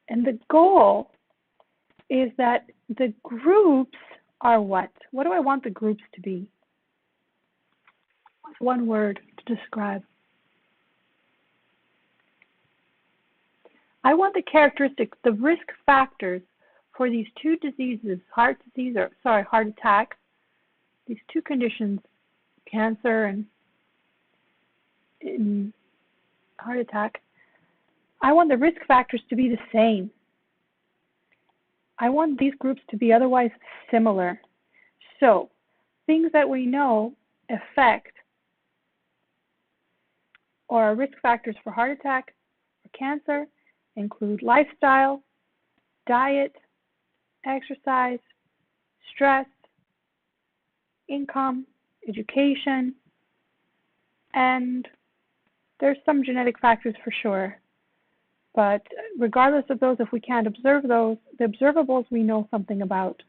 And the goal is that the groups are what? What do I want the groups to be? What's one word to describe? I want the characteristics, the risk factors for these 2 diseases, heart attack, these 2 conditions, cancer and heart attack. I want the risk factors to be the same. I want these groups to be otherwise similar. So, things that we know affect or are risk factors for heart attack or cancer include lifestyle, diet, exercise, stress, income, education, and there's some genetic factors for sure. But regardless of those, if we can't observe those, the observables we know something about.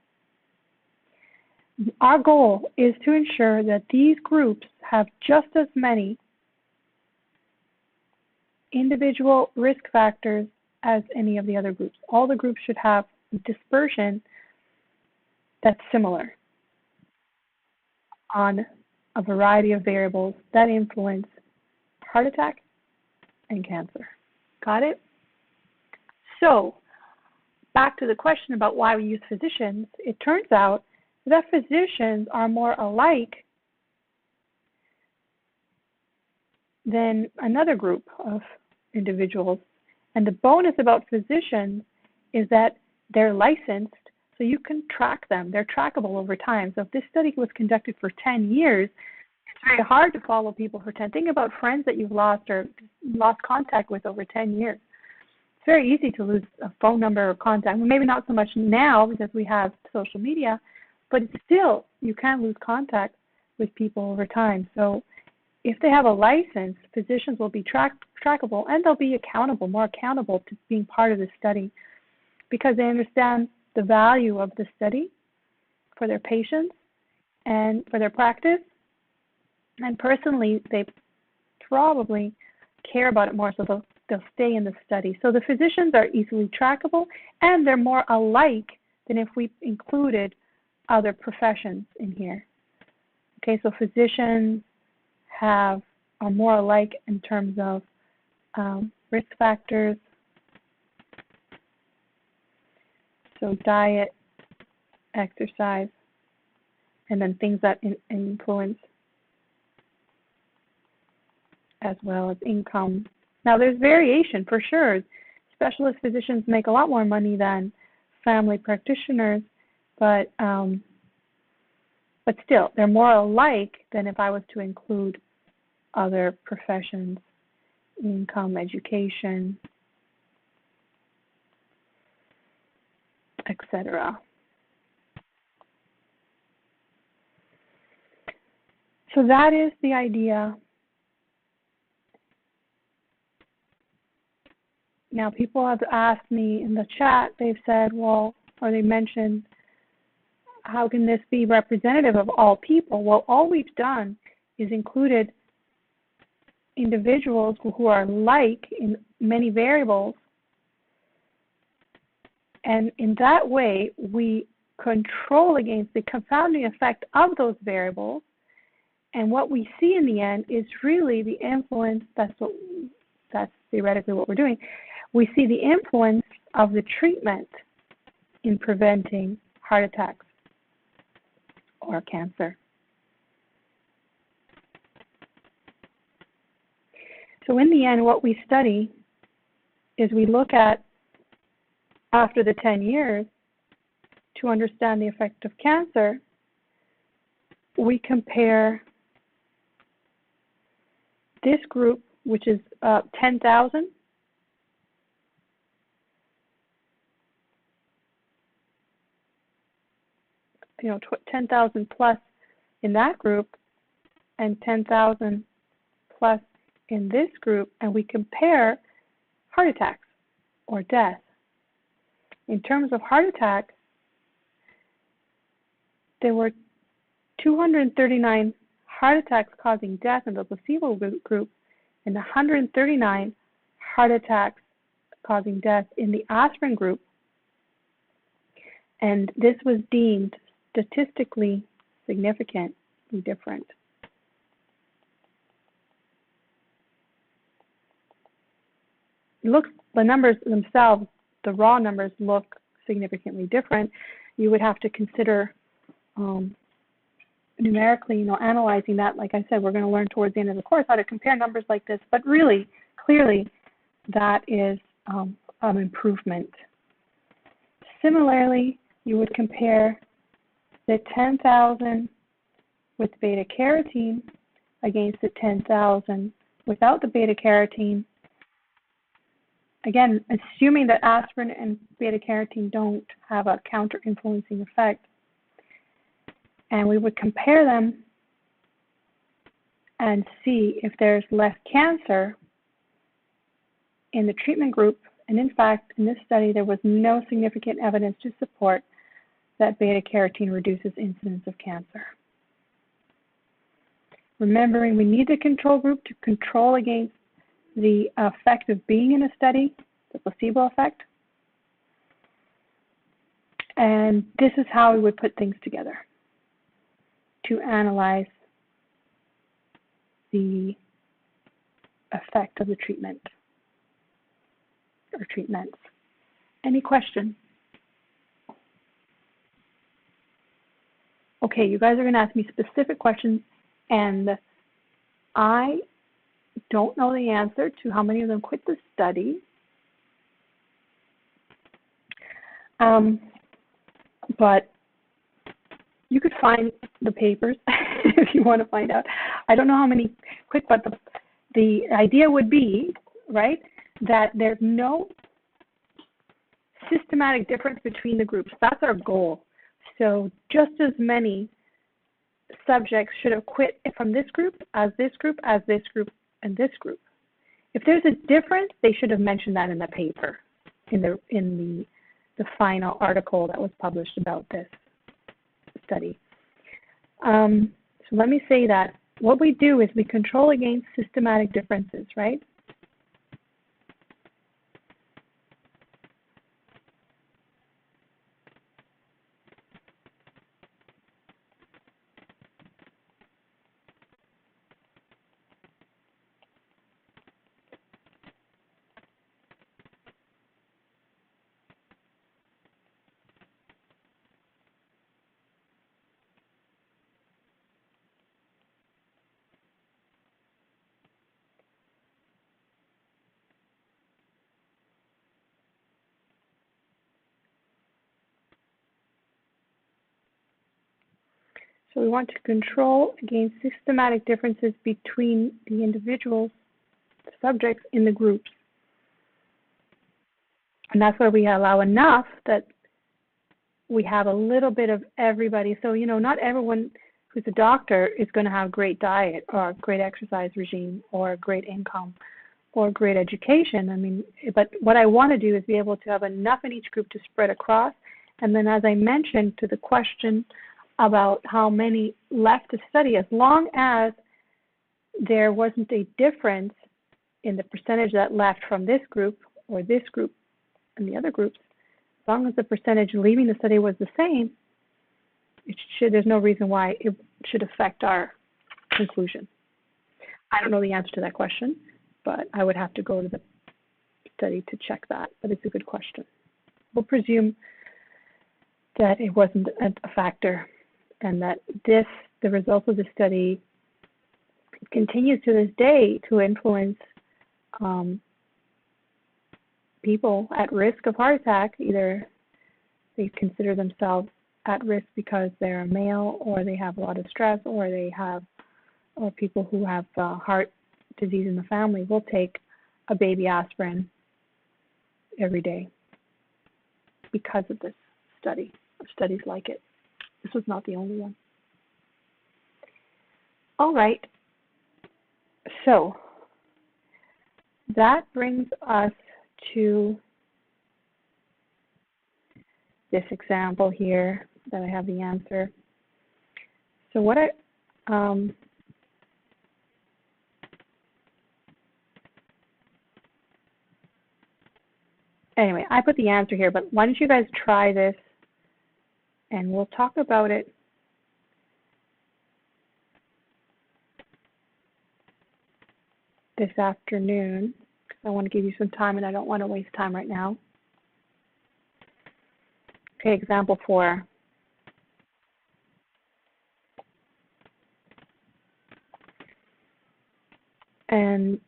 Our goal is to ensure that these groups have just as many individual risk factors as any of the other groups. All the groups should have dispersion that's similar on a variety of variables that influence heart attack and cancer. Got it? So, back to the question about why we use physicians, it turns out that physicians are more alike than another group of individuals. And the bonus about physicians is that they're licensed, so you can track them. They're trackable over time. So if this study was conducted for 10 years, it's very hard to follow people for 10. Think about friends that you've lost or lost contact with over 10 years. It's very easy to lose a phone number or contact. Well, maybe not so much now because we have social media, but still you can lose contact with people over time. So if they have a license, physicians will be trackable and they'll be accountable, more accountable to being part of the study because they understand the value of the study for their patients and for their practice. And personally, they probably care about it more, so they'll stay in the study. So the physicians are easily trackable and they're more alike than if we included other professions in here. Okay, so physicians are more alike in terms of risk factors. So diet, exercise, and then things that influence as well as income. Now, there's variation for sure. Specialist physicians make a lot more money than family practitioners, but still, they're more alike than if I was to include other professions, income, education, etc. So that is the idea. Now, people have asked me in the chat, they've said, well, or they mentioned, how can this be representative of all people? Well, all we've done is included individuals who are alike in many variables. And in that way, we control against the confounding effect of those variables. And what we see in the end is really the influence, that's theoretically what we're doing. We see the influence of the treatment in preventing heart attacks or cancer. So in the end, what we study is we look at, after the 10 years, to understand the effect of cancer, we compare this group, which is 10,000, you know, 10,000 plus in that group, and 10,000 plus in this group, and we compare heart attacks or death. In terms of heart attacks, there were 239 heart attacks causing death in the placebo group, and 139 heart attacks causing death in the aspirin group. And this was deemed statistically significantly different. The numbers themselves, the raw numbers, look significantly different. You would have to consider numerically, you know, analyzing that. Like I said, we're going to learn towards the end of the course how to compare numbers like this, but really, clearly, that is an improvement. Similarly, you would compare the 10,000 with beta carotene against the 10,000 without the beta carotene. Again, assuming that aspirin and beta carotene don't have a counter-influencing effect. And we would compare them and see if there's less cancer in the treatment group. And in fact, in this study, there was no significant evidence to support that beta carotene reduces incidence of cancer. Remembering we need the control group to control against the effect of being in a study, the placebo effect. And this is how we would put things together to analyze the effect of the treatment or treatments. Any question? Okay, you guys are going to ask me specific questions, and I don't know the answer to how many of them quit the study. But you could find the papers if you want to find out. I don't know how many quit, but the idea would be, right, that there's no systematic difference between the groups. That's our goal. So just as many subjects should have quit from this group, as this group, as this group, and this group. If there's a difference, they should have mentioned that in the paper, in the final article that was published about this study. So let me say that what we do is we control against systematic differences, right? So we want to control against systematic differences between the individuals, the subjects in the groups. And that's where we allow enough that we have a little bit of everybody. So, not everyone who's a doctor is going to have a great diet or a great exercise regime or a great income or great education. But what I want to do is be able to have enough in each group to spread across. And then, as I mentioned to the question about how many left to study, as long as there wasn't a difference in the percentage that left from this group or this group and the other groups, as long as the percentage leaving the study was the same, there's no reason why it should affect our conclusion. I don't know the answer to that question, but I would have to go to the study to check that, but it's a good question. We'll presume that it wasn't a factor and that the results of the study continues to this day to influence people at risk of heart attack. Either they consider themselves at risk because they're a male, or they have a lot of stress, or people who have heart disease in the family will take a baby aspirin every day because of this study, or studies like it. This was not the only one. All right, so that brings us to this example here that I have the answer. So what anyway, I put the answer here, but why don't you guys try this and we'll talk about it this afternoon, because I want to give you some time and I don't want to waste time right now. Okay, example 4. And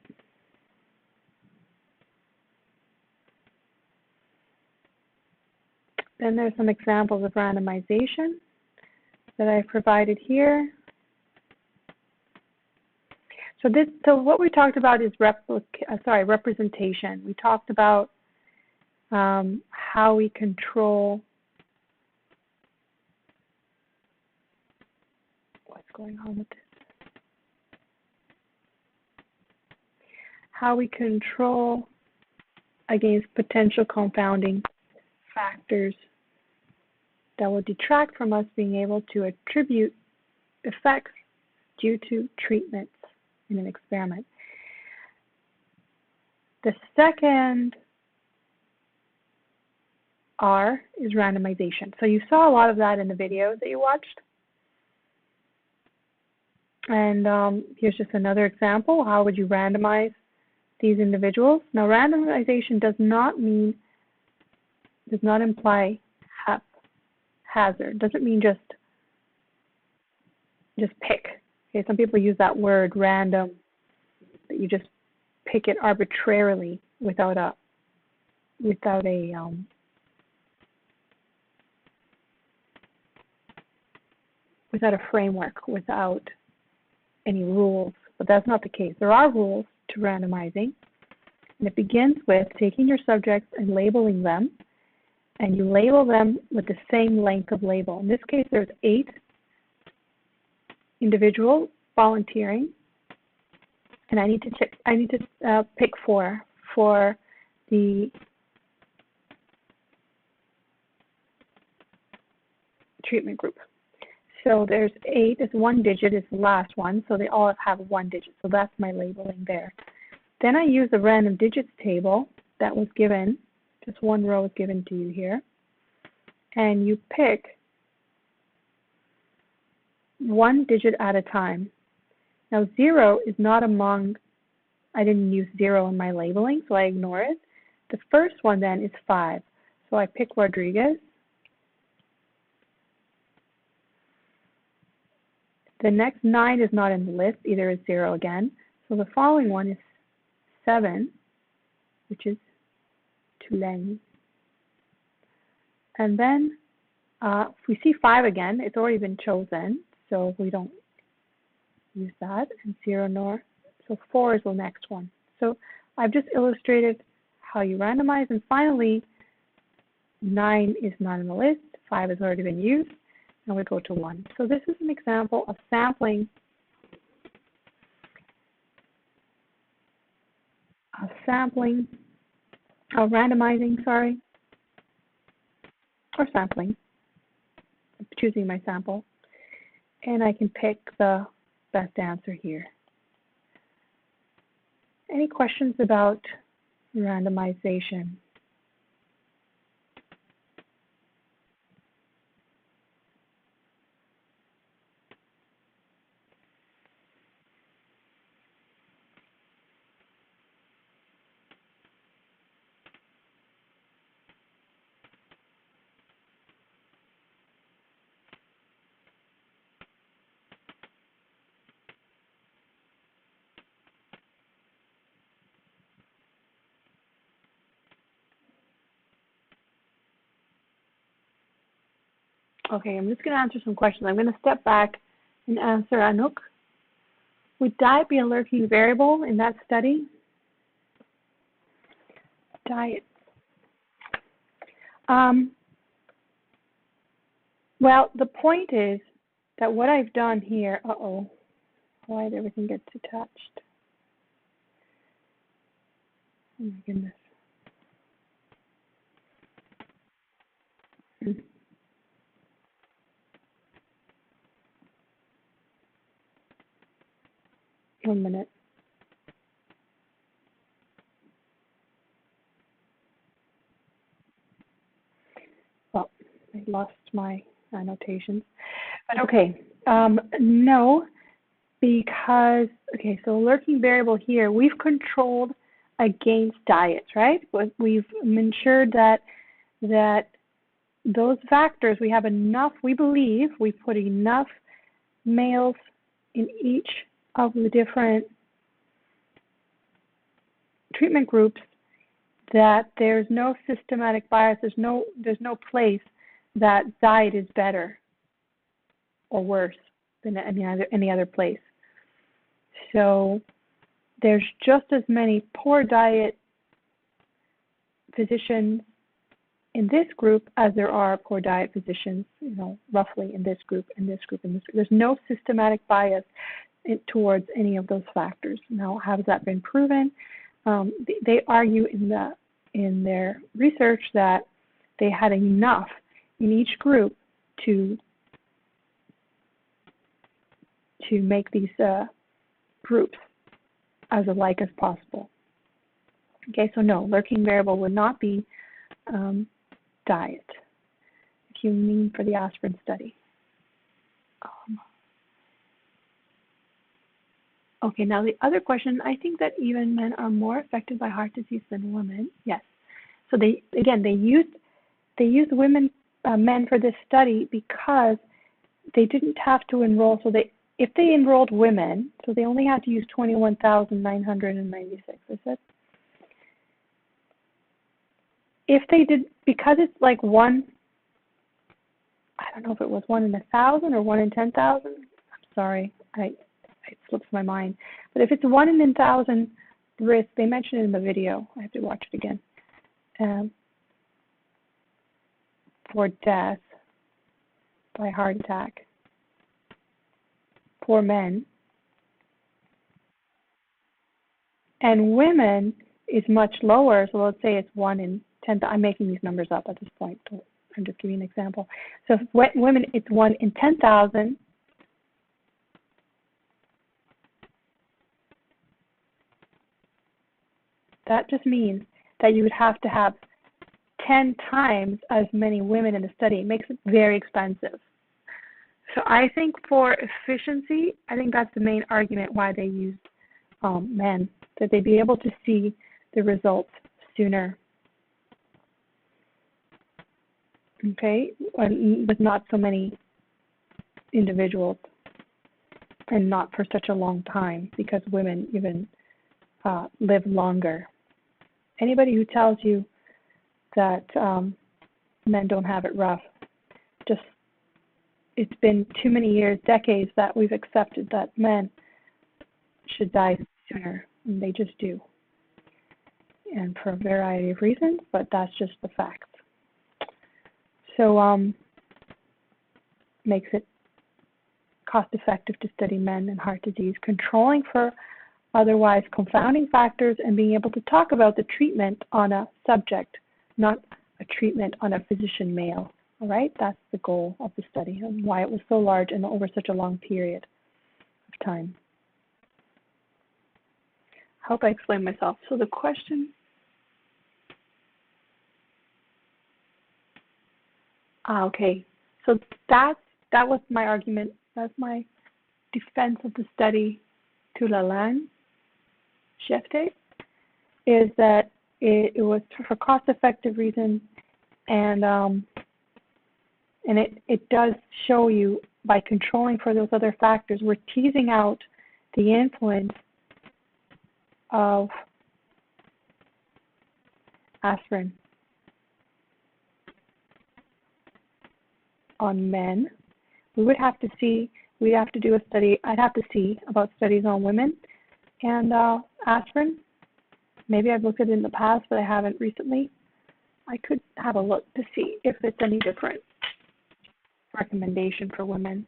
then there's some examples of randomization that I've provided here. So what we talked about is representation. We talked about how we control what's going on with this. How we control against potential confounding factors that will detract from us being able to attribute effects due to treatments in an experiment. The second R is randomization. So you saw a lot of that in the videos that you watched. And here's just another example. How would you randomize these individuals? Now, randomization does not imply haphazard. Doesn't mean just pick. Okay, some people use that word random, that you just pick it arbitrarily without a framework, without any rules. But that's not the case. There are rules to randomizing, and it begins with taking your subjects and labeling them, and you label them with the same length of label. In this case, there's 8 individuals volunteering, and I need to pick 4 for the treatment group. So there's 8, it's 1 digit, is the last one, so they all have 1 digit. So that's my labeling there. Then I use the random digits table that was given, just 1 row is given to you here, and you pick 1 digit at a time. Now 0 is not among, I didn't use 0 in my labeling, so I ignore it. The first one then is 5. So I pick Rodriguez. The next 9 is not in the list, either is 0 again. So the following one is 7, which is Tulane. And then if we see 5 again, it's already been chosen. so we don't use that, and 0 nor. So 4 is the next one. So I've just illustrated how you randomize, and finally 9 is not in the list, 5 has already been used, and we go to 1. So this is an example of sampling, randomizing, sorry, or sampling, choosing my sample, and I can pick the best answer here. Any questions about randomization? Okay, I'm just going to answer some questions. I'm going to step back and answer Anouk. Would diet be a lurking variable in that study? Diet. Well, the point is that what I've done here, why did everything get detached? Oh my goodness. 1 minute. Well, I lost my annotations. But okay, no, because, okay, so lurking variable here, we've controlled against diets, right? We've ensured that those factors, we have enough, we believe we've put enough males in each of the different treatment groups that there's no systematic bias, there's no place that diet is better or worse than any other place. So there's just as many poor diet physicians in this group as there are poor diet physicians, roughly in this group, in this group, in this group. There's no systematic bias towards any of those factors. Now, how has that been proven? They argue in their research that they had enough in each group to make these groups as alike as possible. Okay, so no, lurking variable would not be diet, if you mean for the aspirin study. Okay, now the other question, I think that even men are more affected by heart disease than women. Yes. So they used men for this study because they didn't have to enroll. So if they enrolled women, so they only had to use 21,996. Is it? If they did, because it's like one, I don't know if it was 1 in 1,000 or 1 in 10,000. I'm sorry, it slips my mind. But if it's 1 in 1,000 risk, they mentioned it in the video. I have to watch it again. For death by heart attack for men. And women is much lower, so let's say it's 1 in 10,000. I'm making these numbers up at this point. I'm just giving an example. So if women, it's 1 in 10,000. That just means that you would have to have 10 times as many women in the study. It makes it very expensive. So I think for efficiency, I think that's the main argument why they use men, that they'd be able to see the results sooner. Okay, with not so many individuals and not for such a long time, because women even live longer. Anybody who tells you that men don't have it rough just it's been too many years, decades, that we've accepted that men should die sooner, and they just do. And for a variety of reasons, but that's just the facts. So makes it cost effective to study men and heart disease, controlling for otherwise confounding factors, and being able to talk about the treatment on a subject, not a treatment on a physician male. All right, that's the goal of the study and why it was so large and over such a long period of time. I hope I explained myself. So the question, okay, so that was my argument. That's my defense of the study to Lalande Shefte, is that it was for cost-effective reasons, and it does show you by controlling for those other factors, we're teasing out the influence of aspirin on men. We'd have to do a study. I'd have to see about studies on women and aspirin. Maybe I've looked at it in the past, but I haven't recently. I could have a look to see if it's any different recommendation for women.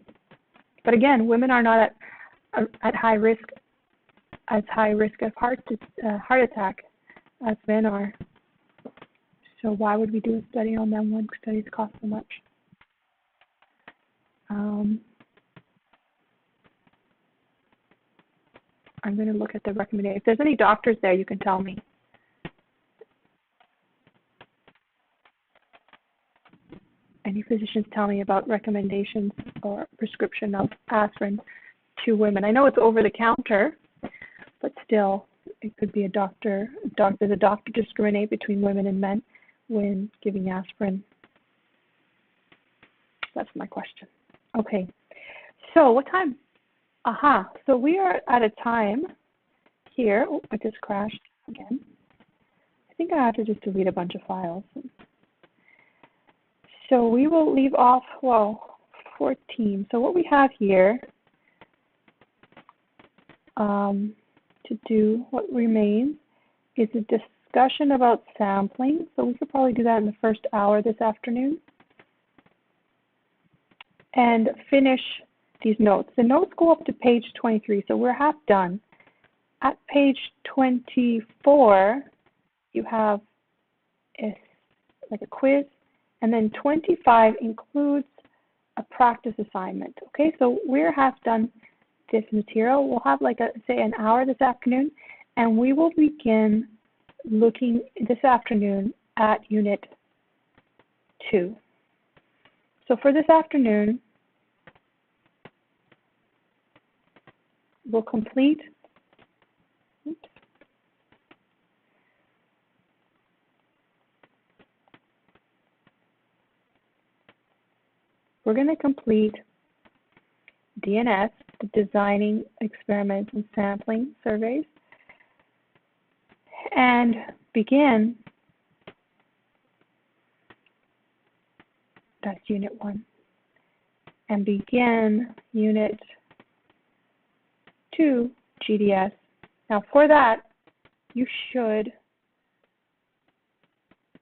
But again, women are not at high risk, as high risk of heart attack as men are. So why would we do a study on them when studies cost so much? I'm going to look at the recommendation. If there's any doctors there, you can tell me. Any physicians tell me about recommendations or prescription of aspirin to women. I know it's over the counter, but still, it could be a doctor. Does a doctor discriminate between women and men when giving aspirin? That's my question. Okay, so what time? So we are at a time here. Oh, I just crashed again. I think I have to just delete a bunch of files. So we will leave off, 14. So what we have here to do, what remains, is a discussion about sampling. So we could probably do that in the first hour this afternoon. And finish these notes. The notes go up to page 23, so we're half done. At page 24, you have like a quiz, and then 25 includes a practice assignment. Okay, so we're half done this material. We'll have say an hour this afternoon, and we will begin looking this afternoon at Unit 2. So for this afternoon, we'll complete, we're going to complete DNS, the Designing Experiments and Sampling Surveys, and begin, that's Unit 1, and begin Unit 2, GDS. Now for that, you should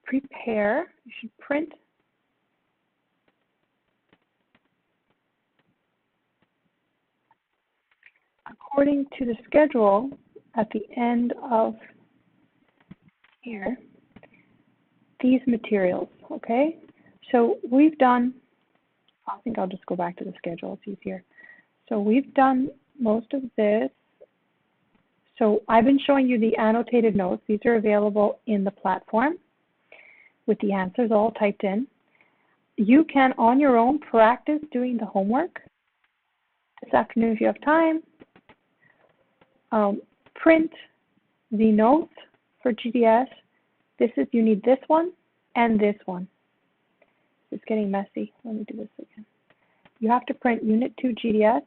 prepare, you should print according to the schedule at the end of here, these materials, okay? So we've done, I think I'll just go back to the schedule, it's easier. So we've done most of this. So I've been showing you the annotated notes. These are available in the platform with the answers all typed in. You can, on your own, practice doing the homework this afternoon if you have time. Print the notes for GDS. You need this one and this one. It's getting messy. Let me do this again. You have to print Unit 2 GDS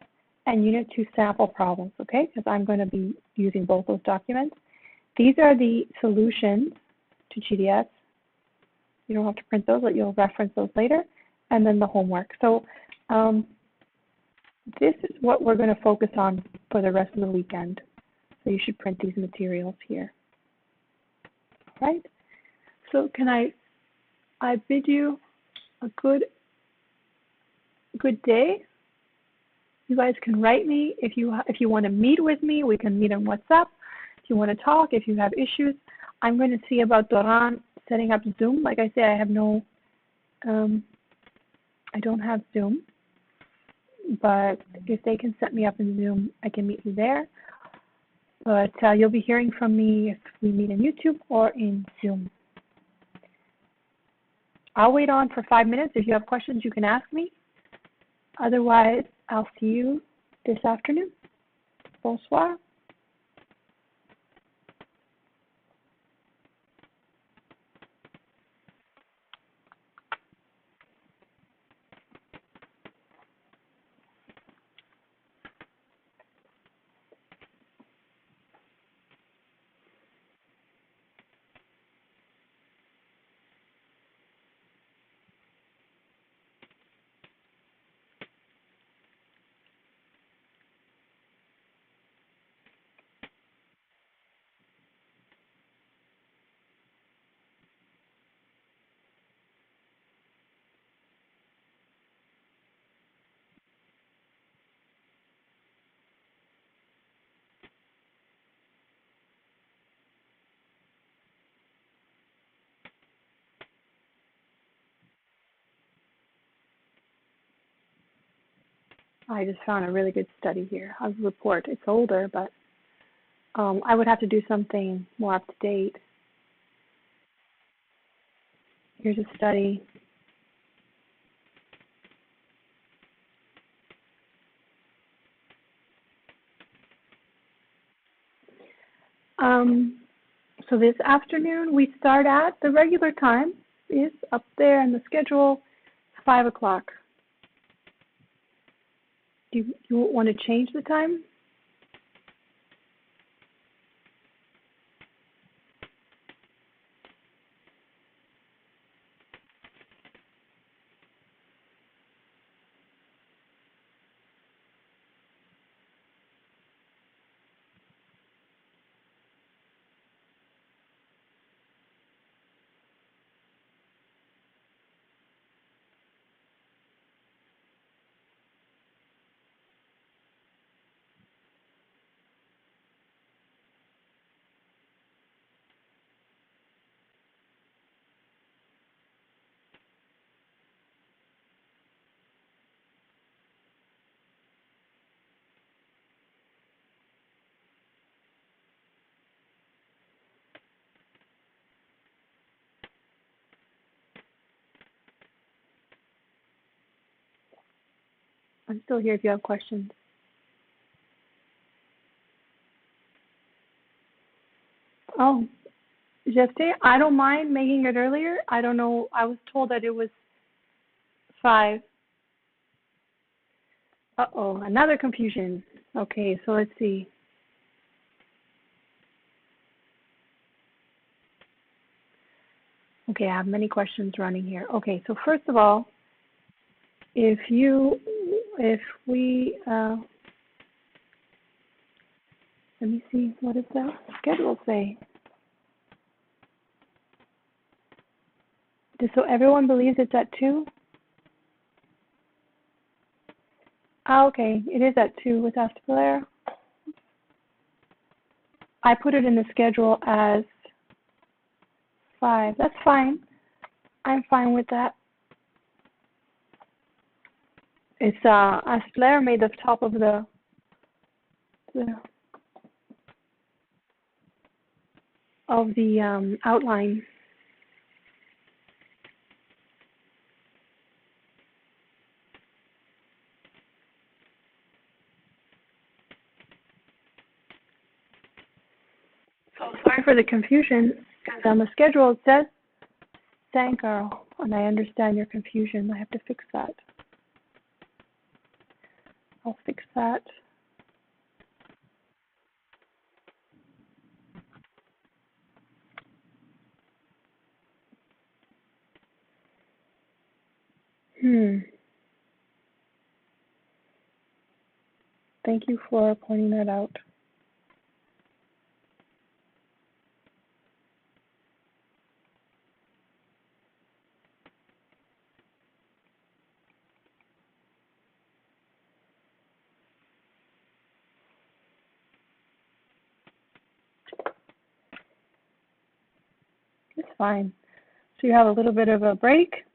and Unit 2 sample problems, okay? Because I'm going to be using both those documents. These are the solutions to GDS. You don't have to print those, but you'll reference those later. And then the homework. So Um, this is what we're going to focus on for the rest of the weekend. So you should print these materials here. All right? So can I bid you a good day. You guys can write me if you want to meet with me. We can meet on WhatsApp. If you want to talk, if you have issues, I'm going to see about Doran setting up Zoom. Like I say, I don't have Zoom, but if they can set me up in Zoom, I can meet you there. But you'll be hearing from me if we meet in YouTube or in Zoom. I'll wait on for 5 minutes. If you have questions, you can ask me. Otherwise, I'll see you this afternoon. Bonsoir. I just found a really good study here. A report. It's older, but I would have to do something more up to date. Here's a study. So this afternoon we start at the regular time is up there in the schedule, 5 o'clock. Do you want to change the time? I'm still here if you have questions. Oh, Jeste, I don't mind making it earlier. I don't know. I was told that it was 5. Uh-oh, another confusion. Okay, so let's see. Okay, I have many questions running here. Okay, so first of all, if we, let me see, what does the schedule say? So everyone believes it's at 2? Ah, okay, it is at 2 with Astapler. I put it in the schedule as 5. That's fine. I'm fine with that. It's Astapler made the top of the outline. So sorry for the confusion, because on the schedule it says Sankar, and I understand your confusion. I have to fix that. I'll fix that. Thank you for pointing that out. It's fine. So you have a little bit of a break.